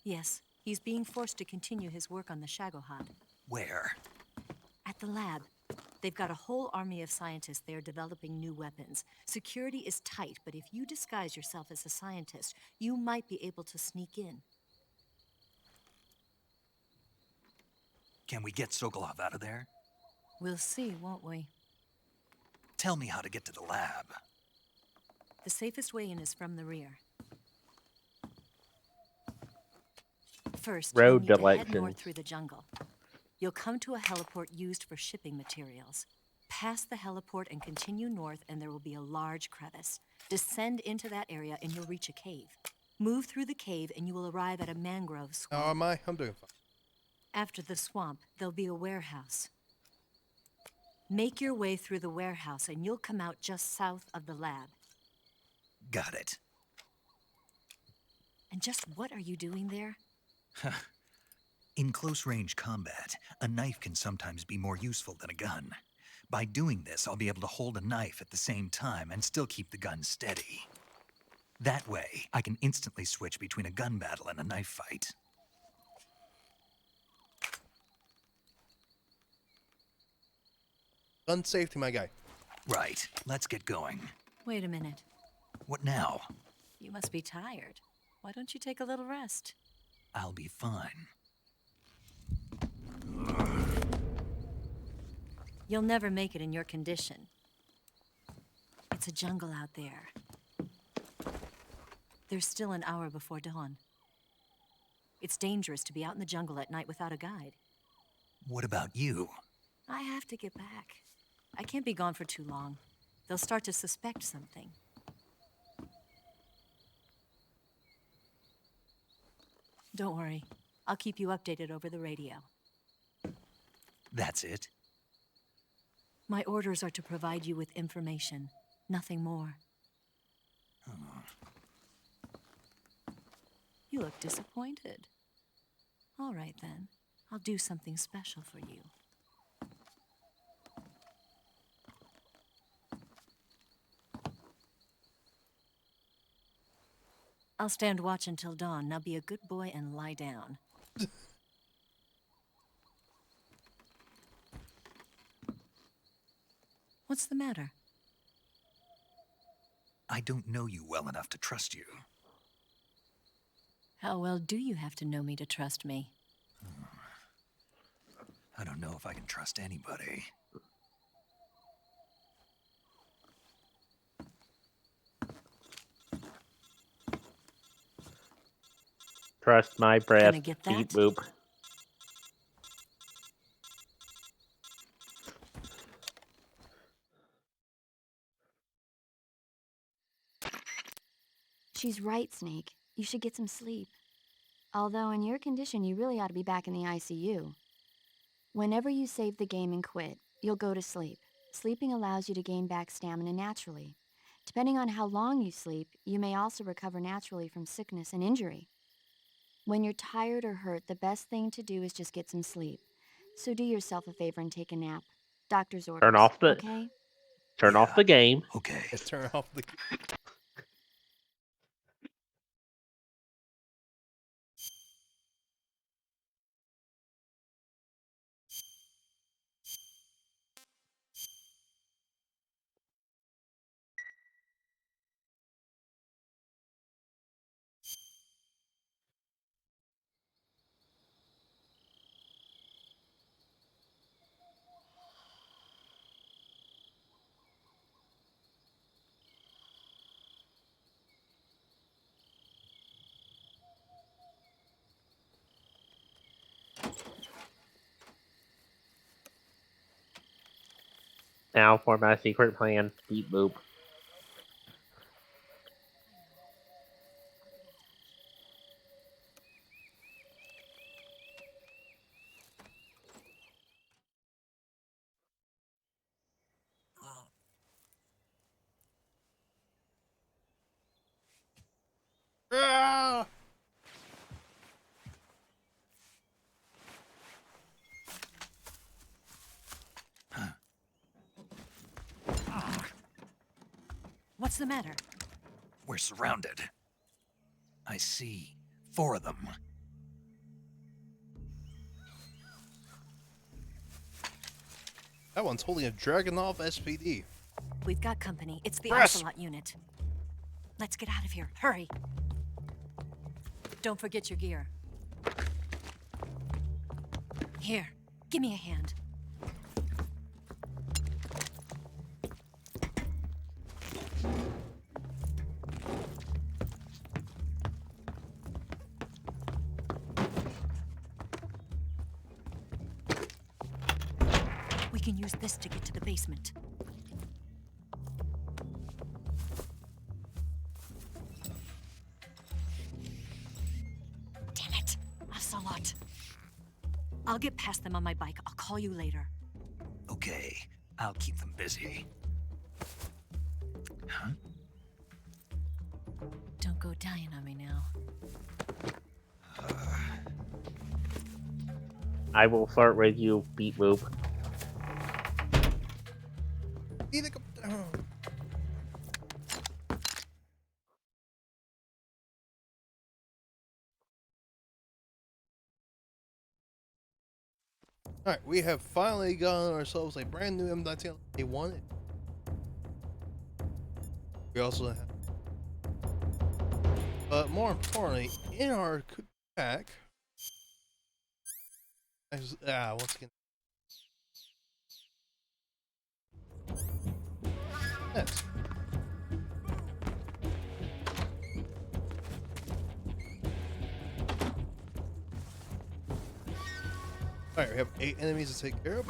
Yes. He's being forced to continue his work on the Shagohod. Where? At the lab. They've got a whole army of scientists there developing new weapons. Security is tight, but if you disguise yourself as a scientist, you might be able to sneak in. Can we get Sokolov out of there? We'll see, won't we? Tell me how to get to the lab. The safest way in is from the rear. First, you'll Road need to head directions. north through the jungle. You'll come to a heliport used for shipping materials. Pass the heliport and continue north, and there will be a large crevice. Descend into that area, and you'll reach a cave. Move through the cave, and you will arrive at a mangrove swamp. How am I? I'm doing fine. After the swamp, there'll be a warehouse. Make your way through the warehouse, and you'll come out just south of the lab. Got it. And just what are you doing there? In close-range combat, a knife can sometimes be more useful than a gun. By doing this, I'll be able to hold a knife at the same time and still keep the gun steady. That way, I can instantly switch between a gun battle and a knife fight. Gun safety, my guy. Right, let's get going. Wait a minute. What now? You must be tired. Why don't you take a little rest? I'll be fine. You'll never make it in your condition. It's a jungle out there. There's still an hour before dawn. It's dangerous to be out in the jungle at night without a guide. What about you? I have to get back. I can't be gone for too long. They'll start to suspect something. Don't worry. I'll keep you updated over the radio. That's it? My orders are to provide you with information, nothing more. You look disappointed. All right, then. I'll do something special for you. I'll stand watch until dawn. Now be a good boy and lie down. What's the matter? I don't know you well enough to trust you. How well do you have to know me to trust me? I don't know if I can trust anybody. Trust my breath. Gonna get that? Beep boop. She's right, Snake. You should get some sleep. Although in your condition, you really ought to be back in the ICU. Whenever you save the game and quit, you'll go to sleep. Sleeping allows you to gain back stamina naturally. Depending on how long you sleep, you may also recover naturally from sickness and injury. When you're tired or hurt, the best thing to do is just get some sleep. So do yourself a favor and take a nap. Doctor's orders, Turn off the okay? Turn off the game. Okay. Let's turn off the. Now for my secret plan. Beep boop. Ah! What's the matter? We're surrounded. I see 4 of them. That one's holding a Dragonov SPD. We've got company. It's the Press. Ocelot unit. Let's get out of here. Hurry. Don't forget your gear. Here, give me a hand. We can use this to get to the basement. Damn it! Ocelot. I'll get past them on my bike. I'll call you later. Okay, I'll keep them busy. Huh? Don't go dying on me now. I will flirt with you. Beep boop. Alright, we have finally gotten ourselves a brand new M19A1. We also have. But more importantly, in our pack. Once again. Yes. Alright, we have 8 enemies to take care of.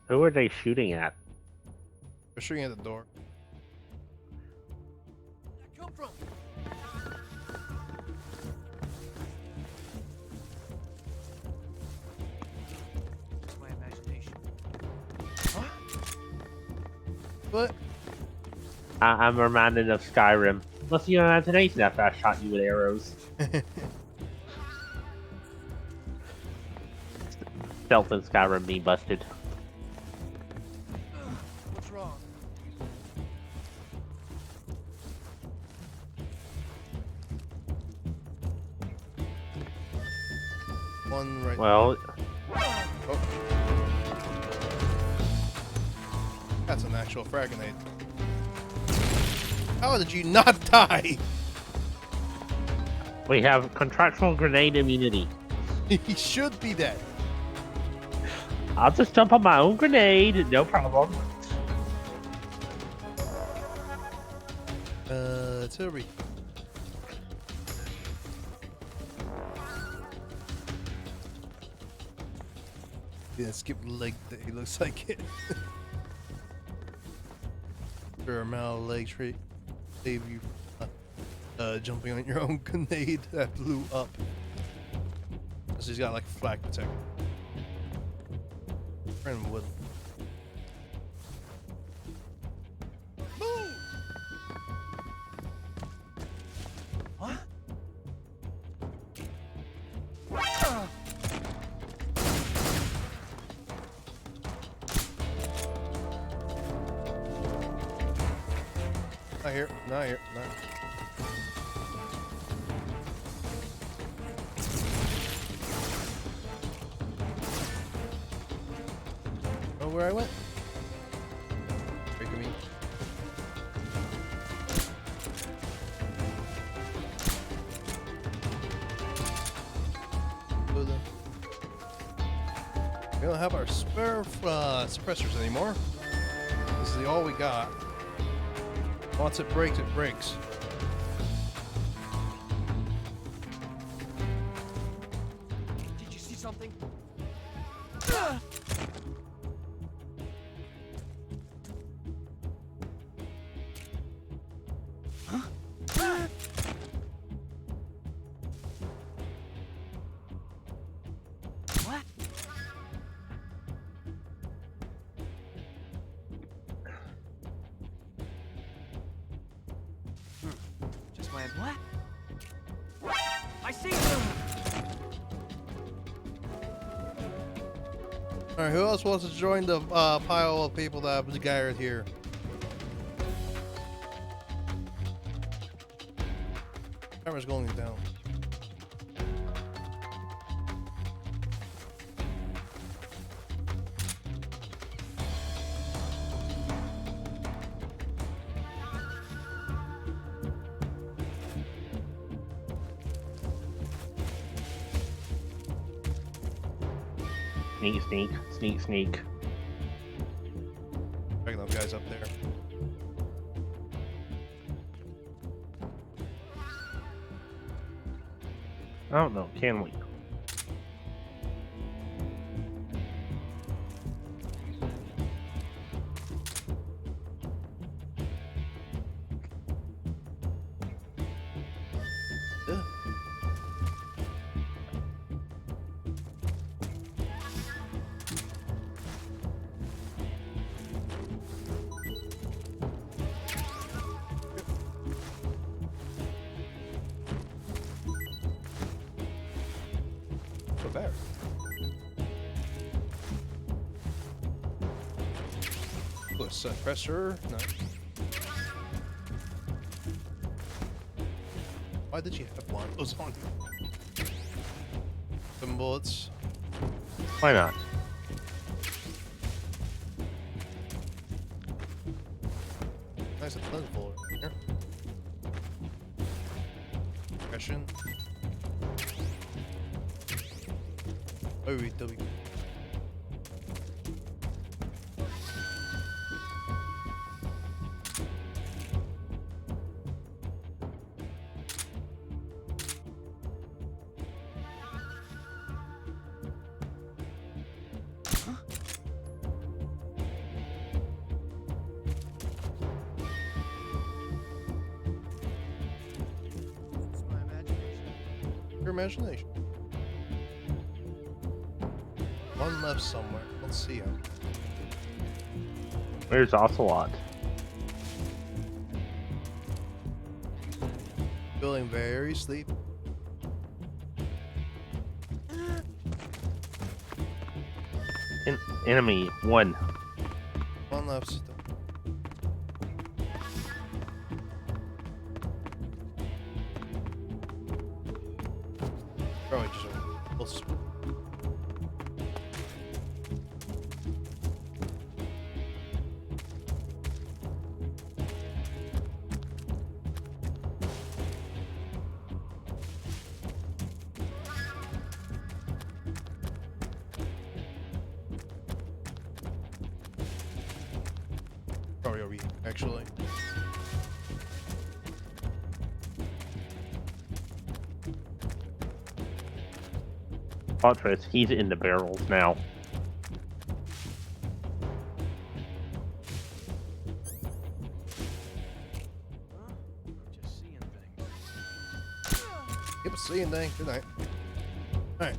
Who are they shooting at? They're shooting at the door. Come from? It's my imagination. What? I'm reminded of Skyrim. What's your imagination after I shot you with arrows? Stealth in Skyrim being busted. What's wrong? One right. Well, oh. That's an actual frag grenade. How did you not die? we have contractual grenade immunity. He should be dead. I'll just jump on my own grenade, no problem. Artillery. Yeah, skip leg day looks like it. Fair amount of leg trait save you jumping on your own grenade that blew up. So he's got like a flag protector. Friend would. What? Not here, not here, not here. Oh, where I went? Breaking me. We don't have our spare suppressors anymore. This is all we got. Once it breaks, it breaks. Did you see something? What? Just went, what? I see you! Alright, who else wants to join the pile of people that have gathered here? Camera's going down. Sneak, sneak, sneak, sneak. Checking those guys up there. I don't know, can we? There. Oh, suppressor. No. Why did you have one of those on you? Some bullets. Why not? Nice and plentiful in here. Aggression. OW. Your imagination. One left somewhere. Let's see him. Where's Ocelot? Feeling very sleepy. Enemy 1. One left still. Probably just we'll probably over here, actually. Fortress, he's in the barrels now. Yep, seeing thing. Good night. Alright.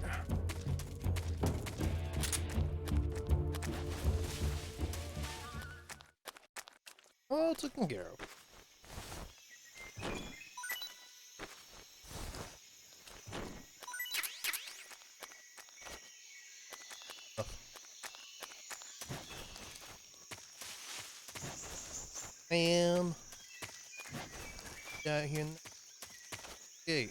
All taken care of. And got here in the gate.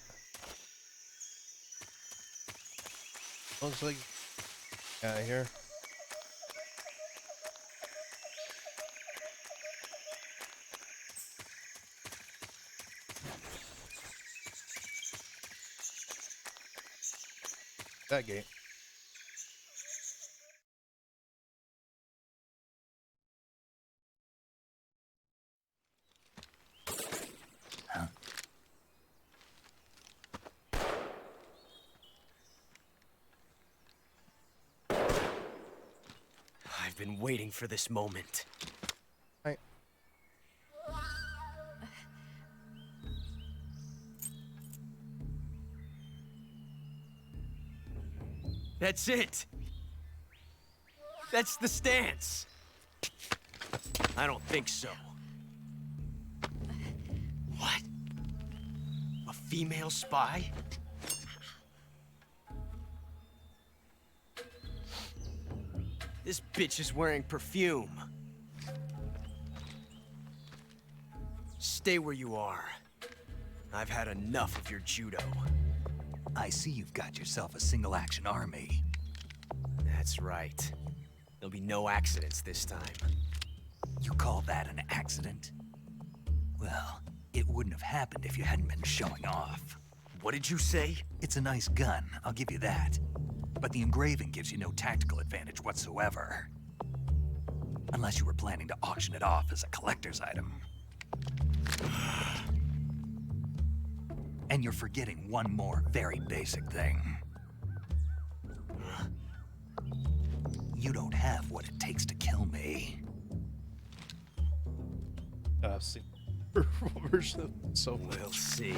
Looks like out of here. That gate. I've been waiting for this moment. Right. That's it. That's the stance. I don't think so. What? A female spy? This bitch is wearing perfume. Stay where you are. I've had enough of your judo. I see you've got yourself a single-action army. That's right. There'll be no accidents this time. You call that an accident? Well, it wouldn't have happened if you hadn't been showing off. What did you say? It's a nice gun, I'll give you that. But the engraving gives you no tactical advantage whatsoever. Unless you were planning to auction it off as a collector's item. And you're forgetting one more very basic thing. You don't have what it takes to kill me. I've seen version of it so much. We'll see.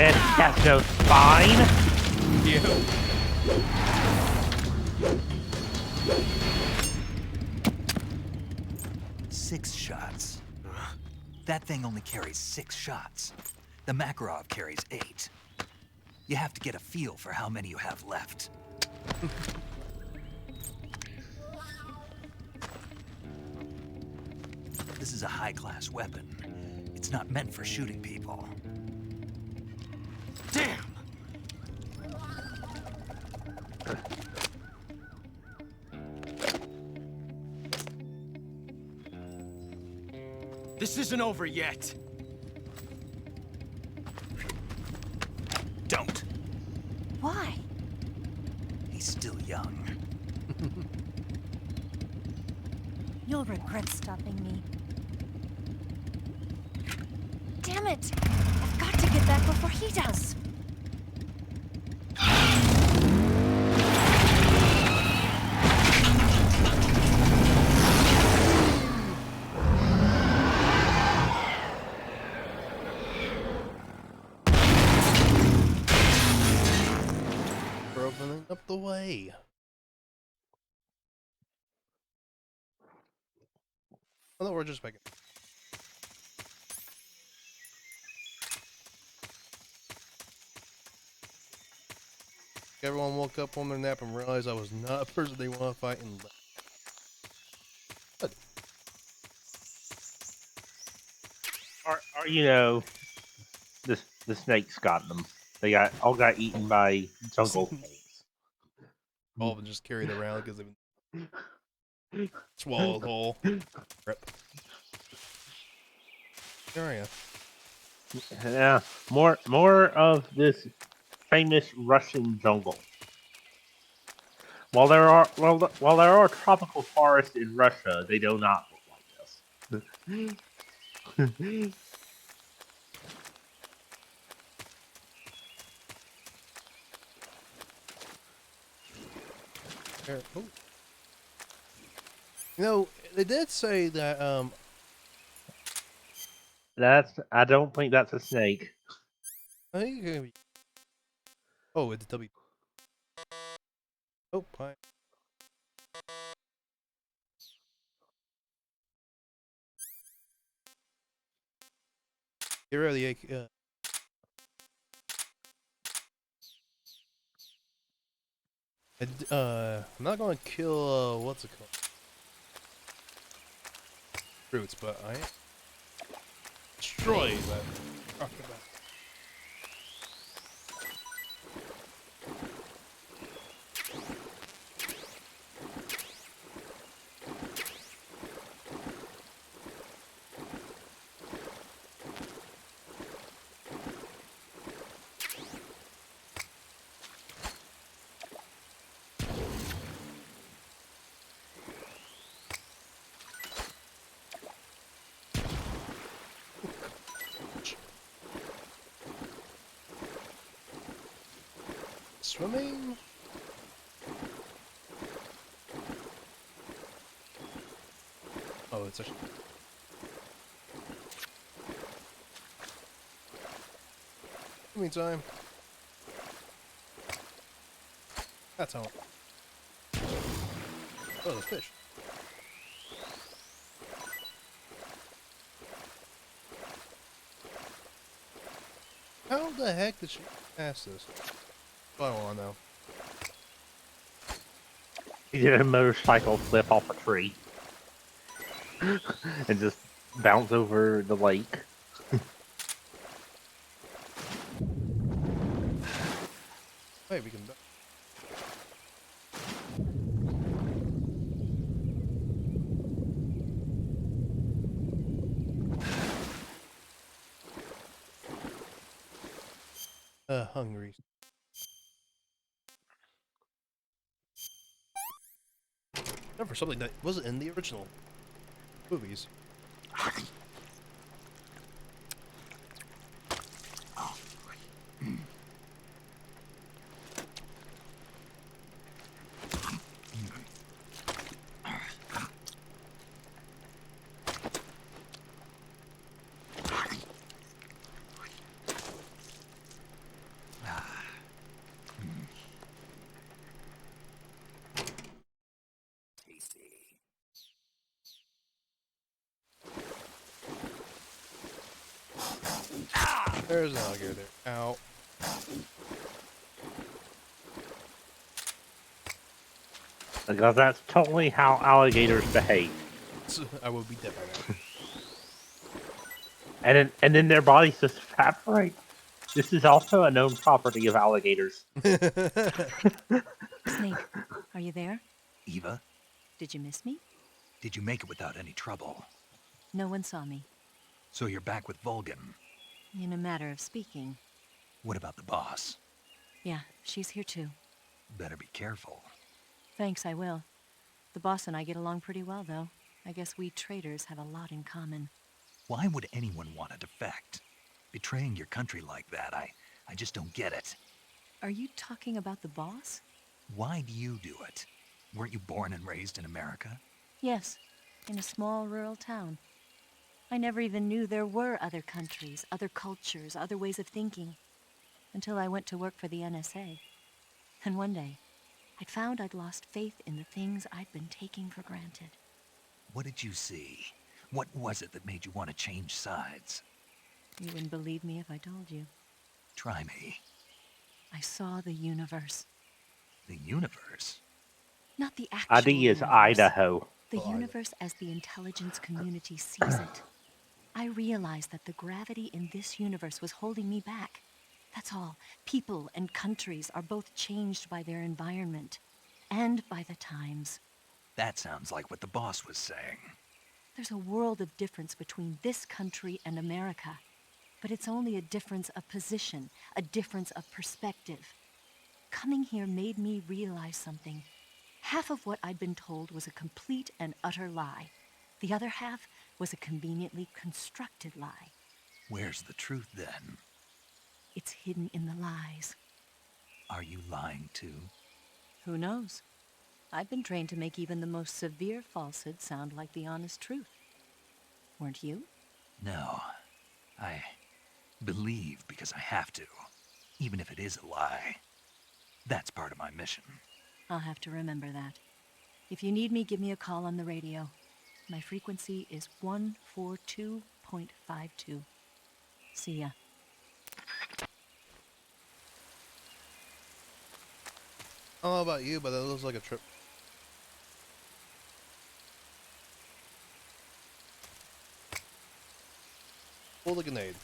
And that's no spine. Six shots. That thing only carries 6 shots. The Makarov carries 8. You have to get a feel for how many you have left. This is a high-class weapon. It's not meant for shooting people. Damn! This isn't over yet. Don't. Why? He's still young. You'll regret stopping me. Damn it! I've got to get back before he does. We're opening up the way. I thought we're just making. Everyone woke up from their nap and realized I was not a person they want to fight and left. Good. Or the snakes got them. They all got eaten by jungle snakes. All of them just carried around because they've been swallowed whole. Rip. There I am. Yeah, more of this famous Russian jungle. While there are tropical forests in Russia, they do not look like this. There. Oh. You know, they did say that I don't think that's a snake. I think it could be. Oh, it's W. Oh, hi. Get rid of the AK. I'm not gonna kill what's it called? Fruits, but I am destroy that crocodile. Swimming? Oh, it's actually. Meantime. That's how. Oh, the fish. How the heck did she pass this? I don't want to know. He did a motorcycle flip off a tree and just bounce over the lake. Hey, we can. Hungry. No, for something that wasn't in the original movies. There's an alligator there. Ow. Because that's totally how alligators behave. I will be dead by now. and then their bodies just evaporate. This is also a known property of alligators. Snake, are you there? Eva, Did you miss me? did you make it without any trouble? No one saw me. So you're back with Vulcan. In a matter of speaking. What about the boss? Yeah, she's here too. Better be careful. Thanks, I will. The boss and I get along pretty well, though. I guess we traitors have a lot in common. Why would anyone want to defect? Betraying your country like that, I just don't get it. Are you talking about the boss? Why do you do it? Weren't you born and raised in America? Yes, in a small rural town. I never even knew there were other countries, other cultures, other ways of thinking, until I went to work for the NSA. And one day, I'd found I'd lost faith in the things I'd been taking for granted. What did you see? What was it that made you want to change sides? You wouldn't believe me if I told you. Try me. I saw the universe. The universe? Not the actual ID is universe. Idaho. The universe as the intelligence community sees it. I realized that the gravity in this universe was holding me back. That's all. People and countries are both changed by their environment and by the times. That sounds like what the boss was saying. There's a world of difference between this country and America. But it's only a difference of position, a difference of perspective. Coming here made me realize something. Half of what I'd been told was a complete and utter lie. The other half was a conveniently constructed lie. Where's the truth then? It's hidden in the lies. Are you lying too? Who knows? I've been trained to make even the most severe falsehood sound like the honest truth. Weren't you? No. I believe because I have to, even if it is a lie. That's part of my mission. I'll have to remember that. If you need me, give me a call on the radio. My frequency is 142.52. See ya. I don't know about you, but that looks like a trip. Pull the grenade.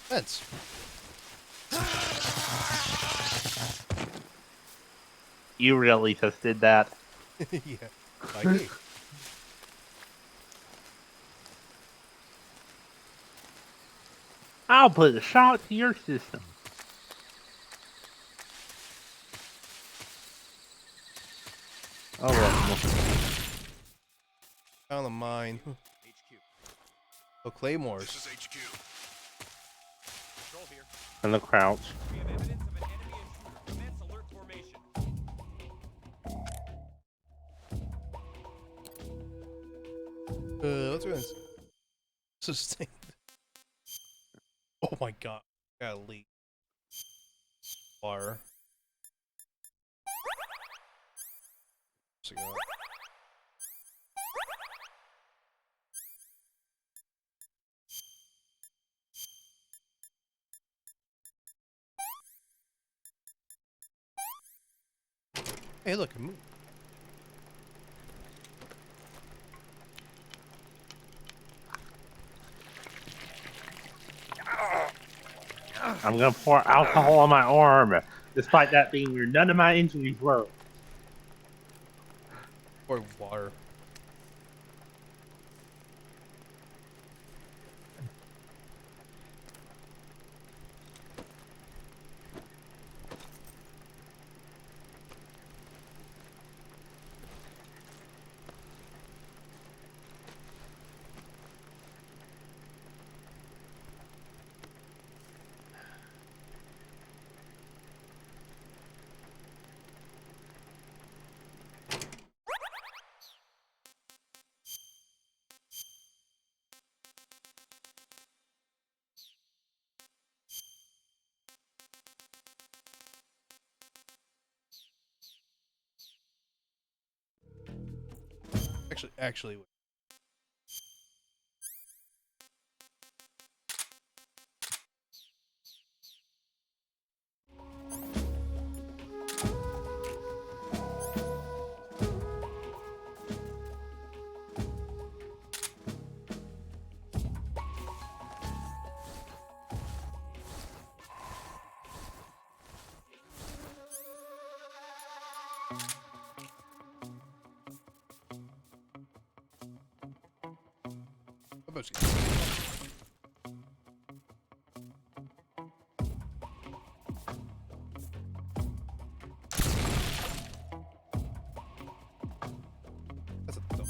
Fence. You really just did that. Yeah, like me. I'll put a shot to your system. Oh well. Found the mine. Oh, Claymores. This is HQ. Control here. And the crouch. We have evidence of an enemy intruder. Commence alert formation. What's going sustain? Oh my god. Gotta leak. Water. Cigar. Hey, look, it moved. I'm gonna pour alcohol on my arm, despite that being where none of my injuries were. Or water. Actually. That's a thumb.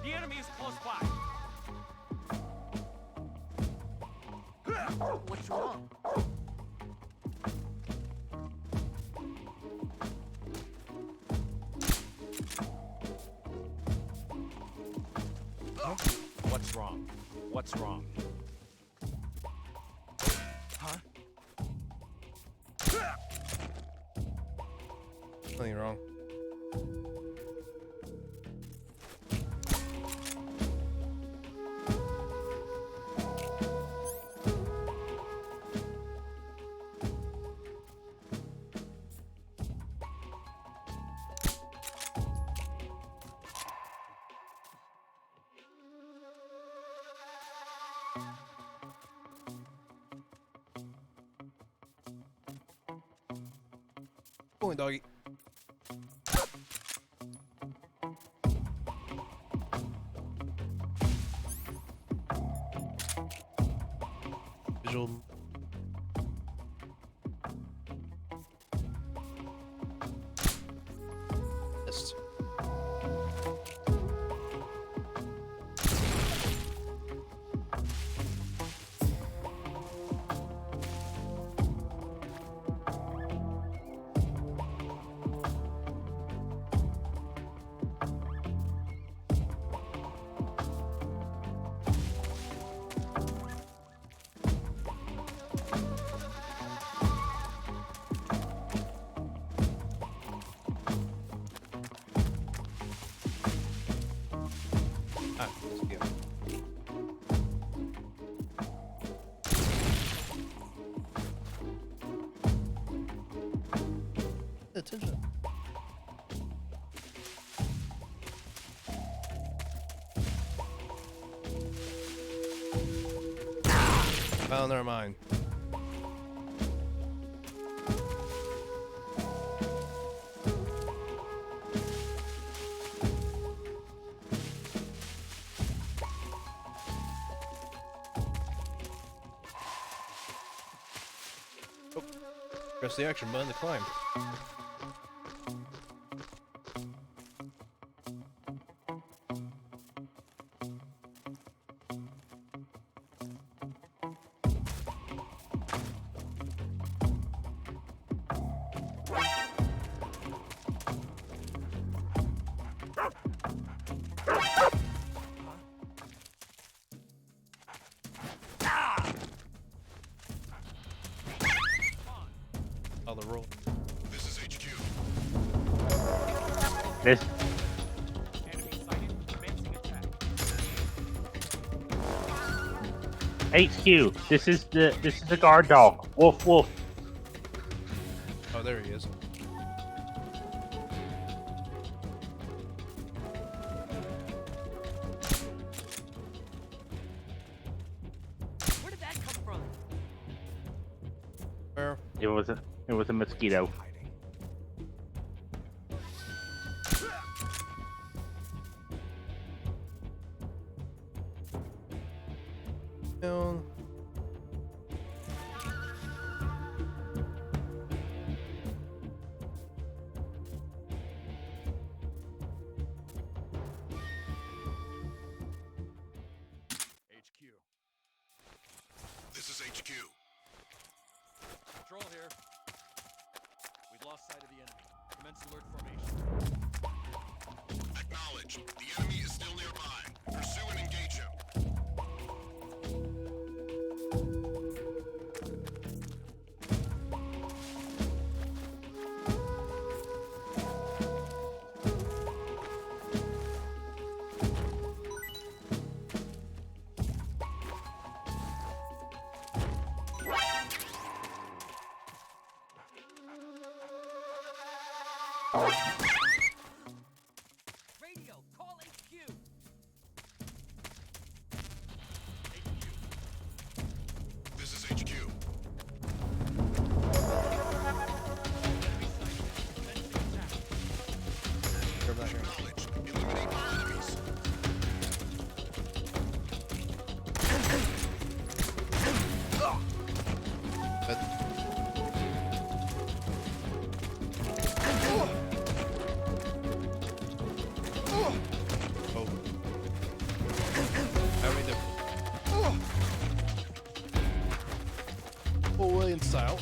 The enemy is close by. What's wrong? What's wrong? What's wrong? Huh? Nothing wrong. Going, doggy. Visual. Missed. Ah, let's go. Attention. Oh, never mind. Oh, press the action button to climb. Oh, the roll. This is HQ. This. HQ. This is the guard dog. Woof woof. Oh, there he is. Where did that come from? Where? It was a mosquito. Down. HQ. Patrol here. We've lost sight of the enemy. Commence alert formation. Acknowledge. The enemy is still nearby. Pursue and engage him. Radio, call HQ. This is HQ. Acknowledge. Eliminate all enemies. Full William style.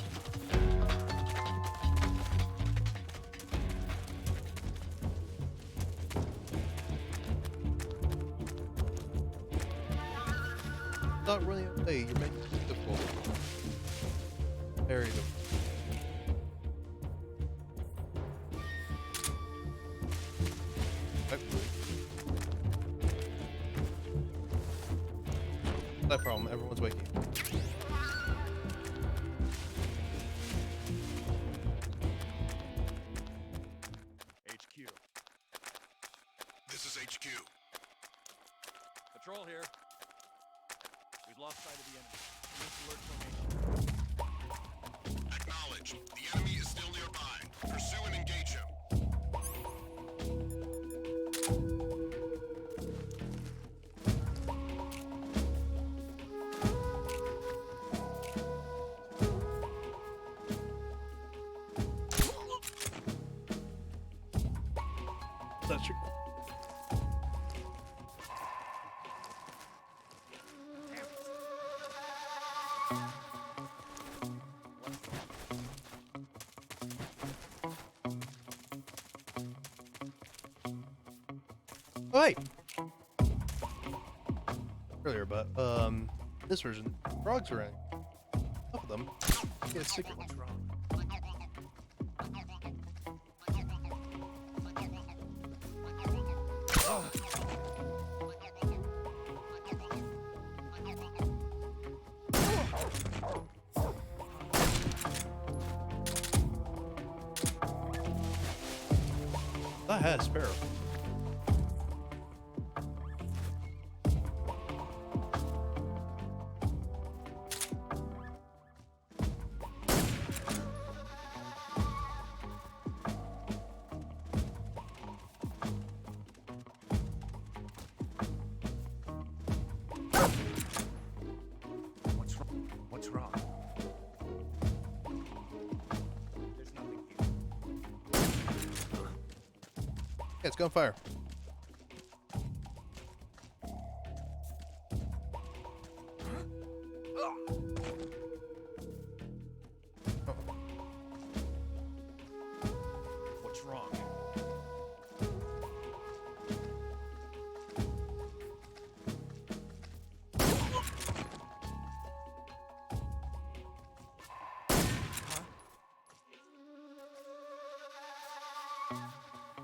Not really okay. You're making it difficult. Very difficult. No problem. Everyone's waking. HQ. This is HQ. Patrol here. We've lost sight of the enemy. Commence alert formation. Acknowledge. The enemy is still nearby. Pursue and engage him. That's true. Oh, hey. Earlier, but this version, frogs are in. Enough of them. Get a secret one. That has sparrow. What's wrong? There's nothing here. Yeah, it's gunfire. What's wrong?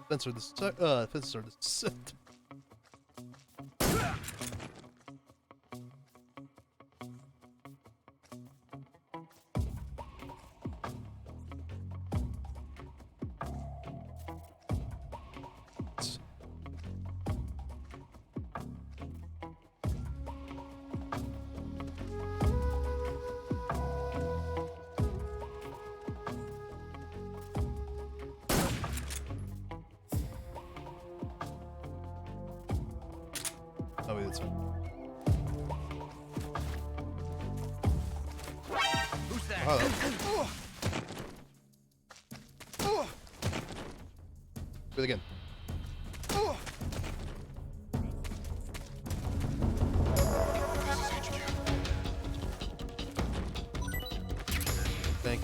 Fencer the set. Oh, wait, that's Who's that? Oh, do it again.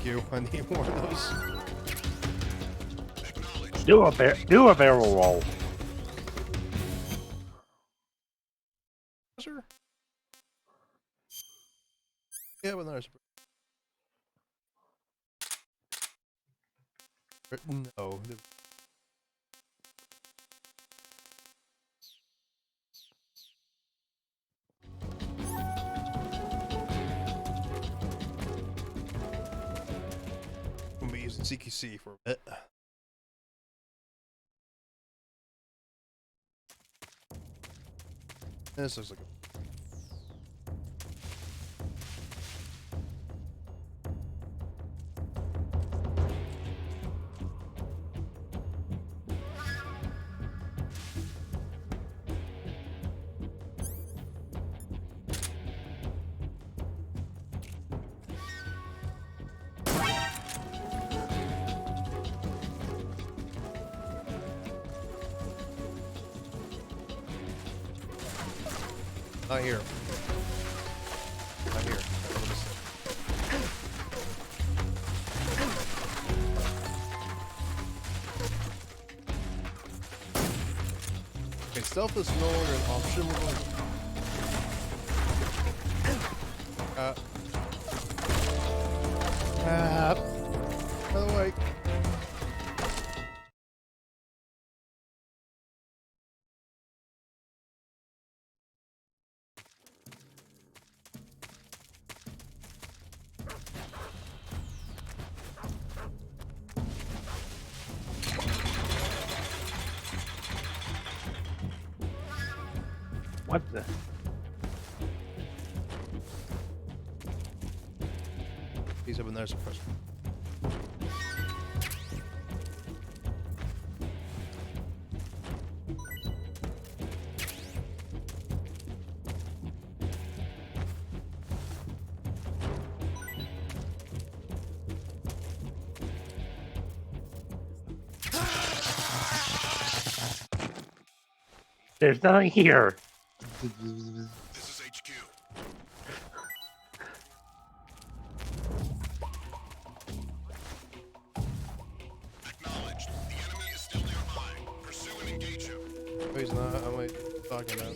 Thank you. I need more of those. Do a barrel roll. Sure. Yeah, but there's no. I'm gonna be using CQC for a bit. This looks like a not here. Not here. Okay, stealth is no longer an option. We're going by the way. What the? He's up in there suppressor. There's nothing here. This is HQ. Acknowledged. The enemy is still nearby. Pursue and engage him. Oh, he's not. I'm like talking about.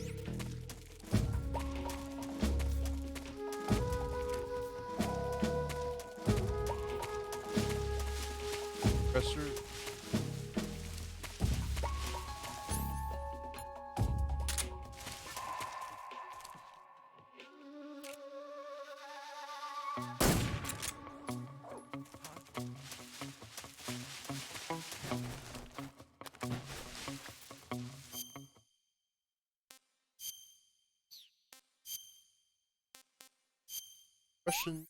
Pressure. Russian,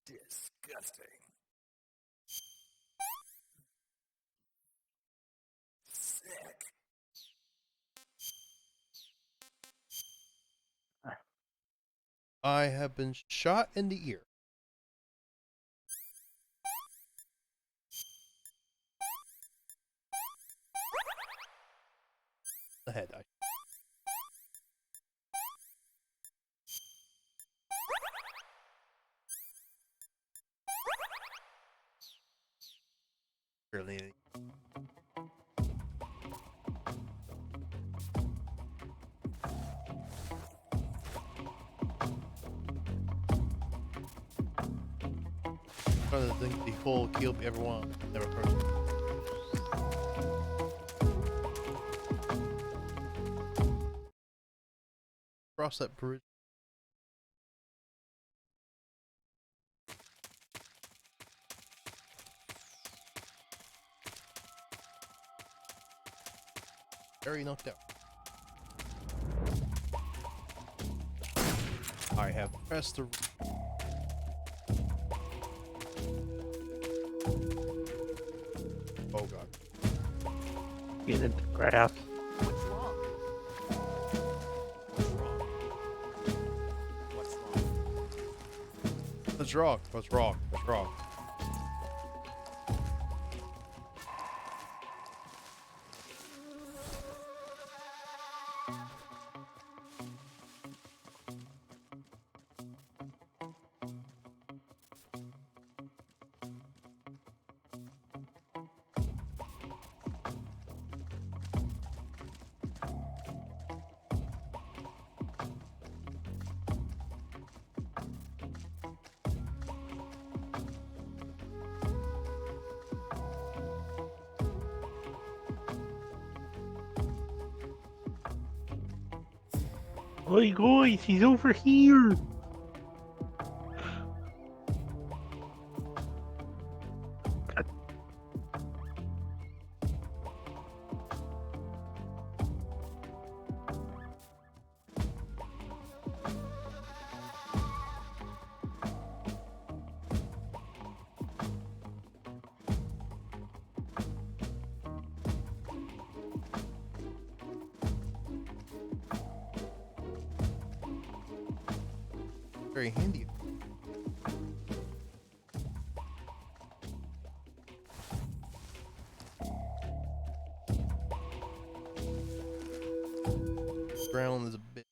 Disgusting. Sick. I have been shot in the ear. The head. Really. Trying to think the whole kill everyone never heard. Cross that bridge. Very knocked out. I have pressed the. Oh god. Get into the grass. What's wrong? What's wrong? What's wrong? What's wrong? What's wrong? What's wrong? Oi, guys, he's over here. Very handy. Ground is a bit.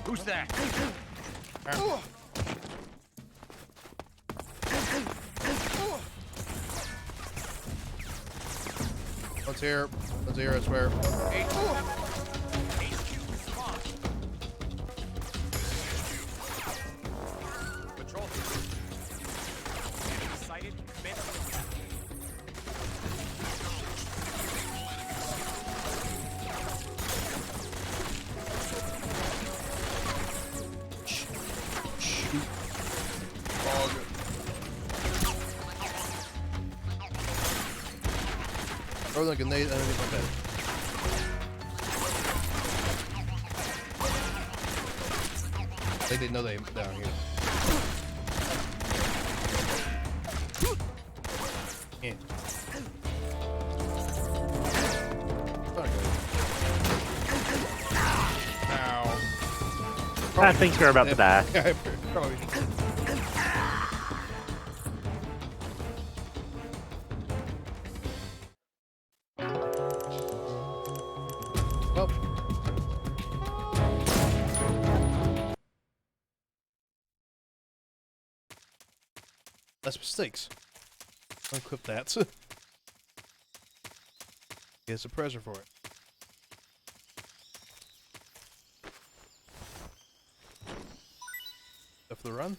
Who's that? Let's hear. Let's hear. I swear. Patrol. Sighted. Throw the grenade underneath my bed. I think they know they're down here. Yeah. Ow. I think you're about to die. Yeah, probably. Less mistakes. Unequip that. Get a suppressor for it. Go for the run.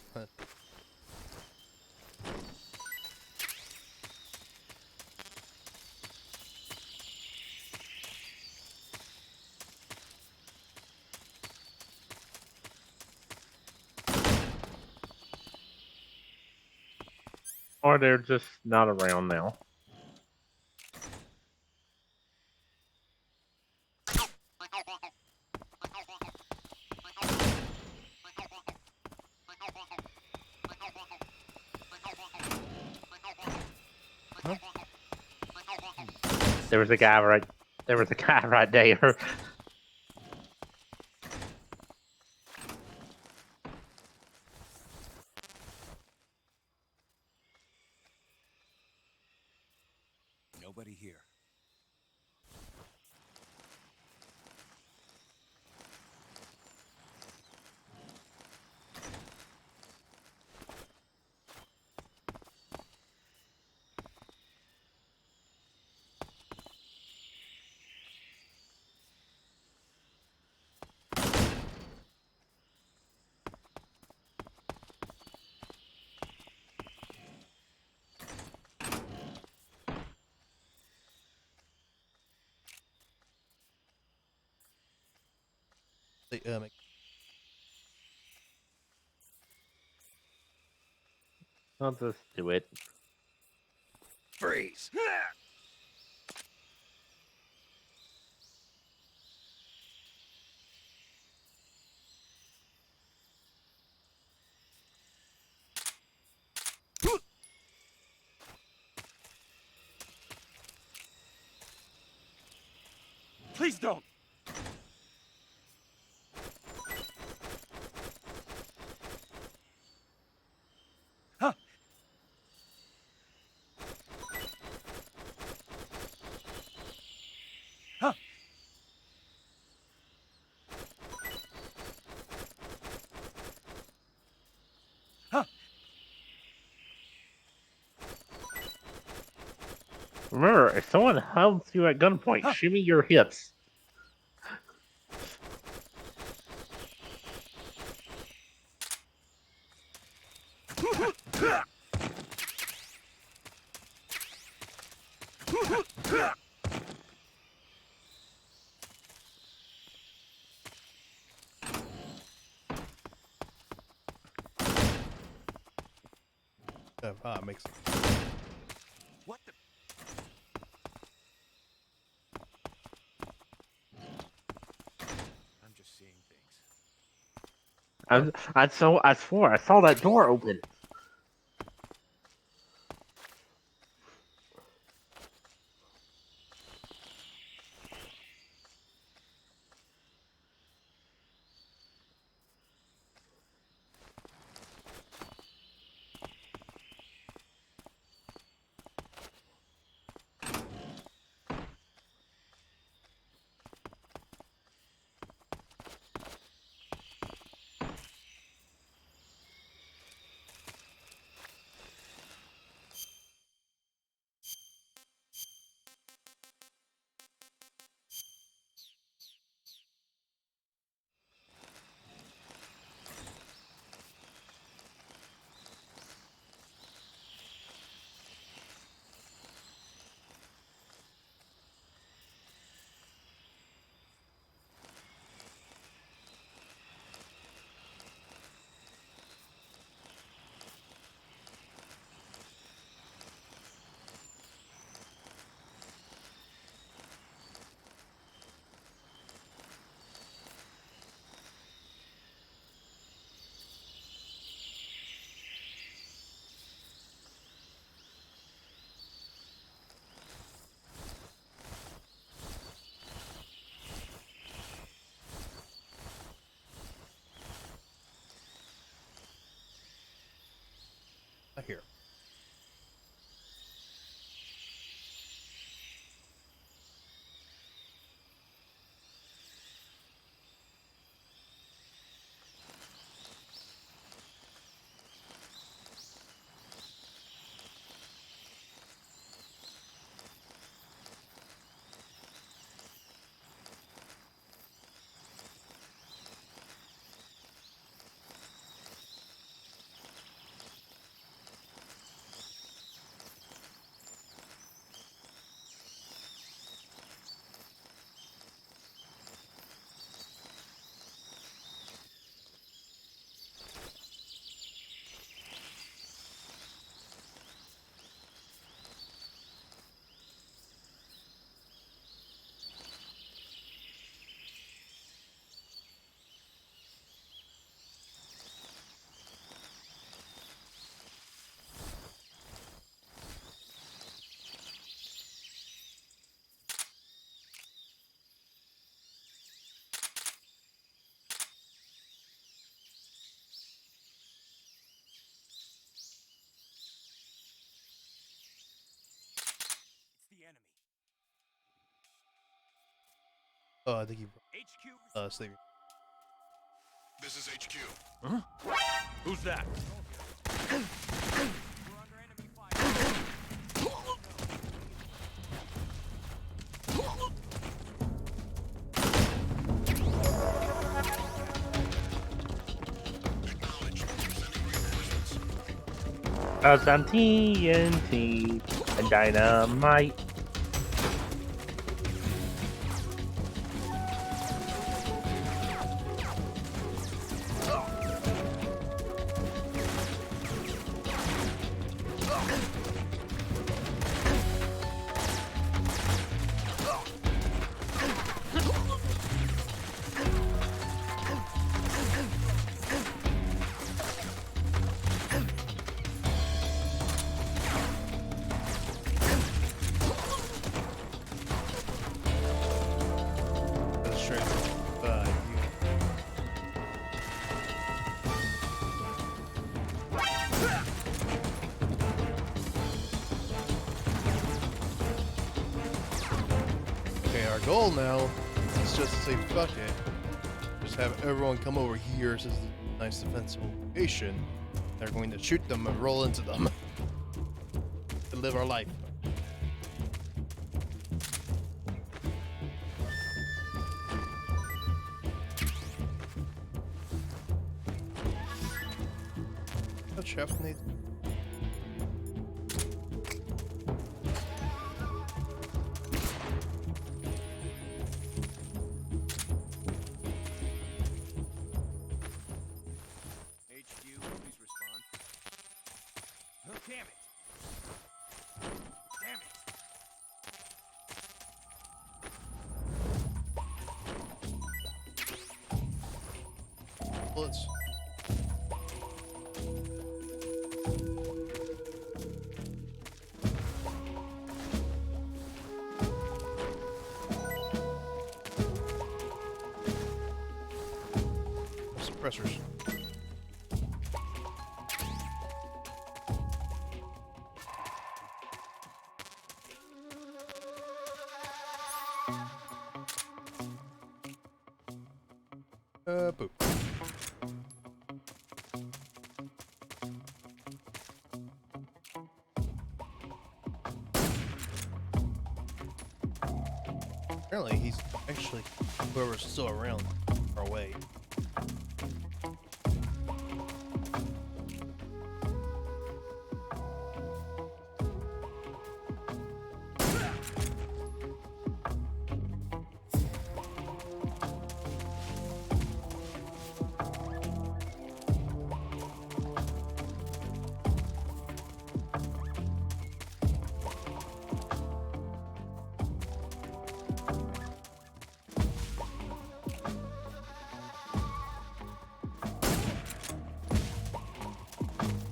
Or they're just not around now. Huh? There was a guy right there. Nobody here. I'll just do it. Freeze! Please don't! Huh. Huh. Huh. Remember, if someone holds you at gunpoint, shimmy your hips. Makes What the? I'm just seeing things. I swore I saw that door open. here. It's the enemy. Oh, I think he HQ. sleeping. This is HQ. Huh? Who's that? Some TNT and dynamite. our goal now is just to say fuck it. Just have everyone come over here. This is a nice defensible location. They're going to shoot them and roll into them. To live our life. That chef needs. HQ, please respond. Oh, damn it! Damn it! Bullets. Suppressors. Boop. Apparently, he's actually whoever's still around our way.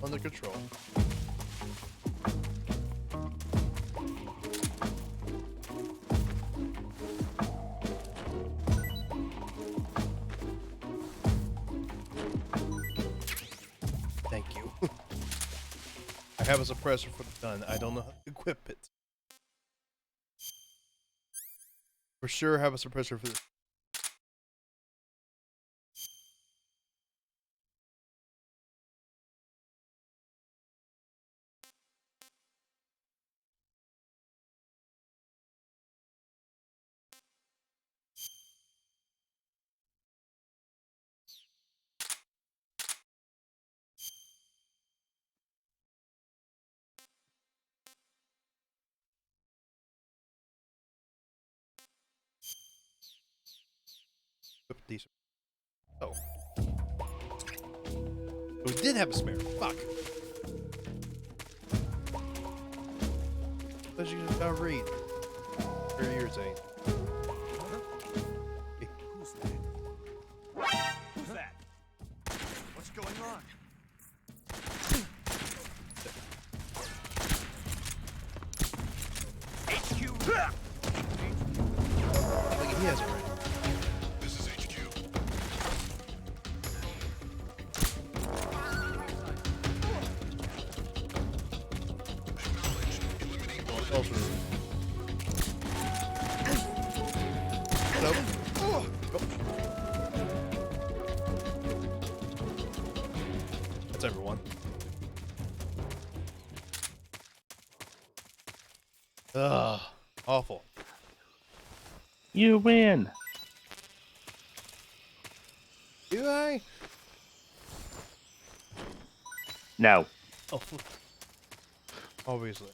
Under control. Thank you. I have a suppressor for the gun. I don't know how to equip it. For sure have a suppressor for this. Equip these. Oh. We did have a spare. Fuck. But you just gotta read. Very irritating. Who's that? Who's that? What's going on? HQ! Like he has it right. This is HQ. Also. Nope. Oh. That's everyone. Ugh. Awful. You win. Do I? No. Oh. Obviously.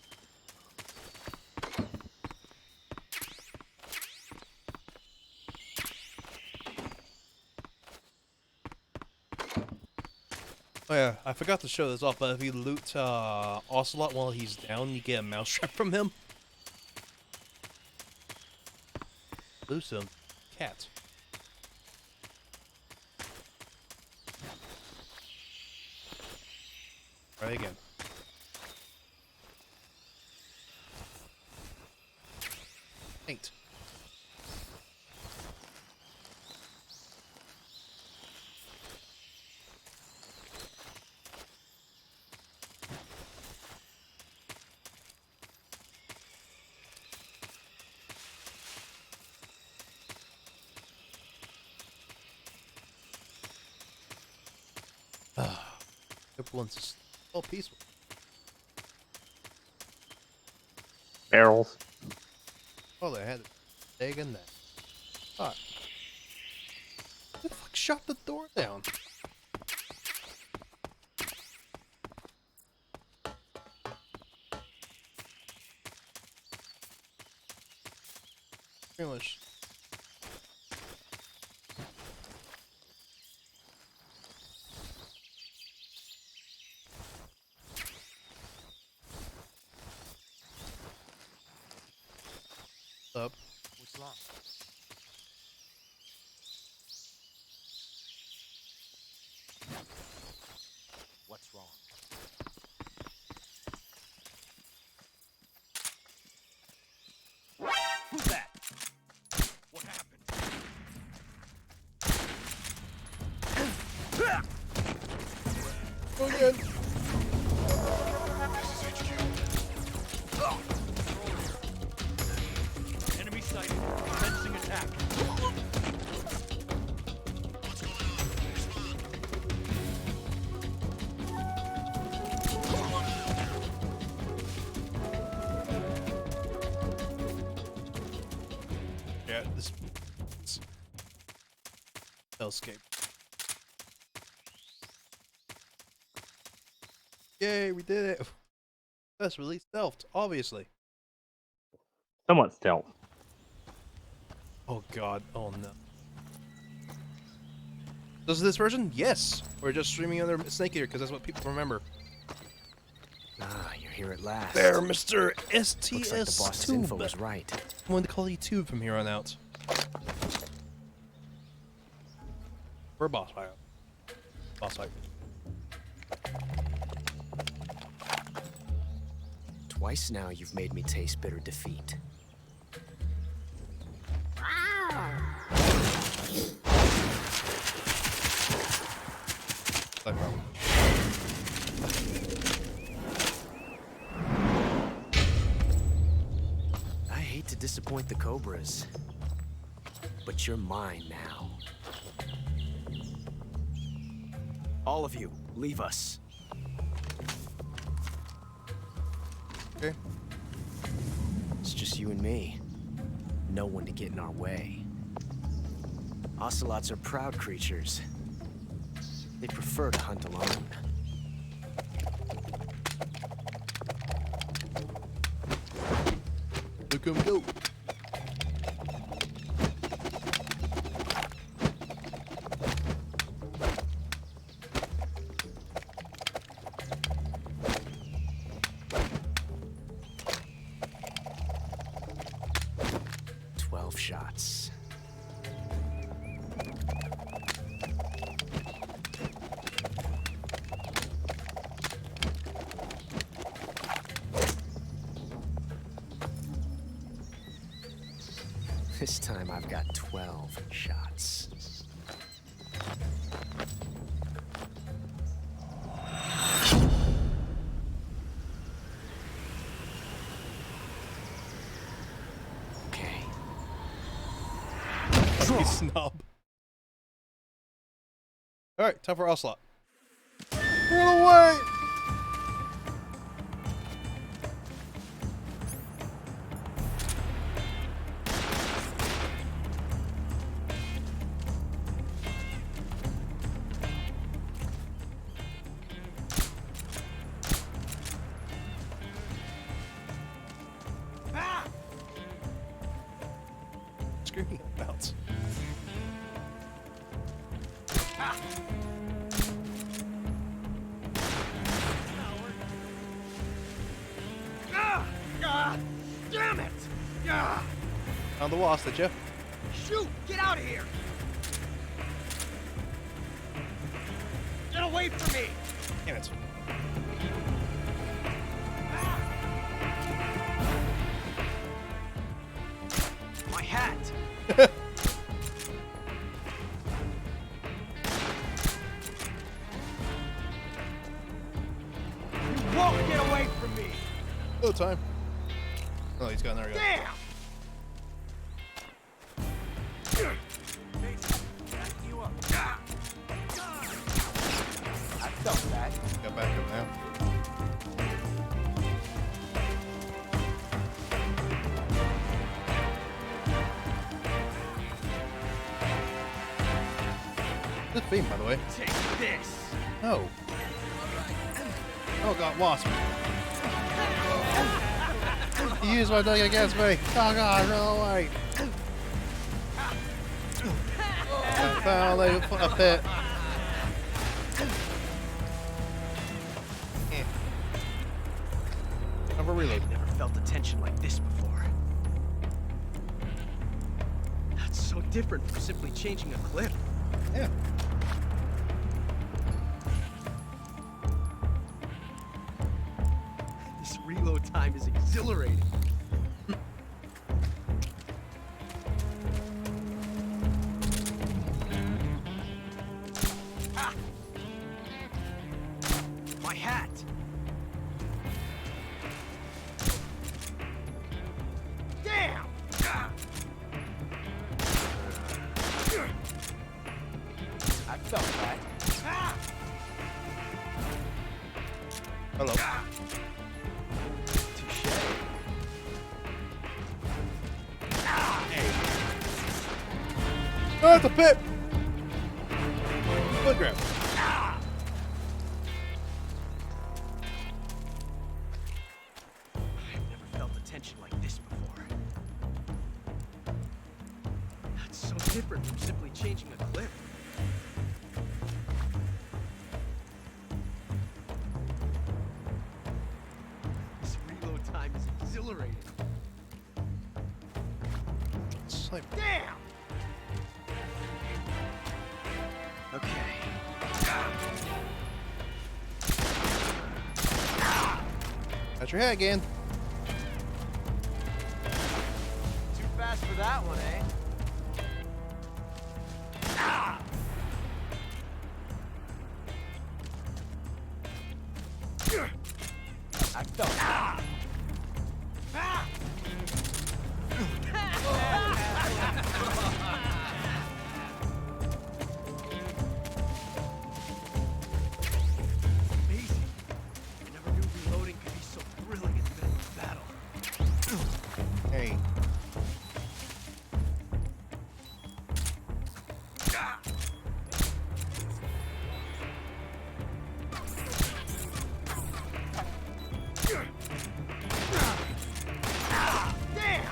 Oh yeah, I forgot to show this off, but if you loot Ocelot while he's down, you get a mousetrap from him. Loose him. Cat. Try again. Paint. Everyone's all peaceful. Barrels. Oh, they had a egg in that. Ah. Who the fuck shot the door down? Pretty much. Up. What's wrong? What's wrong? Who's that? What happened? Go again. Enemy sighted. Commencing attack. Yeah, this hellscape. Yay, we did it! That's release stealth, obviously. Somewhat stealth. Oh god, oh no. Does this version? Yes! We're just streaming under Snake Eater because that's what people remember. Ah, you're here at last. There, Mr. Looks like the STS boss's Tube. info was right. I'm going to call you Tube from here on out. We're boss fight. Boss fight. Twice now you've made me taste bitter defeat. I hate to disappoint the Cobras, but you're mine now. All of you, leave us. Okay. It's just you and me. No one to get in our way. Ocelots are proud creatures. They prefer to hunt alone. Look him go. Shots. This time I've got 12 shots. You snob. Alright, time for Ocelot. Run away! Screaming about. God damn it! Ah! Found the wasp, did you? Shoot! Get out of here! Get away from me! Damn it. My hat! You won't get away from me! No time. Oh, he's got there we go. Damn! felt that. Got back up now. Good theme, by the way. Take this. Oh. Oh god, wasp. You used my thing against me. Oh god, no way. I found a pit. Have a reload. I've never felt a tension like this before. That's so different from simply changing a clip. Yeah. This reload time is exhilarating. Ah! My hat! Damn! Ah! I felt that. Ah! Hello. Touche. Oh, it's a pit! Foot grab. I've never felt a tension like this before. That's so different from simply changing a clip. This reload time is exhilarating. It's like, Damn! Okay. got your head again. Too fast for that one, eh? I felt that. Amazing. I never knew reloading could be so thrilling in the middle of battle. Hey. Damn!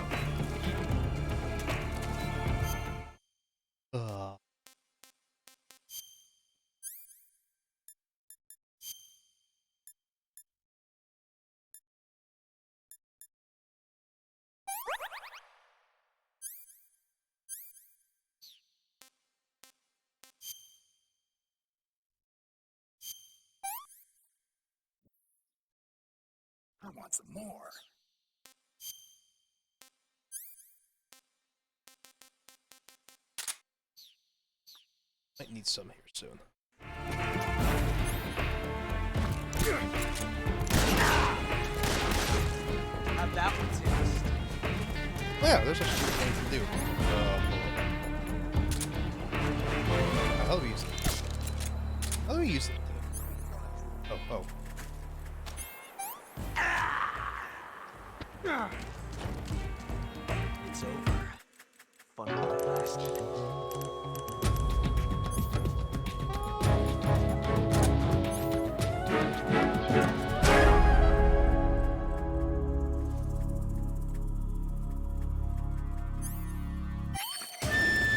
I want some more. Might need some here soon. Have that one taste. Yeah, there's actually things to do. How do we use it? How do we use it? Oh. It's over. Fun while it lasted.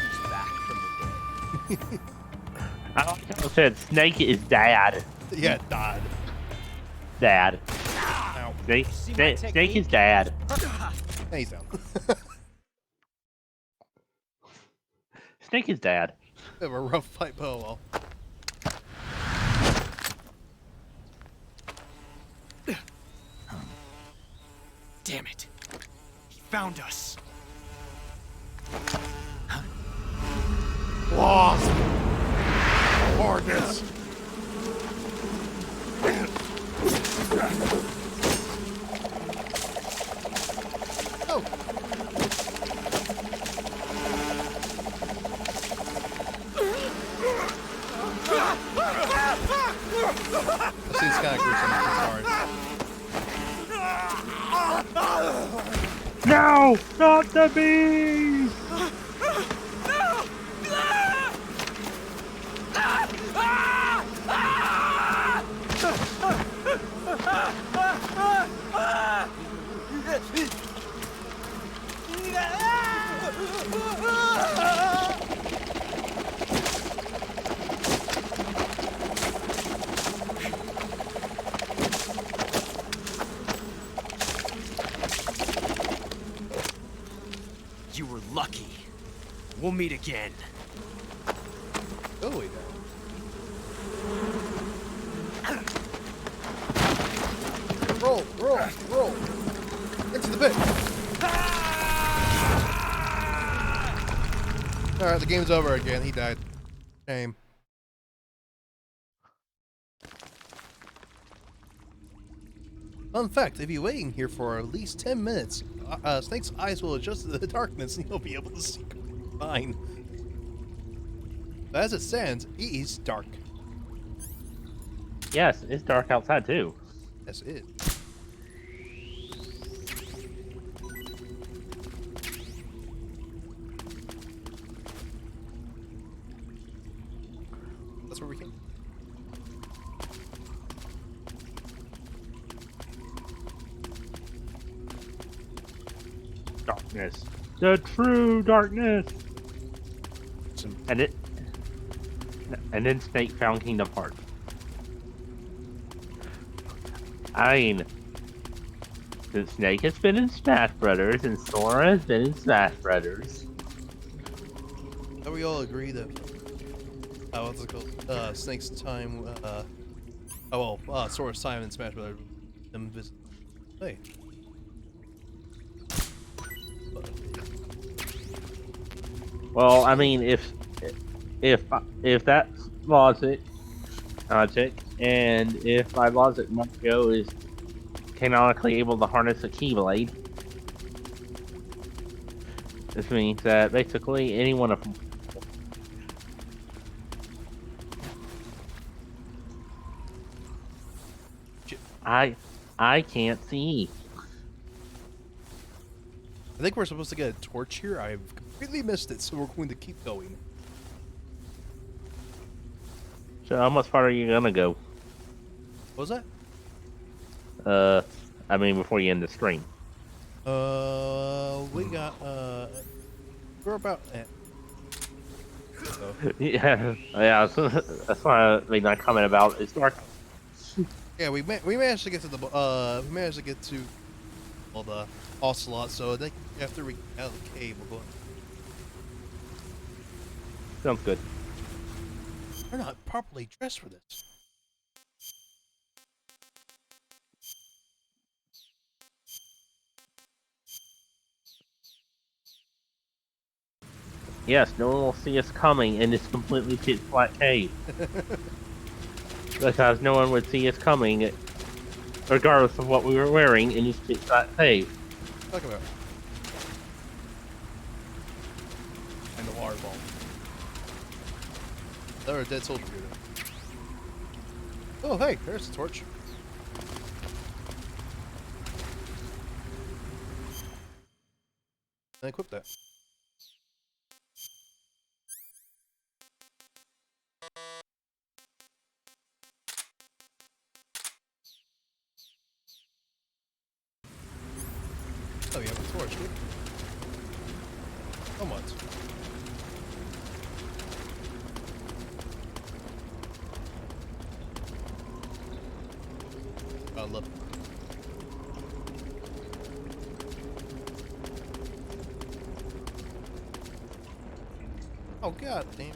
He's back from the dead. I like how it said Snake is dad. Yeah, dad. Dad. Ow. Snake is dad. Hey, he's down. Snake is dad. Bit of a rough fight, but oh well. Damn it. He found us. Wasp! Hornets! Oh! scene's kind of gruesome. It's hard. No! Not the bees! You were lucky. We'll meet again. Oh, wait. Roll. Into the pit. Alright, the game's over again. He died. Shame. Fun fact, if you're waiting here for at least 10 minutes, Snake's eyes will adjust to the darkness and he'll be able to see fine. But as it stands, it is dark. Yes, it's dark outside too. Yes, it is. That's where we came. Darkness. The true darkness. And then Snake found Kingdom Hearts. I mean, since Snake has been in Smash Brothers and Sora has been in Smash Brothers. So we all agree that what's it called? Snake's time. Sora's time in Smash Brothers. Them visit. Hey. Well, I mean, if that's logic, and if by logic Mario is canonically able to harness a Keyblade, this means that basically any one of them. I can't see. I think we're supposed to get a torch here. I've completely missed it, so we're going to keep going. So how much farther are you gonna go? What was that? I mean, before you end the stream. We got we're about so. Yeah. That's why I made that comment about it's dark. Yeah, we managed to get to the we managed to get to all the ocelot. So I think after we get out of the cave, we'll go. Sounds good. We're not properly dressed for this. Yes, no one will see us coming in this completely pitch black cave. Because no one would see us coming, regardless of what we were wearing in this pitch black cave. Talk about. And the water ball. There a dead soldier here though. Oh hey, there's the torch. And equip that. Oh, you have a torch, dude. How much? I love it. Oh god damn.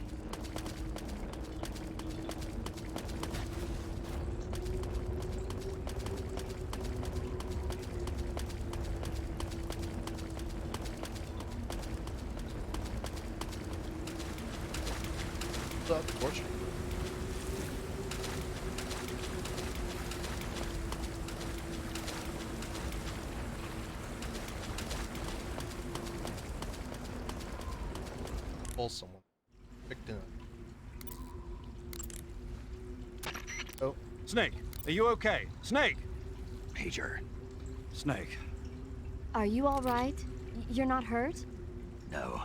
What's up, torch? Pull someone. Picked in. Oh. Snake, Are you okay? Snake! Major. Snake. Are you all right? You're not hurt? No.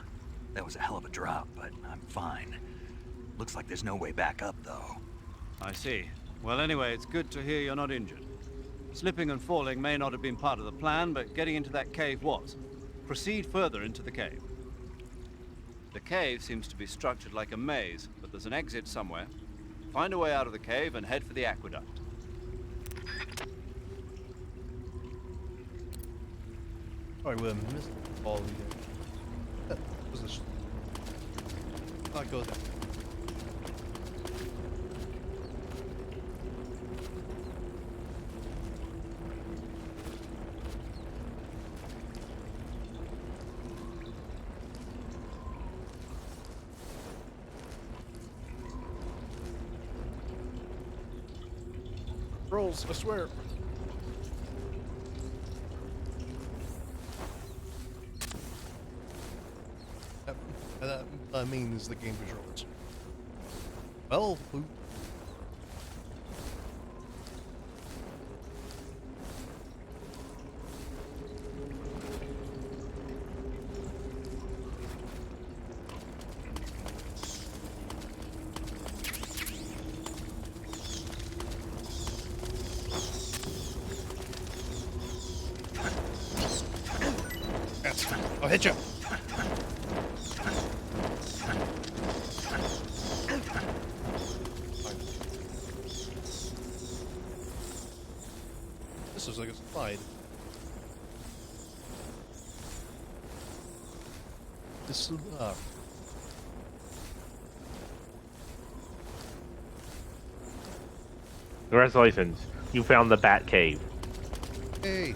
That was a hell of a drop, but I'm fine. Looks like there's no way back up, though. I see. Well, anyway, it's good to hear you're not injured. Slipping and falling may not have been part of the plan, but getting into that cave was. Proceed further into the cave. The cave seems to be structured like a maze, but there's an exit somewhere. Find a way out of the cave and head for the aqueduct. Sorry, we missed all of you. Position. Not go there. Rolls, I swear. That means the game controls. Well, who? Yes, I'll hit you. This is like a slide. This is Congratulations, you found the Bat Cave. Hey.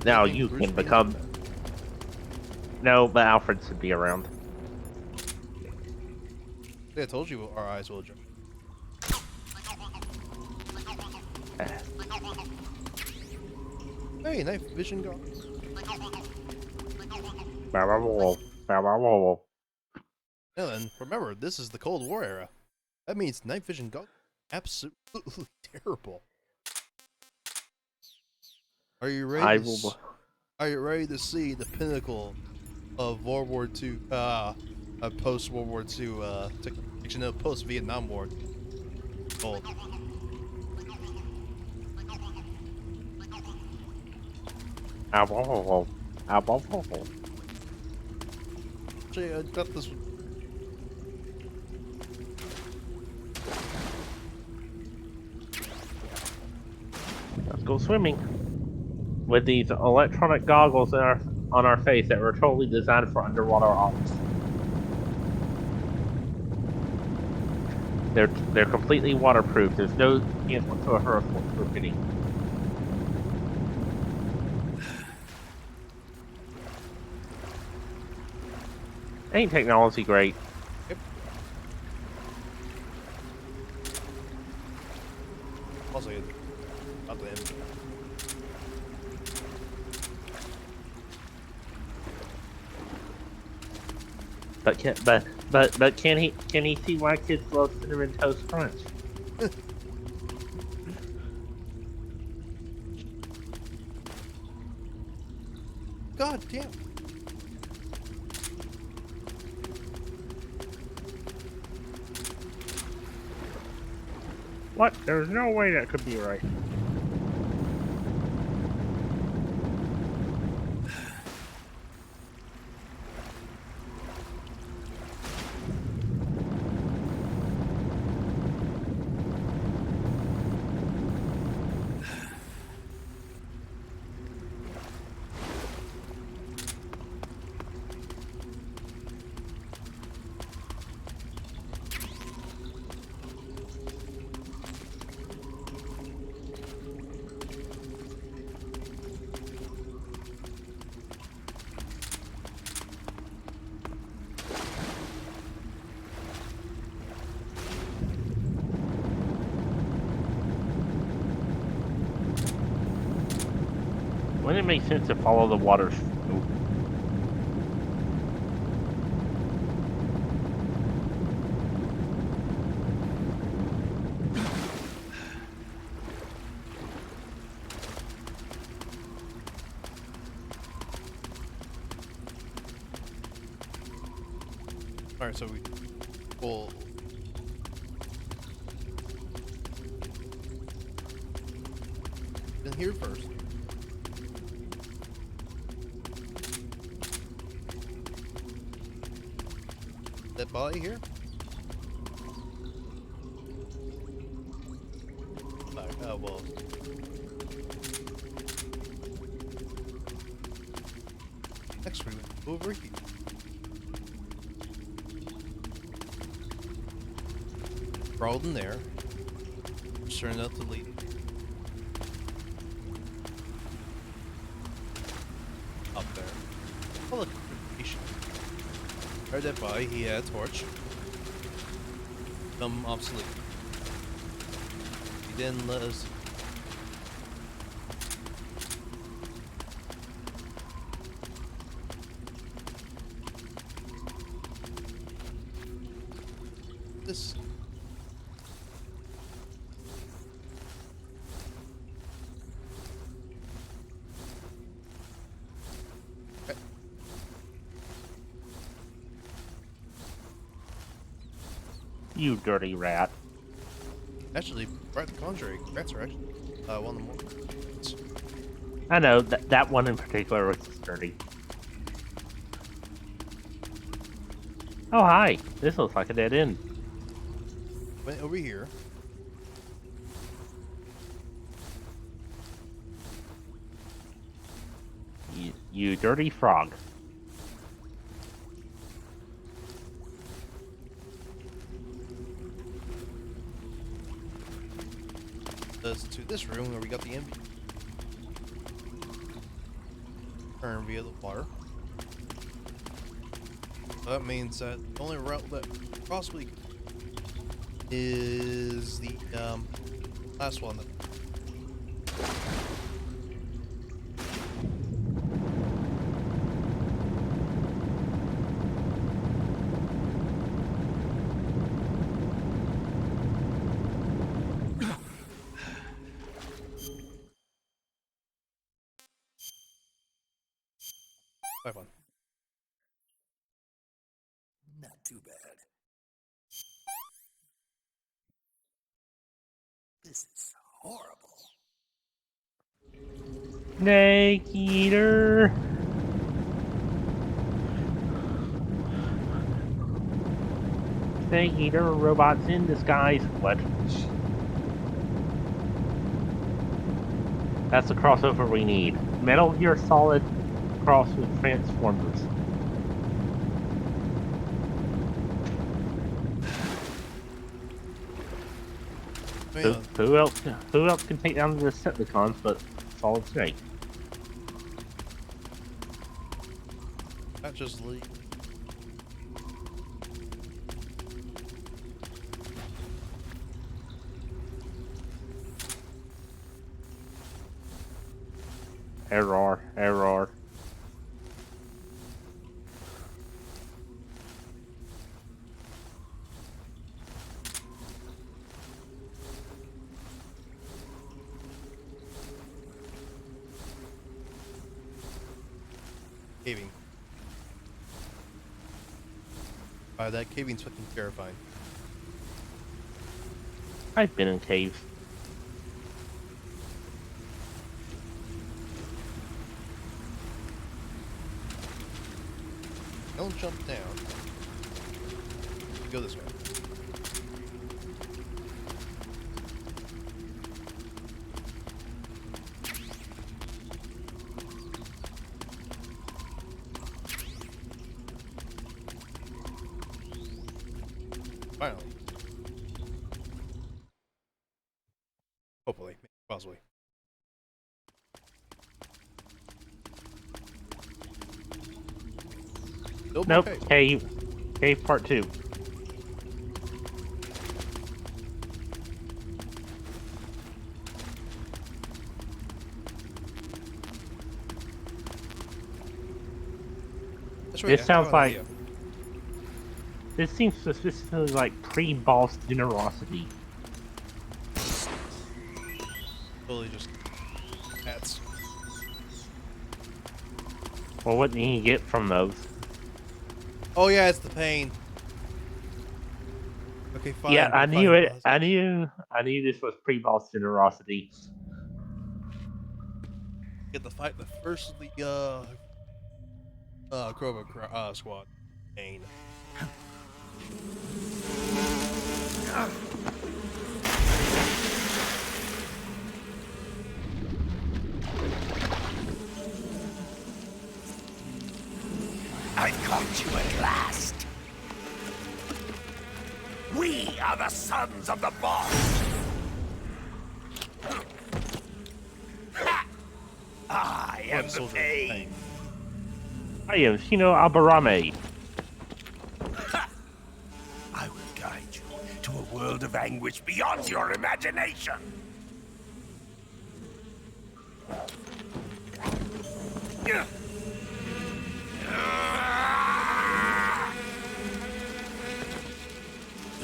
Now you can become. No, but Alfred should be around. Yeah, I told you our eyes will adjust. Hey, night vision goggles. Yeah, then remember, this is the Cold War era. That means night vision goggles absolutely terrible. Are you ready? Are you ready to see the pinnacle of World War II? Post World War II. Actually, no, post Vietnam War. Cold. Actually, I got this. Let's go swimming with these electronic goggles on our face that were totally designed for underwater ops. They're completely waterproof. There's no chance whatsoever of force-proofing. Ain't technology great? Yep. Also, not the end. But can he see why kids love Cinnamon Toast Crunch? God damn. What? There's no way that could be right. Wouldn't it make sense to follow the water? Alright, so we pull. In here first. That body here? Alright, oh well. Next we went over here. Crawled in there. Turned out to lead. Up there. Oh look, heard that body, he had a torch. Become obsolete. He didn't let us. This. Okay. You dirty rat. Actually, quite the contrary. Rats are actually one of the more. I know, that one in particular was dirty. Oh, hi. This looks like a dead end. Went over here. You dirty frog. Does to this room where we got the envy. Turn via the water. So that means that the only route that possibly is the last one. Have fun. Not too bad. This is horrible. Snake eater. Snake eater, robots in disguise. What? That's the crossover we need. Metal Gear Solid cross with Transformers. Who else can take down the Decepticons but Solid Snake? Not just Lee. Error. Caving. That caving's fucking terrifying. I've been in caves. Don't jump down. Go this way. Finally. Hopefully. Possibly. Nope. Cave part 2. This sounds like. This seems specifically like pre-boss generosity. Totally just cats. Well, what do you get from those? Oh yeah, it's the pain. Okay, fine. Yeah, I fine, knew it. boss. I knew this was pre-boss generosity. Get the fight the first of the Cobra squad. Octane. I caught you at last. We are the sons of the boss. I am the pain. I am Shino Abarame. I will guide you to a world of anguish beyond your imagination.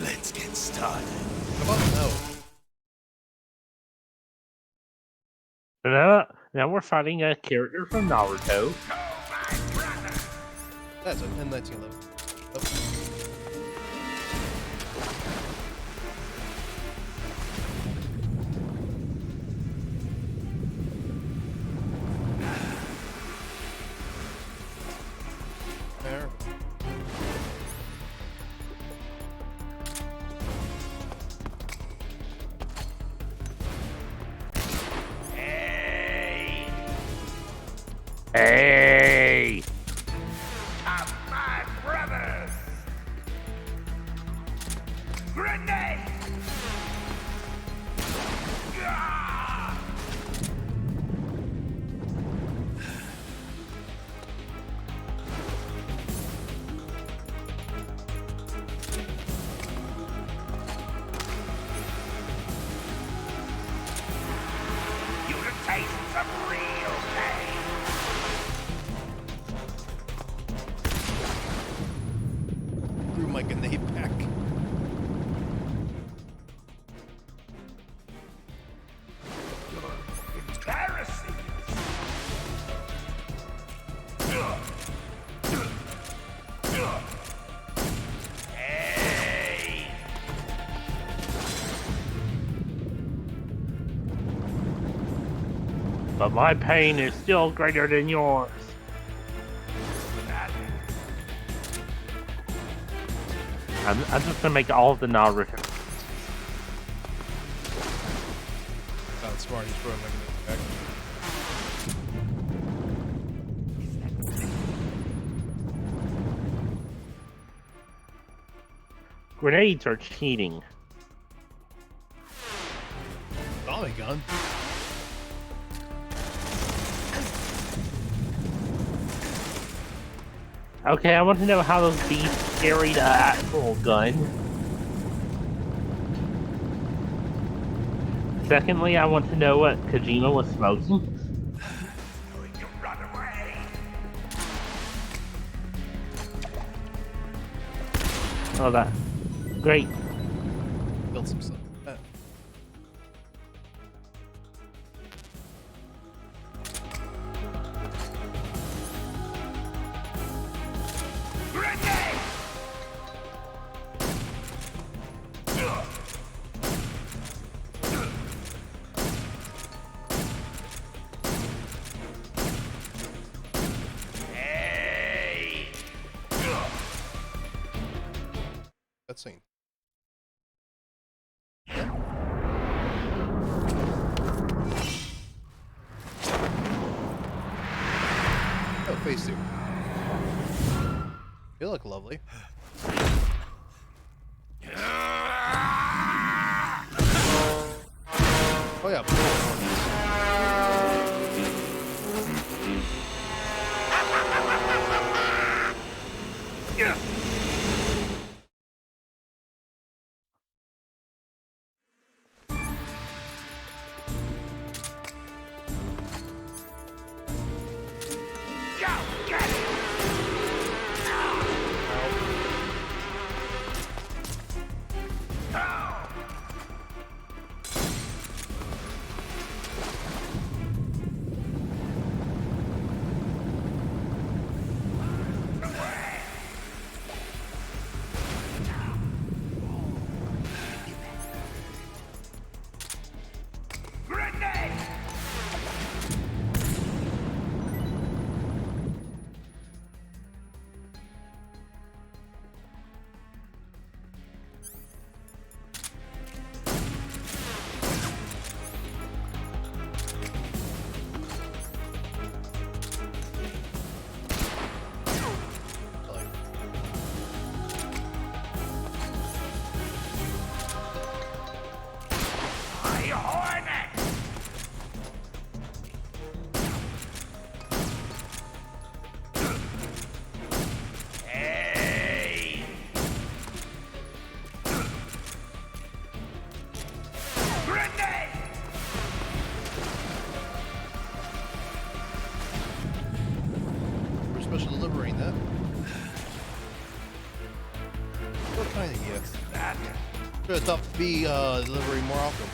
Let's get started. How about no? Now we're fighting a character from Naruto. That's it. And 1911. There. Hey! Of my brothers! Grenade! You can taste some real pain! Threw my grenade back. Embarrassing! Hey! But my pain is still greater than yours. I'm just gonna make all of the Naruto. Not smart. He's throwing my grenade back. Grenades are cheating. Tommy gun. Okay, I want to know how those beasts carry the actual gun. Secondly, I want to know what Kojima was smoking. Oh, that. Great. Built some stuff. Cutscene. Oh, phase 2. You look lovely. Oh yeah. Bloody Hornet! Hey! Grenade! We're special delivering that. What kind of gift? Should have thought to be delivering more often.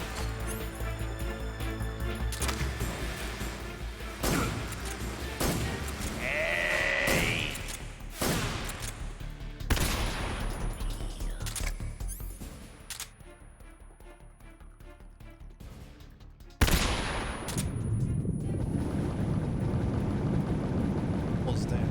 Pulls down.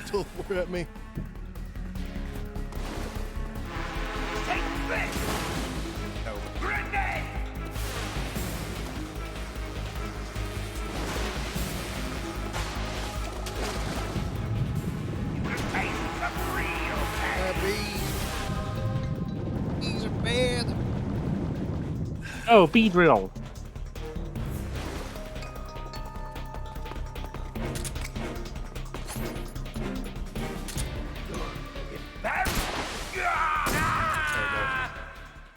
Teleport at me. Take this! No. Grenade! You will taste some real pain. Bees are bad. Oh, bee drill.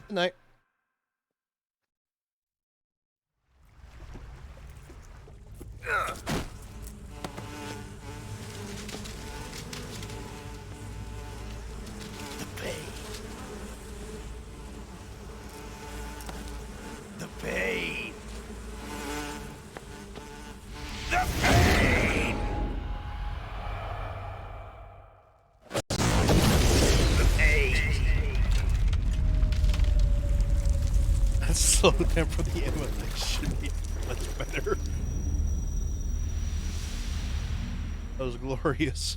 Good night. The pain. The pain. The pain. The pain. Let's slow down for the ammo. That should be much better. That was glorious.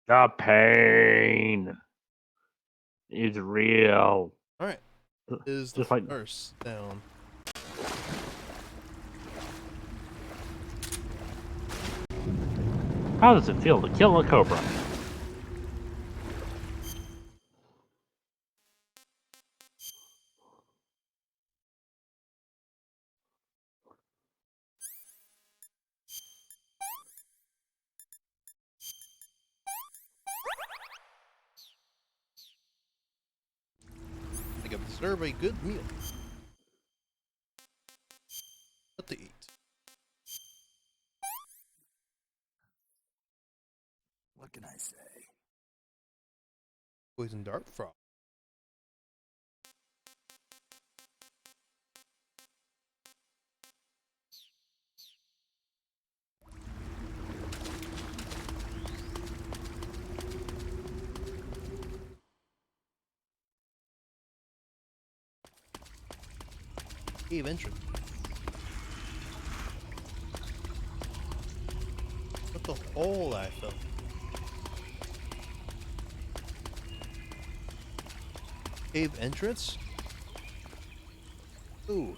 The pain is real. Alright. Is the Just like first down. how does it feel to kill a cobra? I observe a good meal. What to eat? What can I say? Poison dart frog. Cave entrance. What the hole I felt. Cave entrance? Ooh.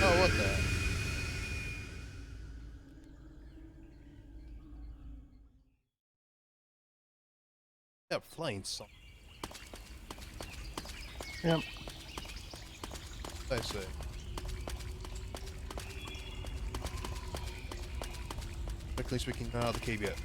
Oh, what the? That flying song. Yep. I say. Technically speaking, not out of the cave yet.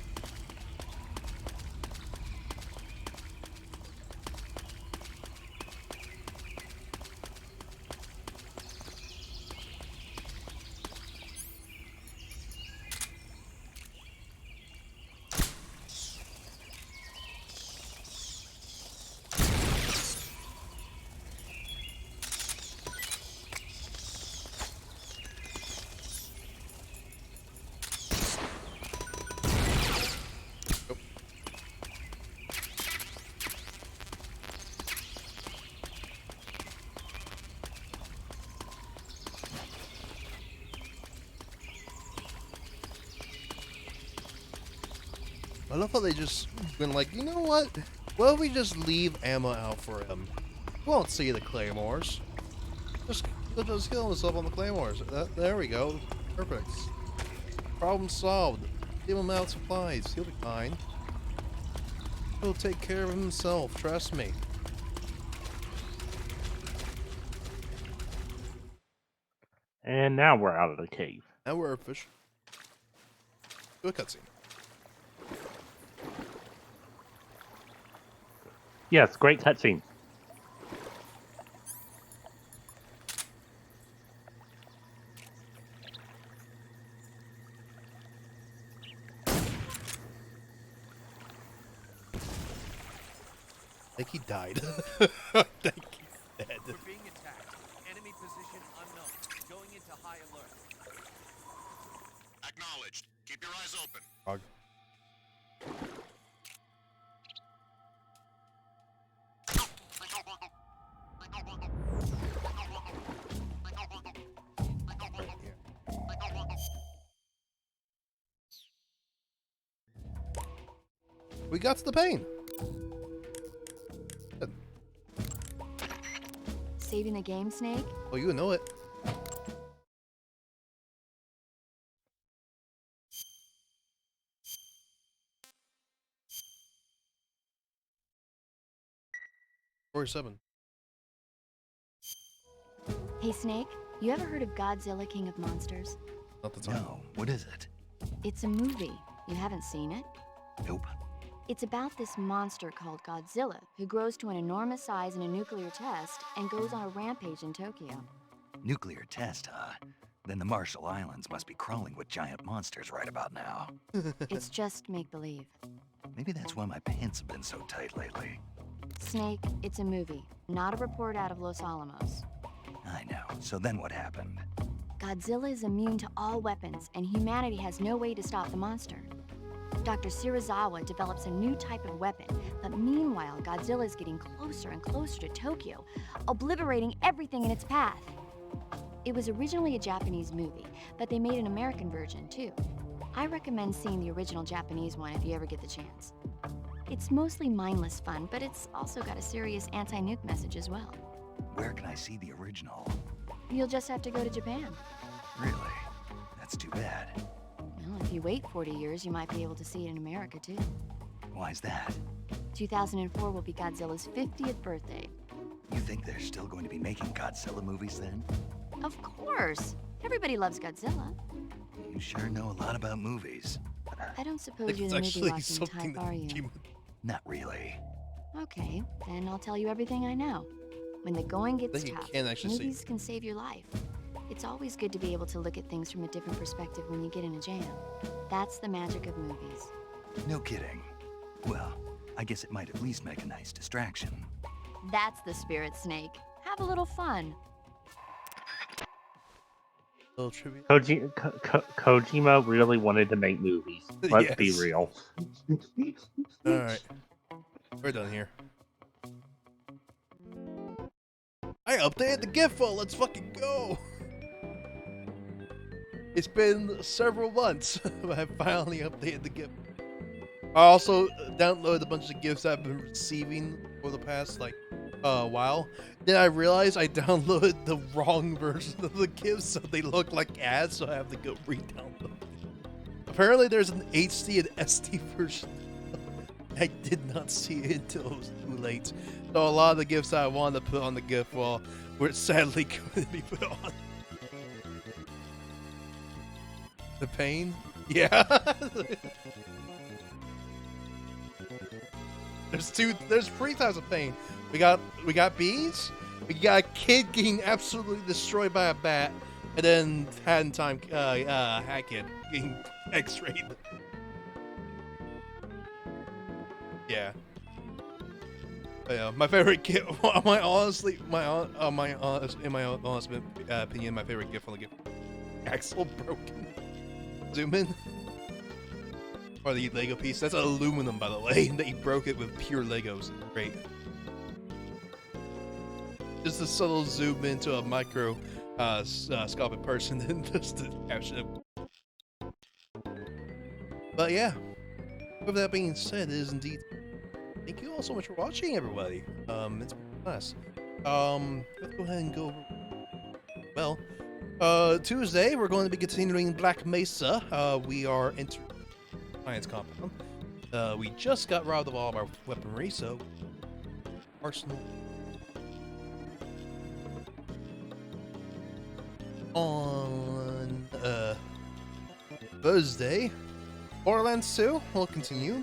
love how they just been like, you know what? What if we just leave ammo out for him? We won't see the claymores. He'll just kill himself on the claymores. There we go. Perfect. Problem solved. Leave him out supplies. He'll be fine. He'll take care of himself. Trust me. And now we're out of the cave. Now we're fish. Do a cutscene. Yes, great cutscene. I think he died. I think he's dead. We're being attacked. Enemy position unknown. Going into high alert. Acknowledged. Keep your eyes open. Frog. Right here. We got to the pain. Good. Saving the game, Snake? Oh, you know it. Or 7. Hey, Snake, you ever heard of Godzilla King of Monsters? Not the time. No, what is it? It's a movie. You haven't seen it? Nope. It's about this monster called Godzilla who grows to an enormous size in a nuclear test and goes on a rampage in Tokyo. Nuclear test, huh? Then the Marshall Islands must be crawling with giant monsters right about now. It's just make-believe. Maybe that's why my pants have been so tight lately. Snake, it's a movie, not a report out of Los Alamos. I know. So then what happened? Godzilla is immune to all weapons, and humanity has no way to stop the monster. Dr. Shirazawa develops a new type of weapon, but meanwhile, Godzilla is getting closer and closer to Tokyo, obliterating everything in its path. It was originally a Japanese movie, but they made an American version too. I recommend seeing the original Japanese one if you ever get the chance. It's mostly mindless fun, but it's also got a serious anti-nuke message as well. Where can I see the original? You'll just have to go to Japan. Really? That's too bad. Well, if you wait 40 years, you might be able to see it in America too. Why's that? 2004 will be Godzilla's 50th birthday. You think they're still going to be making Godzilla movies then? Of course. Everybody loves Godzilla. You sure know a lot about movies. I don't suppose you're the movie watching type, are you? Not really. Okay, then I'll tell you everything I know. When the going gets you tough, can actually movies can save your life. It's always good to be able to look at things from a different perspective when you get in a jam. That's the magic of movies. No kidding. Well, I guess it might at least make a nice distraction. That's the spirit, Snake. Have a little fun. Little trivia. Kojima really wanted to make movies. Let's be Yes. real. Alright. We're done here. I updated the GIF file. Let's fucking go. It's been several months, but I finally updated the GIF. I also downloaded a bunch of GIFs I've been receiving for the past while. Then I realized I downloaded the wrong version of the GIFs, so they look like ads. So I have to go re-download them. Apparently, there's an HD and SD version. I did not see it until it was too late. So a lot of the GIFs I wanted to put on the GIF wall were sadly going to be put on. The pain? Yeah. There's 3 types of pain. We got bees, we got a kid getting absolutely destroyed by a bat, and then hand time Hackett getting x-rayed. Yeah. But yeah, my favorite GIF. In my honest opinion, my favorite GIF on the GIF. Axle broken. Zoom in. Or the Lego piece. That's aluminum, by the way. They broke it with pure Legos. Great. Just a subtle zoom into a micro scopic person and just to capture it. But yeah. With that being said, it is indeed. Thank you all so much for watching, everybody. It's been nice. Let's go ahead and go over. Well, Tuesday we're going to be continuing Black Mesa. We are entering science compound. We just got robbed of all of our weaponry, so arsenal. On Thursday, Borderlands 2 will continue.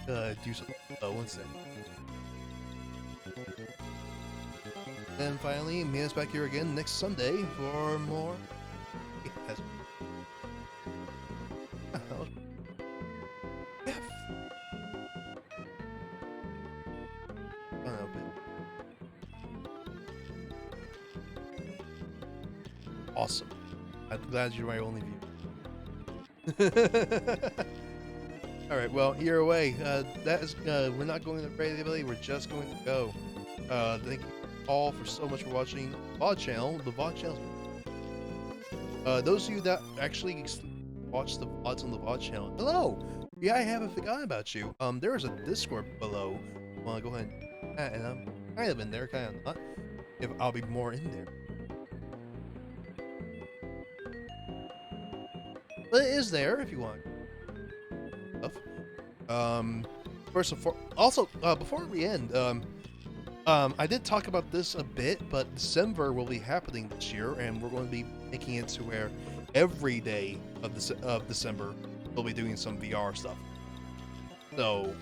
Do something. One second. Then finally, meet us back here again next Sunday for more. Yes. Awesome. I'm glad you're my only viewer. Alright, well, either way, that is, we're not going to creativity, we're just going to go. Thank you all for so much for watching the VOD channel. The VOD channel. Those of you that actually watch the VODs on the VOD channel, hello! Yeah, I haven't forgotten about you. There is a Discord below. I want to go ahead and I'm kind of in there, kind of not. If I'll be more in there. But it is there if you want. First of all, also before we end, I did talk about this a bit, but December will be happening this year, and we're going to be making it to where every day of December we'll be doing some VR stuff. So,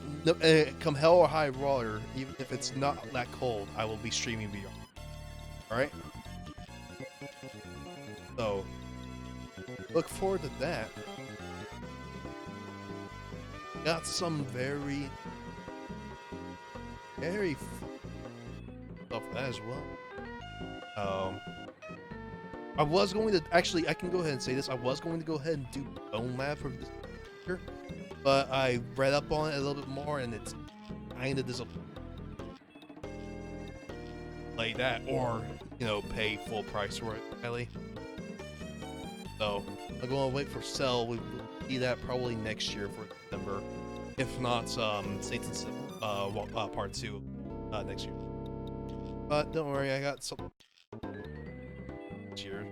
come hell or high water, even if it's not that cold, I will be streaming VR. All right. So, look forward to that. Got some very stuff that as well. I was going to actually, I can go ahead and say this. I was going to go ahead and do Bone Lab for this year, but I read up on it a little bit more, and it's kind of disappointing. Like that, or pay full price for it, Ellie. So I'm going to wait for Cell. We'll see that probably next year for December, if not Saints and Part 2 next year. But don't worry, I got some this year.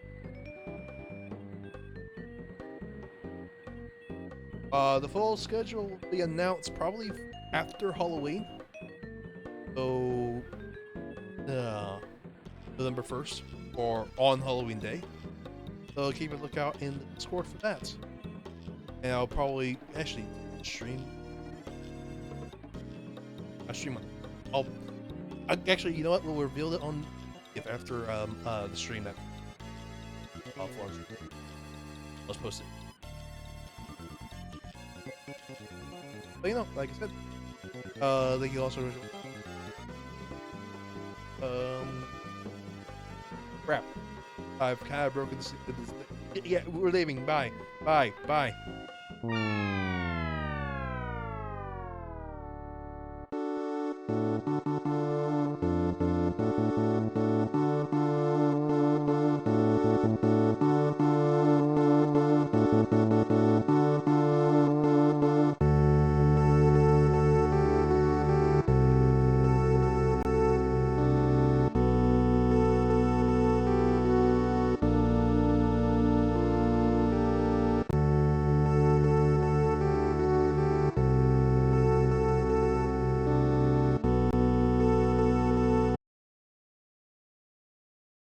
The full schedule will be announced probably after Halloween. So November 1st or on Halloween Day. So keep a lookout in the Discord for that. And I'll probably actually stream. I stream on. Actually, you know what? We'll reveal it on after the stream that. Let's post it. But like I said, thank you also. Crap. I've kind of broken this. Yeah, we're leaving. Bye. Bye. Bye.